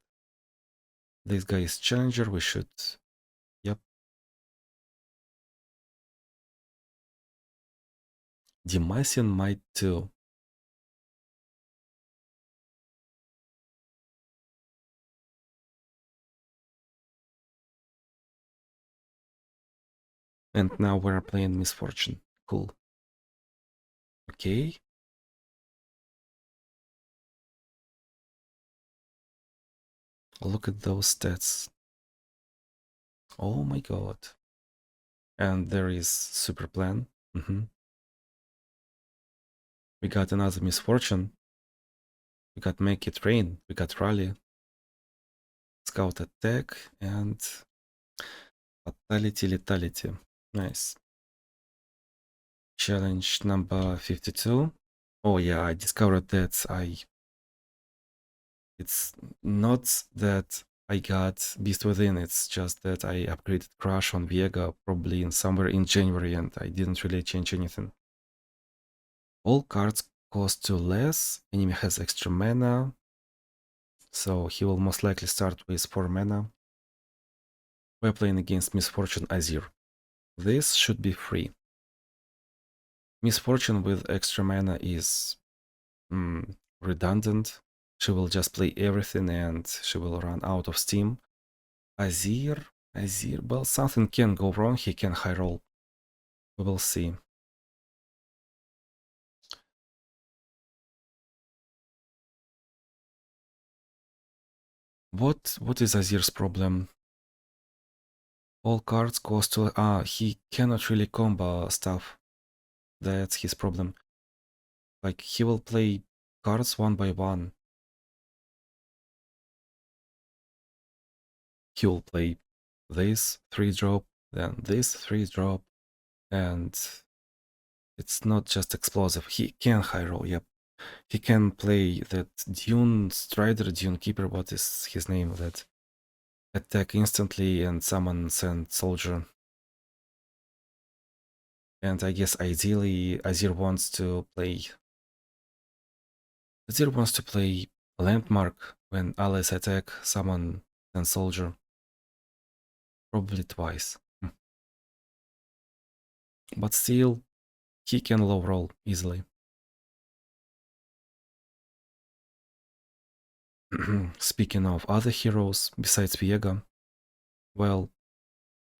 This guy is challenger, we should... Yep. Demacian might too. And now we're playing Misfortune. Cool. Okay. Look at those stats. Oh my god. And there is Super Plan. We got another Misfortune. We got Make It Rain. We got Rally. Scout Attack. And Fatality, Lethality. Nice. Challenge number 52. Oh yeah, I discovered that it's not that I got Beast Within, it's just that I upgraded Crush on Viega probably in somewhere in January and I didn't really change anything. All cards cost 2 less, enemy has extra mana, so he will most likely start with 4 mana. We're playing against Misfortune Azir. This should be free. Misfortune with extra mana is redundant. She will just play everything and she will run out of steam. Azir, well, something can go wrong. He can high roll. We will see. What is Azir's problem? All cards cost to... he cannot really combo stuff. That's his problem. Like, he will play cards one by one. He will play this 3-drop, then this 3-drop, and it's not just explosive. He can high roll, yep. He can play that Dune Strider, Dune Keeper, what is his name? That attack instantly and summon Sand Soldier. And I guess ideally Azir wants to play... Azir wants to play Landmark when allies attack, summon Sand Soldier. Probably twice. But still, he can low roll easily. Speaking of other heroes besides Viega, well,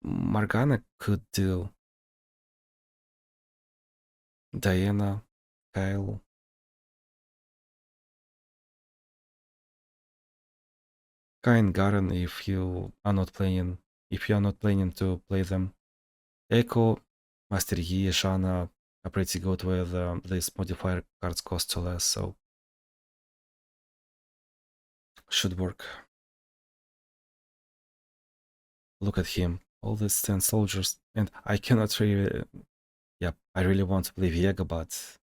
Morgana could do Diana, Kyle. Kain Garen if you are not planning to play them. Echo, Master Yi, Shana are pretty good with this modifier cards cost to less, so should work. Look at him, all these 10 soldiers, and I cannot really... Yep, I really want to play Viega, but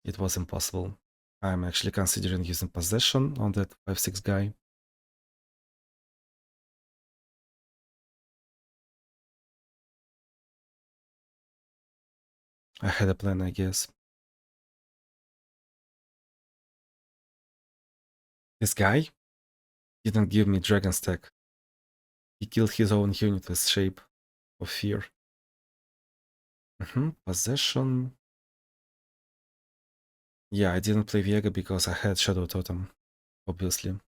it was impossible. I'm actually considering using Possession on that 5-6 guy. I had a plan, I guess. This guy didn't give me dragon stack. He killed his own unit with Shape of Fear. Possession. Yeah, I didn't play Vega because I had Shadow Totem, obviously.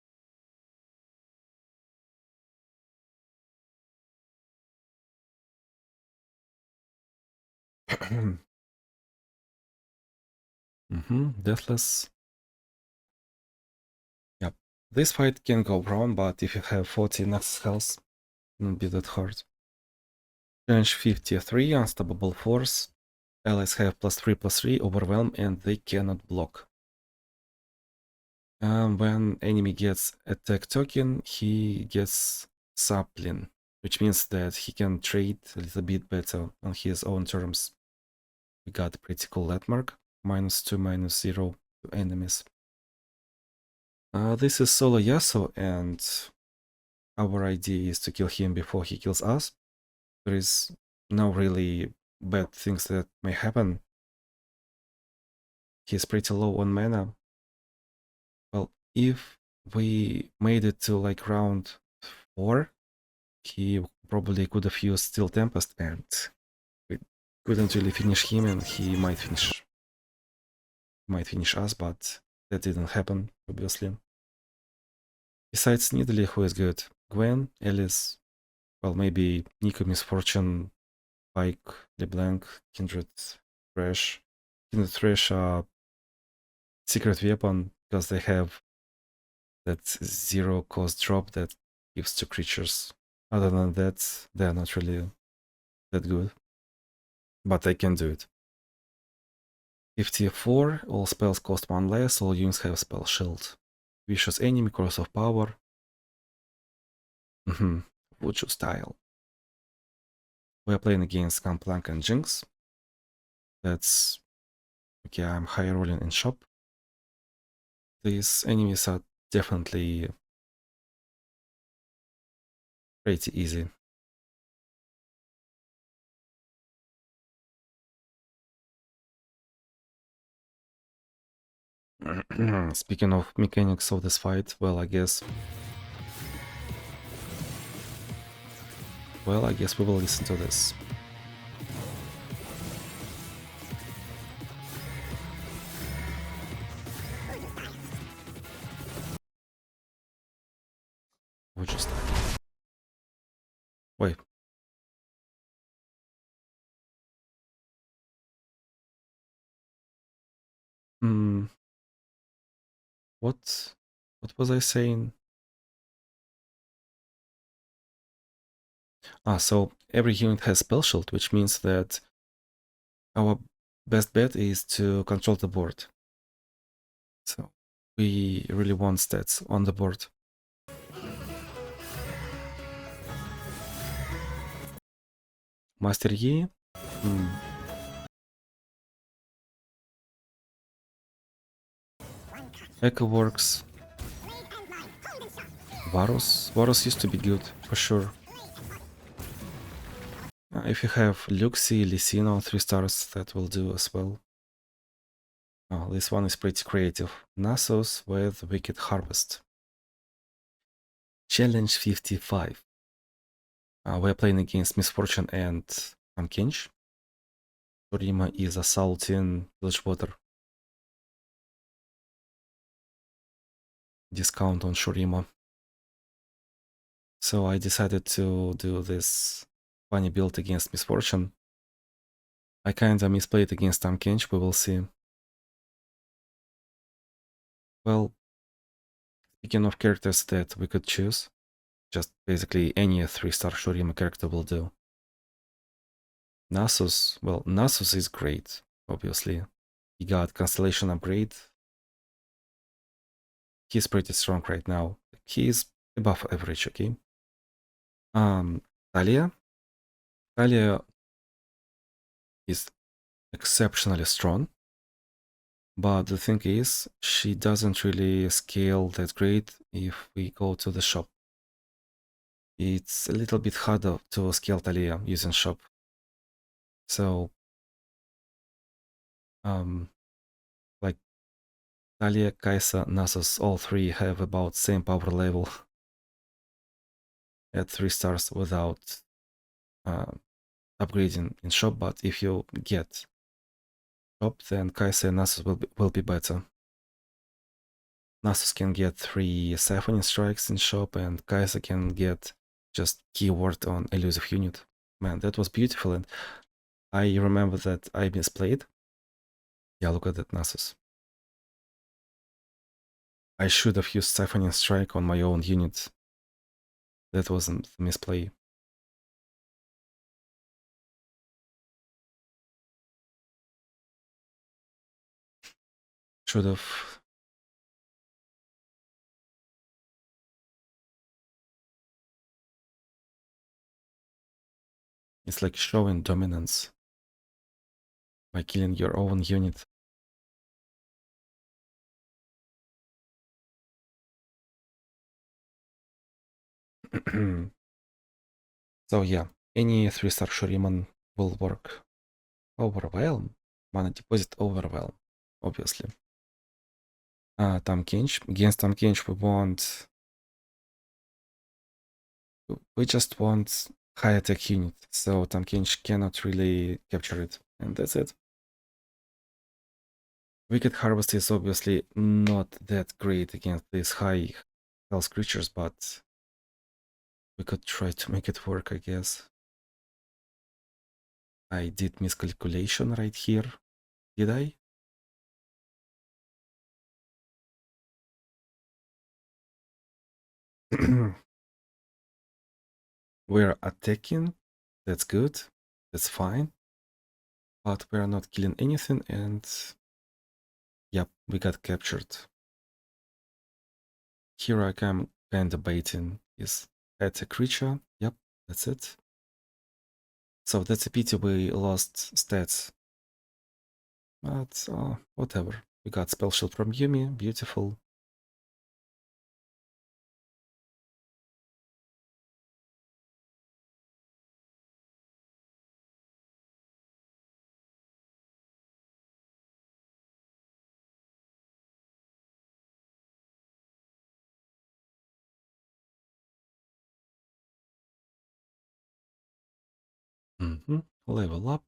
Deathless. Yep. This fight can go wrong, but if you have 40 Nexus health, it won't be that hard. Challenge 53, Unstoppable Force. Allies have +3/+3, Overwhelm, and they cannot block. When enemy gets attack token, he gets sapling, which means that he can trade a little bit better on his own terms. We got a pretty cool landmark, -2, -0 to enemies. This is solo Yasuo, and our idea is to kill him before he kills us. There is no really bad things that may happen. He's pretty low on mana. Well, if we made it to like round 4, he probably could have used Steel Tempest, and we couldn't really finish him, and he might finish us, but that didn't happen, obviously. Besides Nidalee, who is good? Gwen, Alice, well, maybe Nico, Misfortune, Pike, LeBlanc, Kindred, Thresh. Kindred, Thresh are secret weapon because they have that 0 cost drop that gives to creatures. Other than that, they are not really that good, but they can do it. 54, all spells cost 1 less, all units have spell shield. Vicious enemy, cross of power. Wuju style. We are playing against Gunplank and Jinx. That's okay, I'm high rolling in shop. These enemies are definitely pretty easy. Speaking of mechanics of this fight, well, I guess we will listen to this. We'll just wait. What was I saying? So every unit has spell shield, which means that our best bet is to control the board. So we really want stats on the board. Master Yi. Echo works. Varus used to be good, for sure. If you have Luxi, Lysina, 3 stars, that will do as well. Oh, this one is pretty creative. Nasus with Wicked Harvest. Challenge 55. We're playing against Misfortune and Unkench. Shurima is assaulting Bilgewater. Discount on Shurima. So I decided to do this funny build against Misfortune. I kinda misplayed against Unkench, we will see. Well, speaking of characters that we could choose, just basically any 3-star Shurima character will do. Nasus, well, Nasus is great, obviously. He got Constellation upgrade. He's pretty strong right now. He's above average, okay? Talia. Talia is exceptionally strong. But the thing is, she doesn't really scale that great if we go to the shop. It's a little bit harder to scale Talia using shop. So, like, Talia, Kai'Sa, Nasus, all three have about same power level at 3 stars without upgrading in shop, but if you get shop, then Kai'Sa and Nasus will be better. Nasus can get 3 Siphoning strikes in shop, and Kai'Sa can get just keyword on elusive unit. Man, that was beautiful, and I remember that I misplayed. Yeah, look at that Nasus. I should have used Siphoning Strike on my own unit. That wasn't a misplay. Should have. It's like showing dominance by killing your own unit. So yeah, any 3-star Shuriman will work. Overwhelm? Mana deposit overwhelm, obviously. Tahm Against Tahm we just want high attack unit, so Tahm cannot really capture it, and that's it. Wicked Harvest is obviously not that great against these high health creatures, but we could try to make it work, I guess. I did miscalculation right here. Did I? We're attacking. That's good. That's fine. But we're not killing anything, and yep, we got captured. Here I am kind of baiting. Is at a creature. Yep, that's it. So that's a pity we lost stats. But whatever. We got spell shield from Yumi. Beautiful. Level up.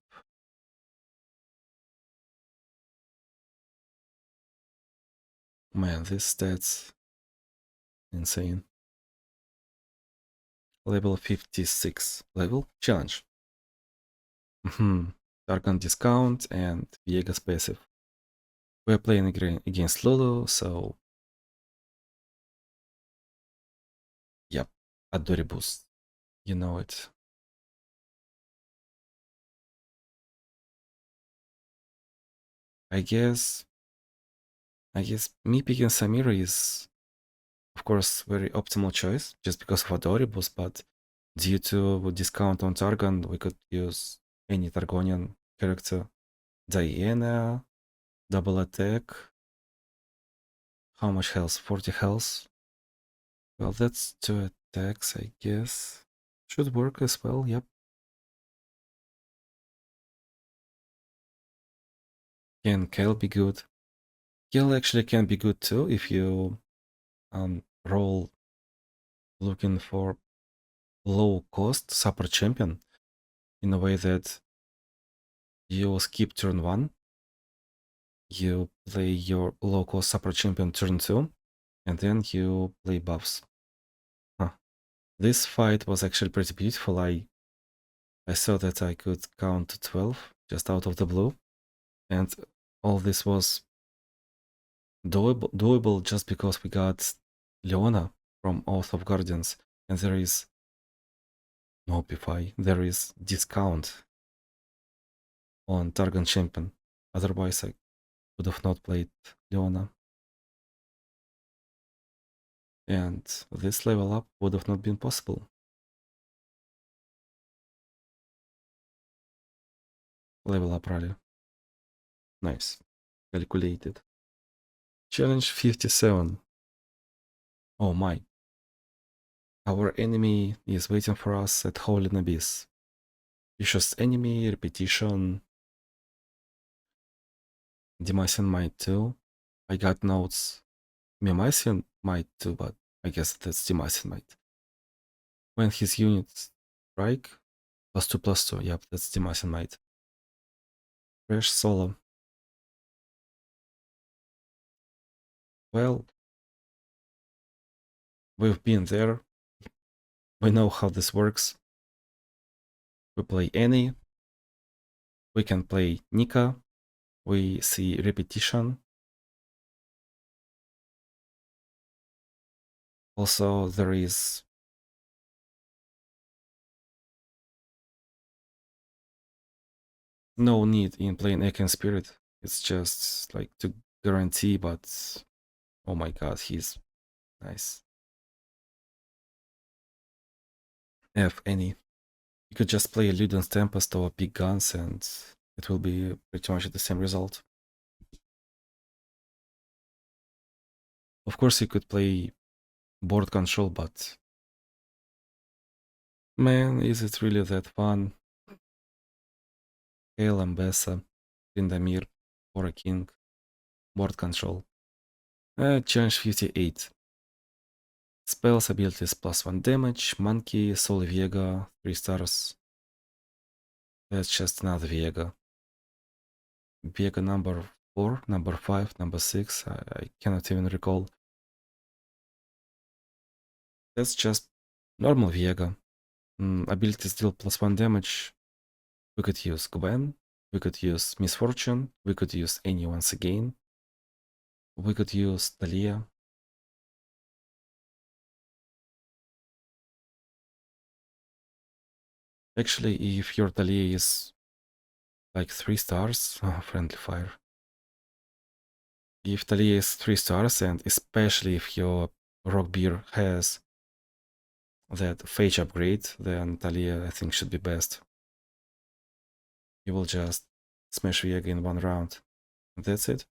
Man, this stats insane. Level 56. Level challenge. Targon discount and Viegas passive. We're playing against Lulu, so yep, Adoribus. You know it. I guess me picking Samira is of course very optimal choice just because of Adoribus, but due to discount on Targon, we could use any Targonian character. Diana, double attack. How much health? 40 health. Well, that's 2 attacks, I guess. Should work as well, yep. Can Kale be good? Kale actually can be good too if you roll looking for low cost support champion in a way that you skip turn 1, you play your low cost support champion turn 2, and then you play buffs. This fight was actually pretty beautiful. I saw that I could count to 12 just out of the blue, and all this was doable just because we got Leona from Oath of Guardians, and there is no P5, there is discount on Targon Champion. Otherwise, I would have not played Leona. And this level up would have not been possible. Level up rally. Nice. Calculated. Challenge 57. Oh my. Our enemy is waiting for us at Howling Abyss. Vicious enemy, repetition. Demising Might 2. I got notes. Mimasian might too, but I guess that's Dimasian might. When his units strike, +2/+2, yep, that's Dimasian might. Fresh solo. Well, we've been there. We know how this works. We play Annie. We can play Nika. We see repetition. Also, there is no need in playing Ekin Spirit. It's just like to guarantee, but oh my god, he's nice. If any. You could just play Luden's Tempest or big guns and it will be pretty much the same result. Of course, you could play board control, but man, is it really that fun? Kale, Ambessa, Tryndamere, or a King, board control. Challenge 58. Spells, abilities +1 damage, Monkey, Soul Vega, 3 stars. That's just another Vega. Vega number 4, number 5, number 6, I cannot even recall. That's just normal Vega. Abilities deal +1 damage. We could use Gwen, we could use Misfortune, we could use Annie once again. We could use Talia. Actually, if your Talia is like 3 stars, friendly fire. If Talia is 3 stars, and especially if your Rock Beer has that Phage upgrade, then Talia I think should be best. You will just smash Viega in 1 round. That's it.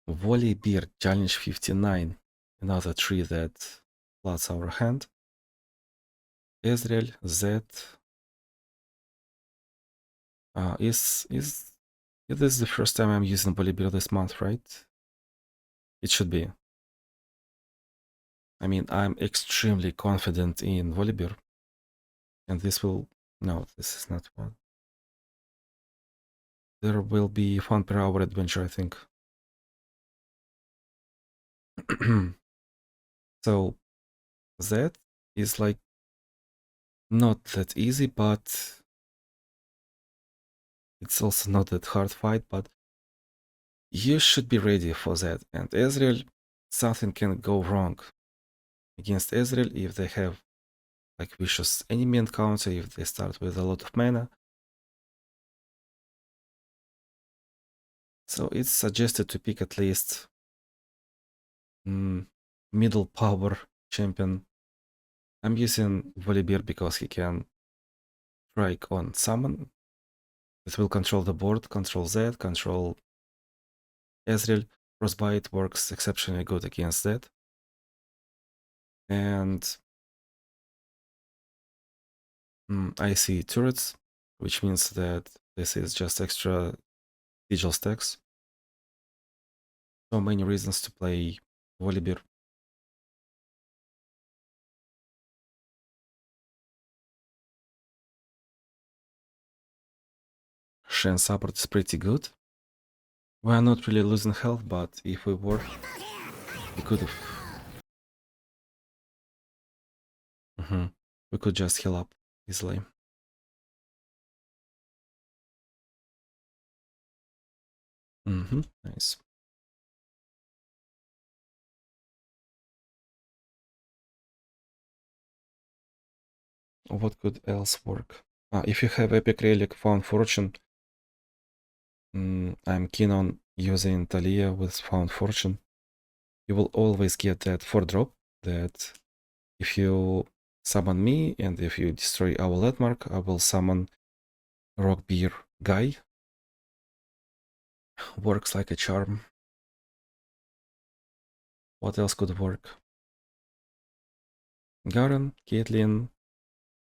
Volley Beer Challenge 59. Another tree that floods our hand. Ezreal, Zed. It is the first time I'm using Volibear this month, right? It should be. I mean, I'm extremely confident in Volibear. And this will... No, this is not one. There will be 1 per hour adventure, I think. So, that is like not that easy, but it's also not that hard fight, but you should be ready for that. And Ezreal, something can go wrong against Ezreal if they have like vicious enemy encounter, if they start with a lot of mana. So it's suggested to pick at least middle power champion. I'm using Volibear because he can strike on summon. It will control the board, control Z, control Ezreal. Frostbite works exceptionally good against that. And I see turrets, which means that this is just extra sigil stacks. So many reasons to play Volibear. Shen support is pretty good. We are not really losing health, but if we were, we could have. We could just heal up easily. Nice. What could else work? If you have Epic Relic Found Fortune, I'm keen on using Talia with Found Fortune. You will always get that 4-drop that if you summon me and if you destroy our landmark, I will summon Rockbeer Guy. Works like a charm. What else could work? Garen, Caitlyn,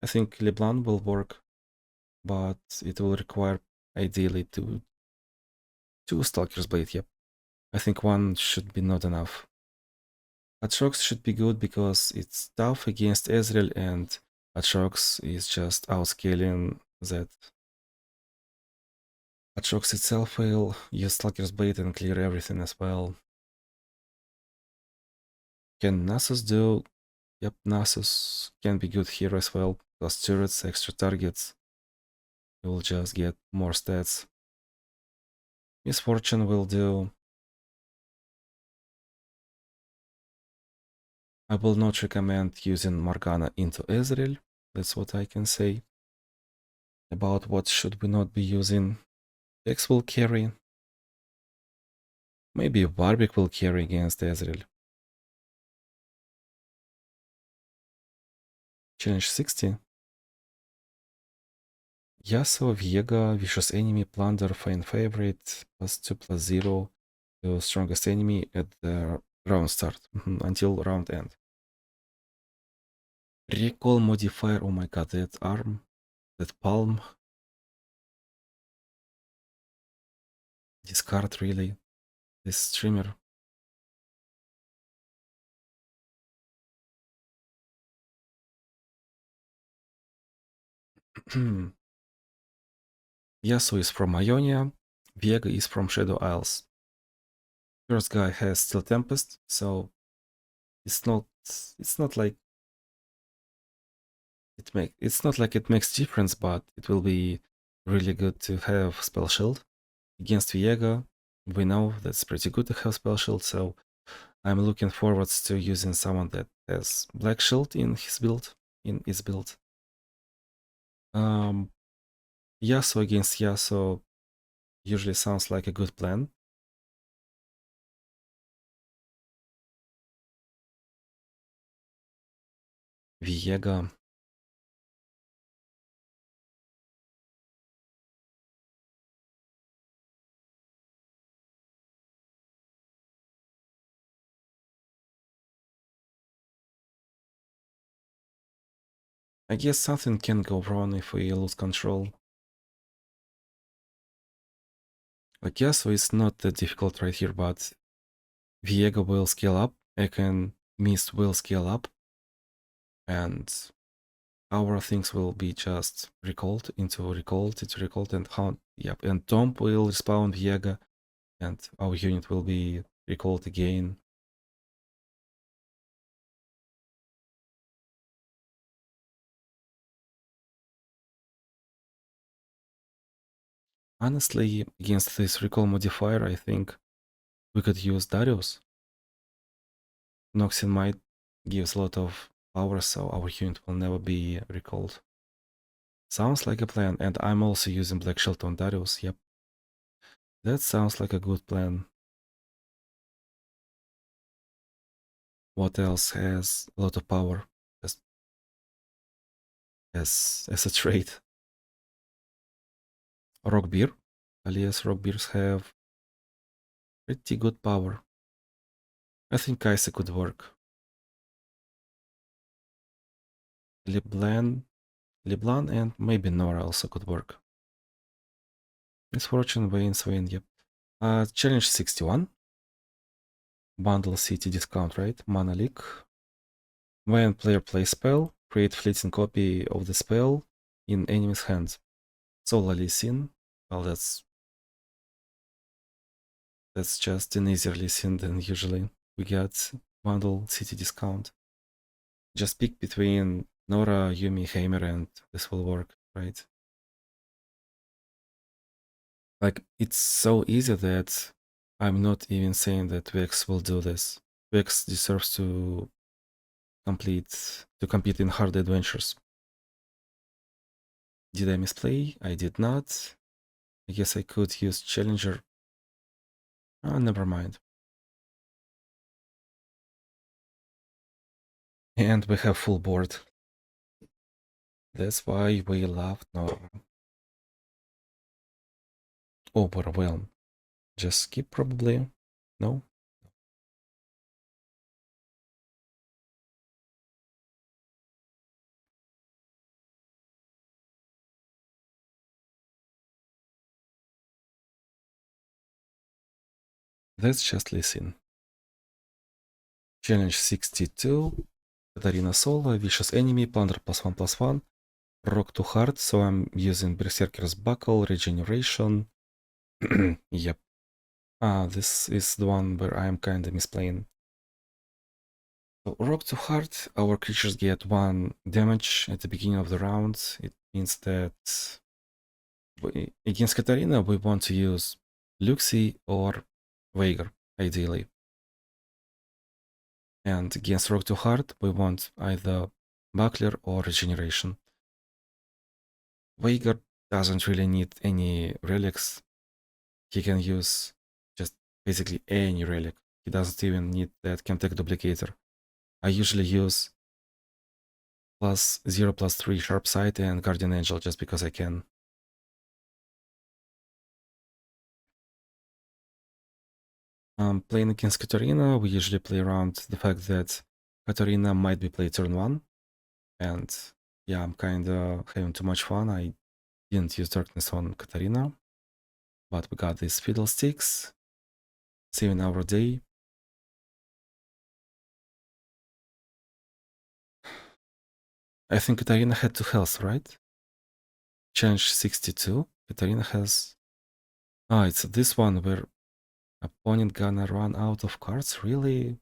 I think LeBlanc will work, but it will require ideally to 2 Stalker's Blade, yep. I think 1 should be not enough. Atrox should be good because it's tough against Ezreal, and Atrox is just outscaling that. Atrox itself will use Stalker's Blade and clear everything as well. Can Nasus do? Yep, Nasus can be good here as well. Plus turrets, extra targets. You will just get more stats. Misfortune will do. I will not recommend using Morgana into Ezreal. That's what I can say. About what should we not be using. X will carry. Maybe Warwick will carry against Ezreal. Challenge 60. Yasuo, Viega, Vicious Enemy, Plunder, Fan Favorite, +2/+0 to strongest enemy at the round start, until round end. Recall modifier, oh my god, that arm, that palm. Discard really, this streamer. Yasuo is from Ionia, Viega is from Shadow Isles. First guy has Steel Tempest, so it's not like it's not like it makes difference, but it will be really good to have Spell Shield. Against Viega, we know that's pretty good to have Spell Shield, so I'm looking forward to using someone that has Black Shield in his build, Yasuo against Yasuo usually sounds like a good plan. Viega. I guess something can go wrong if we lose control. Like Yasuo is not that difficult right here, but Viega will scale up, Ekon Mist will scale up, and our things will be just recalled, and Hound. Yep, and Tomb will respawn Viega, and our unit will be recalled again. Honestly, against this recall modifier, I think we could use Darius. Noxin might gives a lot of power, so our unit will never be recalled. Sounds like a plan, and I'm also using Black Shield on Darius, yep. That sounds like a good plan. What else has a lot of power as a trait? Rock Beer. Alias Rock Beers have pretty good power. I think Kaisa could work. LeBlanc and maybe Nora also could work. Misfortune, Swain, yep. Challenge 61. Bundle city discount, right? Mana leak. When player plays spell, create fleeting copy of the spell in enemy's hands. Solely seen. Well, that's just an easier listen than usually. We get bundle city discount. Just pick between Nora, Yumi, Heimer, and this will work, right? Like, it's so easy that I'm not even saying that Vex will do this. Vex deserves to compete in hard adventures. Did I misplay? I did not. I guess I could use Challenger. Never mind. And we have full board. That's why we love Nora. Overwhelm. Just skip probably. No? Let's just listen. Challenge 62. Katarina solo, vicious enemy, plunder +1/+1. Rock to hard, so I'm using Berserker's Buckle, regeneration. Yep. This is the one where I'm kinda misplaying. So rock to hard, our creatures get 1 damage at the beginning of the round. It means that against Katarina we want to use Luxie or Veigar, ideally. And against rock to hard we want either Buckler or regeneration. Veigar doesn't really need any relics. He can use just basically any relic. He doesn't even need that Chemtech duplicator. I usually use +0/+3 sharp sight and guardian angel just because I can. Playing against Katarina, we usually play around the fact that Katarina might be played turn 1, and yeah, I'm kinda having too much fun. I didn't use darkness on Katarina, but we got these fiddlesticks, saving our day. I think Katarina had 2 health, right? Challenge 62. Katarina has... it's this one where opponent gonna run out of cards, really?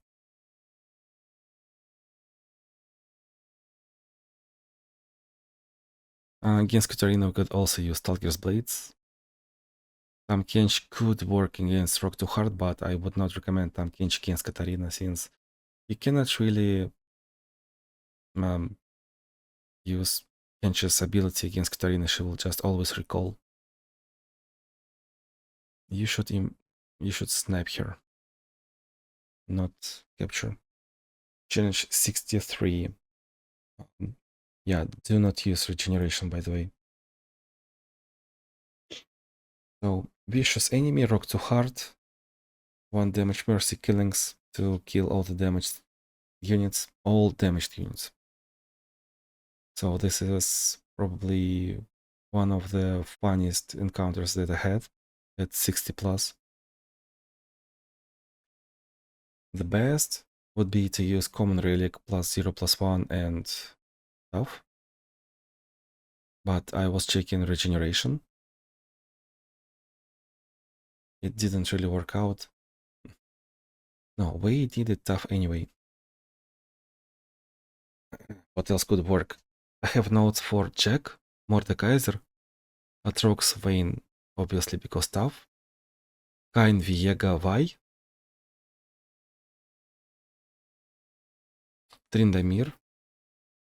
Against Katarina we could also use Stalker's Blades. Tamkench could work against Rock to Hard, but I would not recommend Tamkench against Katarina since you cannot really use Kench's ability against Katarina. She will just always recall. You should snipe her, not capture. Challenge 63. Yeah, do not use regeneration, by the way. So, vicious enemy, rock to hard, 1 damage mercy killings to kill all the damaged units, all damaged units. So this is probably one of the funniest encounters that I had at 60+. The best would be to use common relic +0/+1 and stuff. But I was checking regeneration. It didn't really work out. No, we did it tough anyway. What else could work? I have notes for Jack, Mordekaiser, Atrox Vayne, obviously because tough, Kain Viega Vi, Trindamir,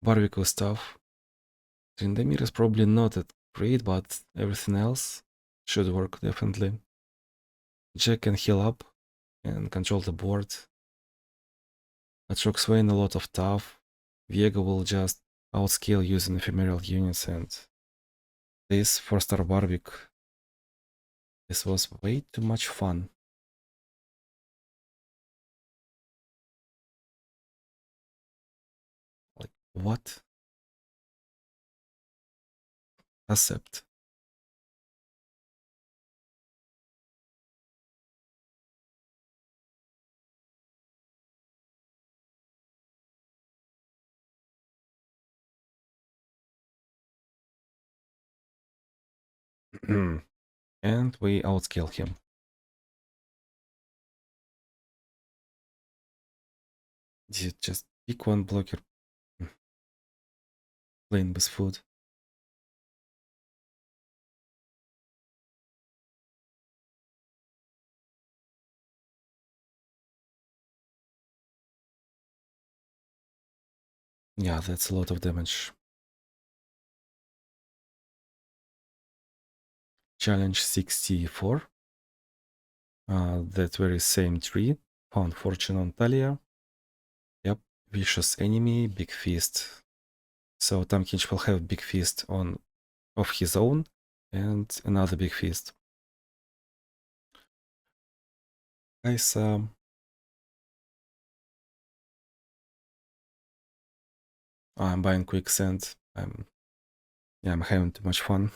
Barbecue stuff. Trindamir is probably not that great, but everything else should work definitely. Jack can heal up and control the board. Atrox Vayne a lot of tough. Viega will just outscale using ephemeral units, and this 4-star Barbecue. This was way too much fun. Like, what? Accept. And we outscale him. Just pick one blocker. Playing with food. Yeah, that's a lot of damage. Challenge 64. That very same tree. Found fortune on Talia. Yep, vicious enemy, big feast. So Tamkinch will have big feast on of his own and another big feast. Guys, I'm buying quicksand. I'm having too much fun.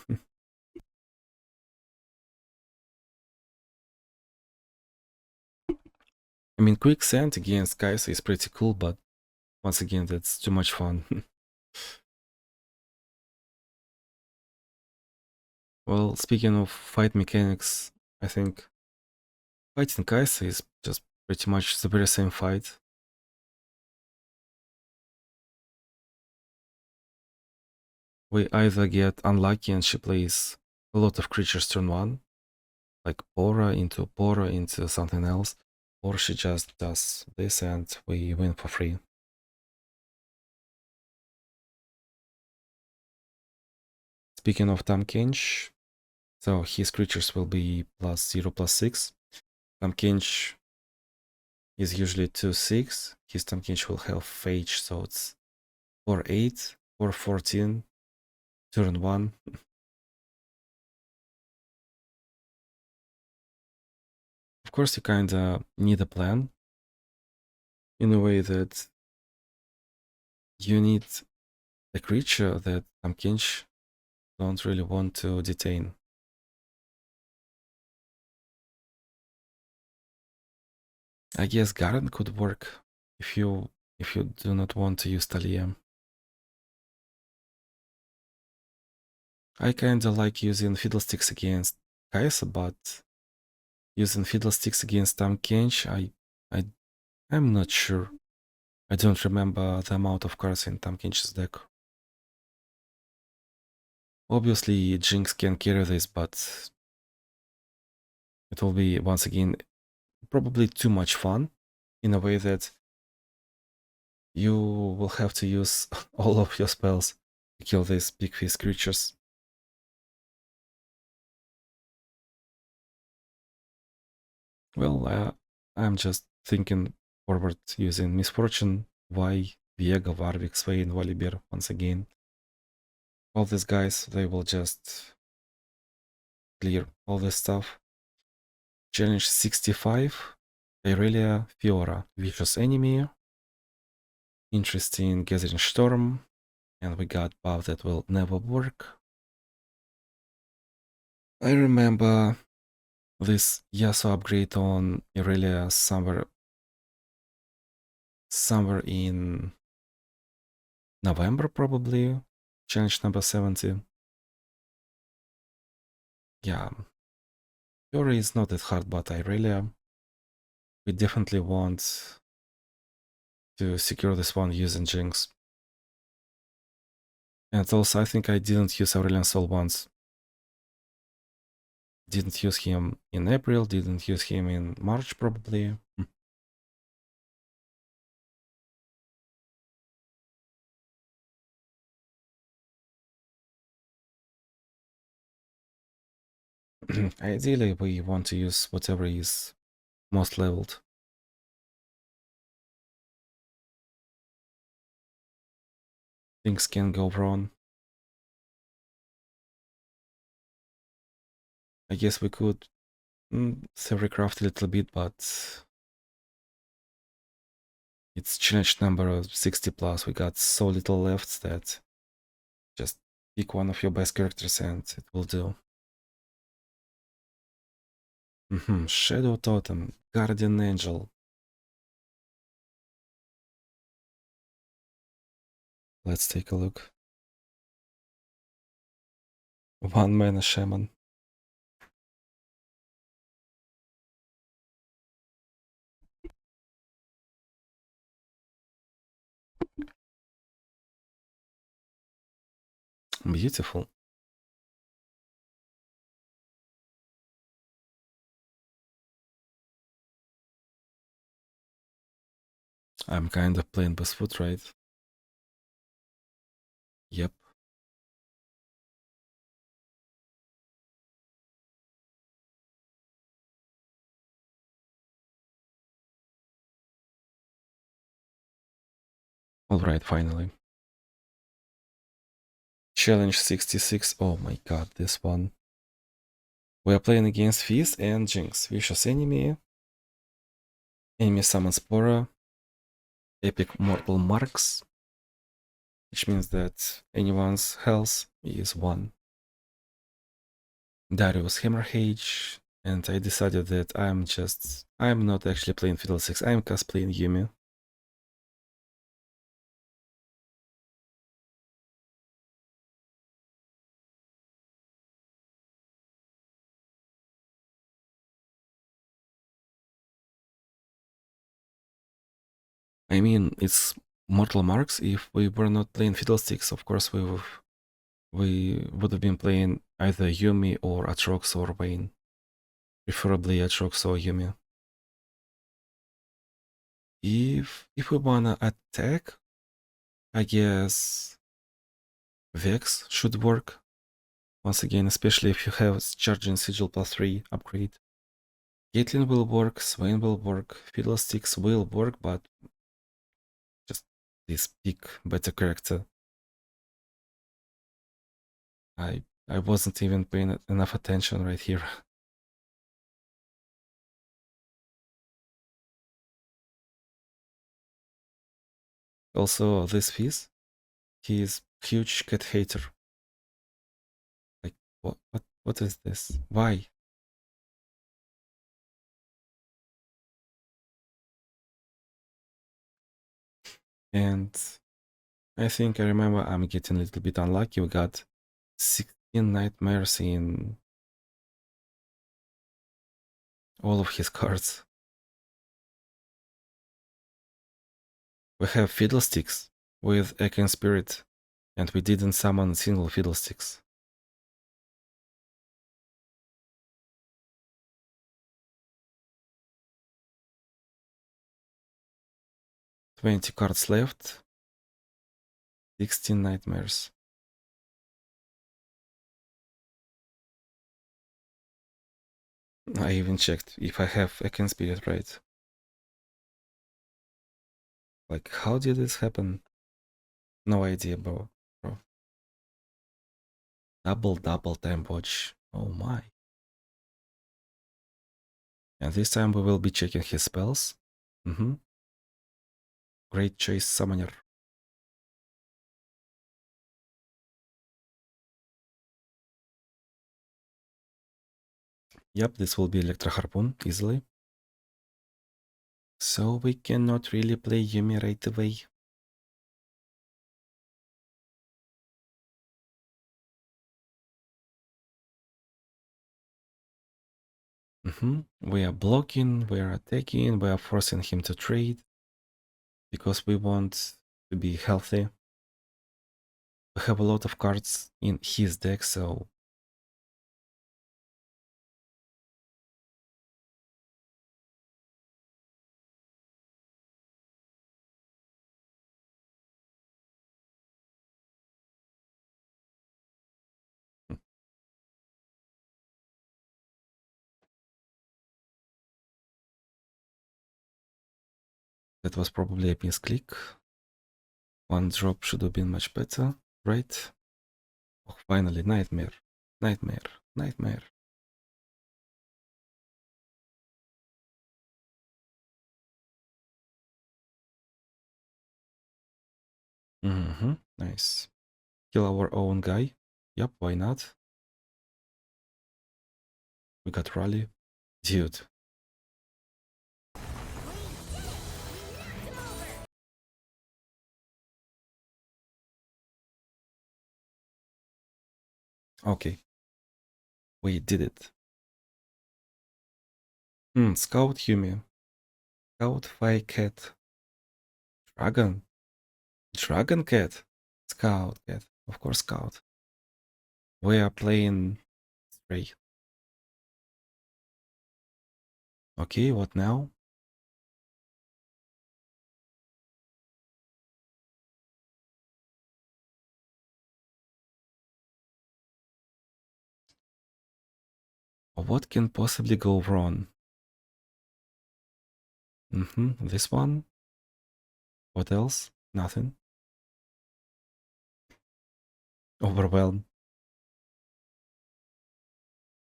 I mean, quicksand against Kai'Sa is pretty cool, but once again, that's too much fun. Well, speaking of fight mechanics, I think fighting Kai'Sa is just pretty much the very same fight. We either get unlucky and she plays a lot of creatures turn 1, like Pora into something else, or she just does this and we win for free. Speaking of Tamkench, so his creatures will be +0, +6. Tamkench is usually 2/6. His Tamkench will have Phage, so it's 4/8, 4/14, turn 1. Of course, you kinda need a plan in a way that you need a creature that Tamkench don't really want to detain. I guess Garen could work if you do not want to use Talia. I kinda like using Fiddlesticks against Kai'Sa, but using Fiddlesticks against Tamkench, I'm not sure. I don't remember the amount of cards in Tamkench's deck. Obviously, Jinx can carry this, but it will be, once again, probably too much fun in a way that you will have to use all of your spells to kill these big face creatures. Well, I'm just thinking forward using Misfortune, Vi, Viego, Warwick, Swain, Volibear once again. All these guys, they will just clear all this stuff. Challenge 65, Irelia, Fiora, Vicious Enemy, interesting Gathering Storm, and we got buff that will never work. I remember this Yasuo upgrade on Irelia somewhere in November probably, challenge number 70. Yeah, Fiora is not that hard, but Irelia, we definitely want to secure this one using Jinx. And also, I think I didn't use Aurelion Sol once. Didn't use him in April, didn't use him in March probably. Ideally, we want to use whatever is most leveled. Things can go wrong. I guess we could theorycraft a little bit, but it's challenge number 60 plus. We got so little left that just pick one of your best characters and it will do. Shadow Totem, Guardian Angel. Let's take a look. 1 mana Shaman. Beautiful. I'm kind of playing with foot, right? Yep. Alright, finally. Challenge 66. Oh my god, this one. We are playing against Fizz and Jinx. Vicious Enemy. Enemy summons Pora. Epic Mortal Marks. Which means that anyone's health is 1. Darius Hammerhage. And I decided that I'm not actually playing Fiddlesticks, I'm cosplaying Yumi. I mean, it's mortal marks. If we were not playing Fiddlesticks, of course we would have been playing either Yumi or Atrox or Vayne. Preferably Atrox or Yumi. If we wanna attack, I guess Vex should work. Once again, especially if you have Charging Sigil +3 upgrade. Caitlyn will work, Swain will work, Fiddlesticks will work, but just this pick better character. I wasn't even paying enough attention right here. Also, this Fizz, he is huge cat hater. Like, what is this? Why? And I think I remember I'm getting a little bit unlucky. We got 16 nightmares in all of his cards. We have Fiddlesticks with Echo and Spirit, and we didn't summon a single Fiddlesticks. "20 cards left, 16 nightmares." I even checked if I have Echo and Spirit right. Like, how did this happen? No idea, bro. Double time watch. Oh my. And this time we will be checking his spells. Great choice, Summoner. Yep, this will be Electro Harpoon easily. So we cannot really play Yumi right away. We are blocking, we are attacking, we are forcing him to trade because we want to be healthy. We have a lot of cards in his deck, so that was probably a misclick. One drop should have been much better, right? Oh, finally, Nightmare. Nightmare. Nightmare. Nice. Kill our own guy. Yep, why not? We got Rally. Dude. Okay. We did it. Scout Yumi. Scout Fire Cat. Dragon. Dragon Cat. Scout Cat. Of course, Scout. We are playing Stray. Okay, what now? What can possibly go wrong? This one? What else? Nothing. Overwhelm.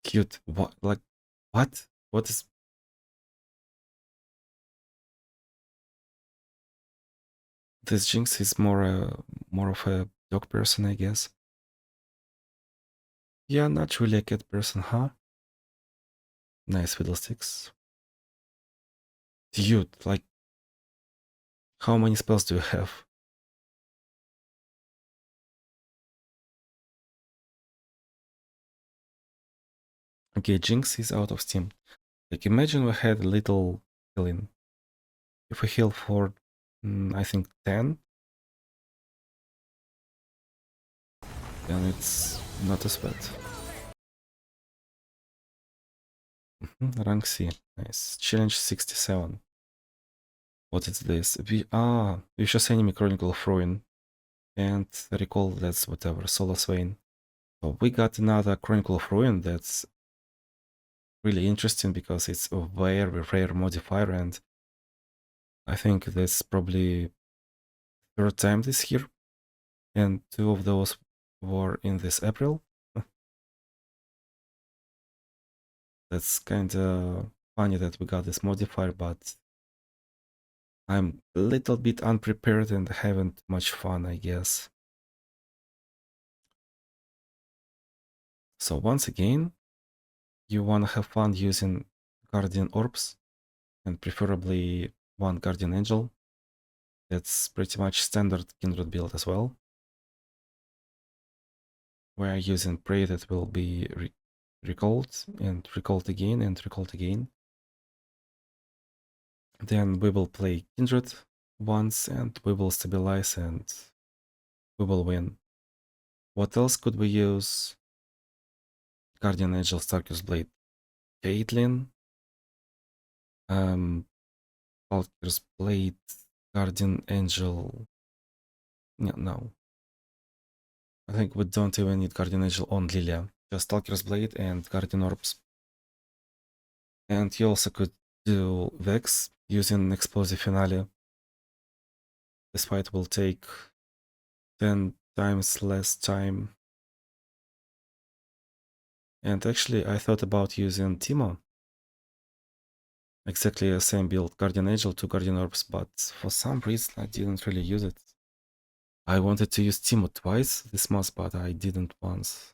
Cute. What? Like, what? What is... This Jinx is more of a dog person, I guess. Yeah, not really a cat person, huh? Nice fiddlesticks. Dude, like, how many spells do you have? Okay, Jinx is out of steam. Like, imagine we had a little healing. If we heal for, I think, 10, then it's not as bad. Rank C. Nice. Challenge 67. What is this? Vicious Enemy Chronicle of Ruin. And recall that's whatever, Solace Vein. So we got another Chronicle of Ruin that's really interesting because it's a very rare modifier, and I think that's probably third time this year, and two of those were in this April. That's kinda funny that we got this modifier, but I'm a little bit unprepared and haven't much fun, I guess. So once again, you wanna have fun using Guardian Orbs, and preferably one Guardian Angel. That's pretty much standard Kindred build as well. We're using Prey that will be recalled and recalled again and recalled again. Then we will play Kindred once and we will stabilize and we will win. What else could we use? Guardian Angel, Stark's Blade, Caitlyn, Valkyr's Blade, Guardian Angel. No. I think we don't even need Guardian Angel on Lilia. Just Stalker's Blade and Guardian Orbs. And you also could do Vex using Explosive Finale. This fight will take 10 times less time. And actually, I thought about using Timo. Exactly the same build, Guardian Angel, 2 Guardian Orbs, but for some reason I didn't really use it. I wanted to use Timo twice this month, but I didn't once.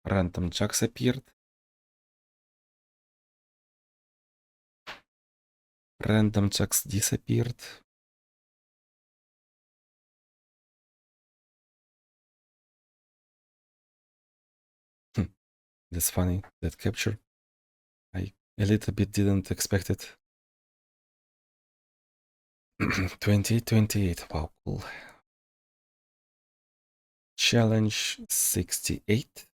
Random Jacks appeared. Random Jacks disappeared. That's funny, that capture. I a little bit didn't expect it. 2028, wow, cool. Challenge 68.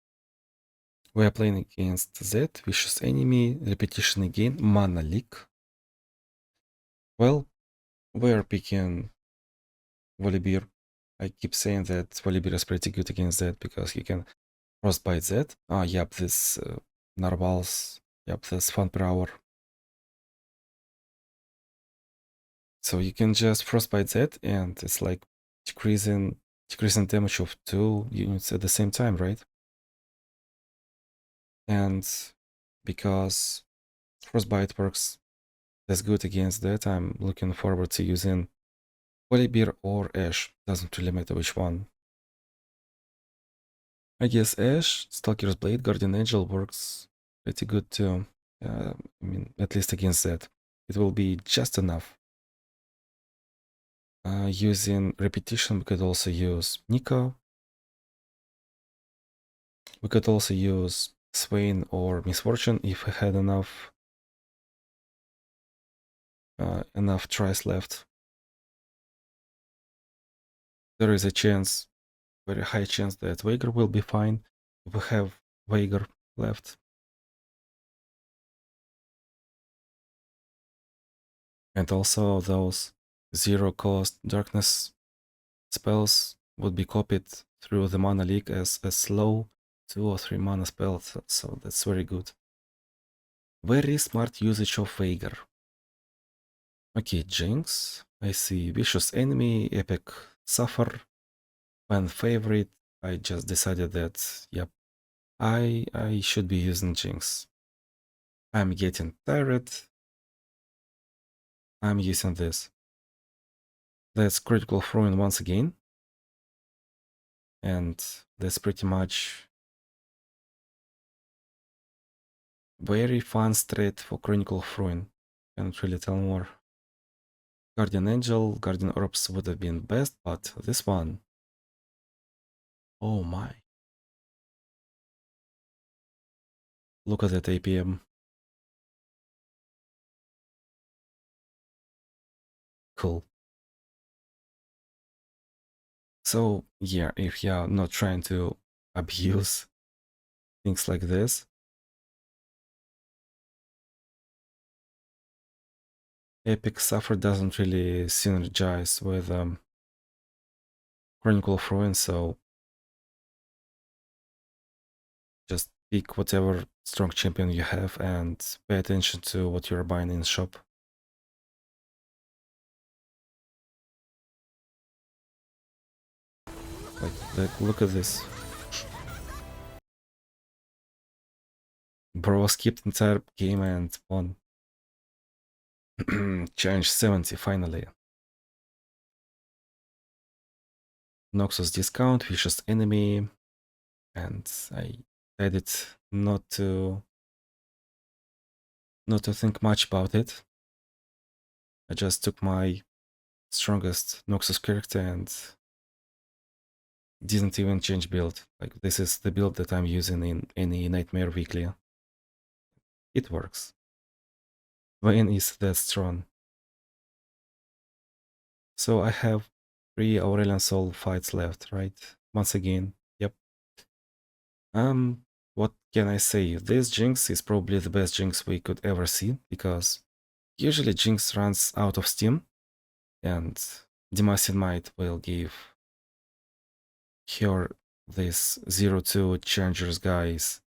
We are playing against Z, Vicious Enemy, Repetition again, Mana Leak. Well, we are picking Volibear. I keep saying that Volibear is pretty good against Z because you can Frostbite Z. Yep, this Narvals. Yep, this fun per hour. So you can just Frostbite Z and it's like decreasing damage of 2 units at the same time, right? And because Frostbite works as good against that, I'm looking forward to using Volibear or Ashe. Doesn't really matter which one. I guess Ashe, Stalker's Blade, Guardian Angel works pretty good too. I mean, at least against that. It will be just enough. Using Repetition, we could also use Nico. We could also use Swain or Misfortune if we had enough tries left. There is a chance, very high chance, that Veigar will be fine if we have Veigar left. And also those zero cost darkness spells would be copied through the mana leak as a slow 2 or 3 mana spell, so that's very good. Very smart usage of Veigar. Okay, Jinx. I see Vicious Enemy, Epic Suffer, fan favorite. I just decided that, yep, I should be using Jinx. I'm getting tired. I'm using this. That's critical throwing once again. And that's pretty much very fun strat for critical throwing. Can't really tell more. Guardian Angel, Guardian Orbs would have been best, but this one... Oh my. Look at that APM. Cool. So yeah, if you're not trying to abuse things like this, Epic Suffer doesn't really synergize with Chronicle of Ruin, so just pick whatever strong champion you have and pay attention to what you're buying in the shop. Like look at this. Bro skipped entire game and won. Challenge 70, finally. Noxus discount, vicious enemy, and I decided not to think much about it. I just took my strongest Noxus character and didn't even change build. Like this is the build that I'm using in any Nightmare Weekly. It works. Vayne is that strong. So I have 3 Aurelian Soul fights left, right? Once again, yep. What can I say? This Jinx is probably the best Jinx we could ever see, because usually Jinx runs out of steam, and Demacian Might will give her this 0-2 Challengers guys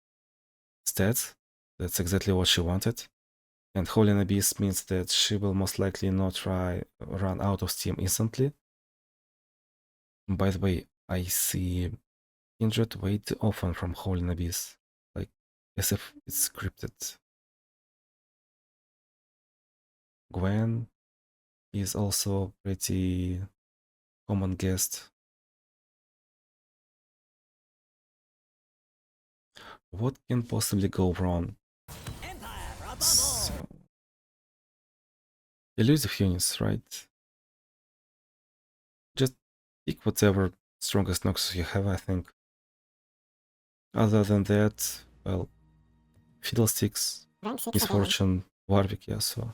stats. That's exactly what she wanted. And Holy Abyss means that she will most likely not run out of steam instantly. By the way, I see Kindred way too often from Holy Abyss, like as if it's scripted. Gwen is also pretty common guest. What can possibly go wrong? So, elusive units, right? Just pick whatever strongest Noxus you have, I think. Other than that, well, Fiddlesticks, Rank 6 advanced. Misfortune, Warwick, yeah, so.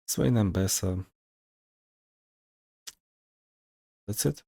Swain and Bessa. That's it.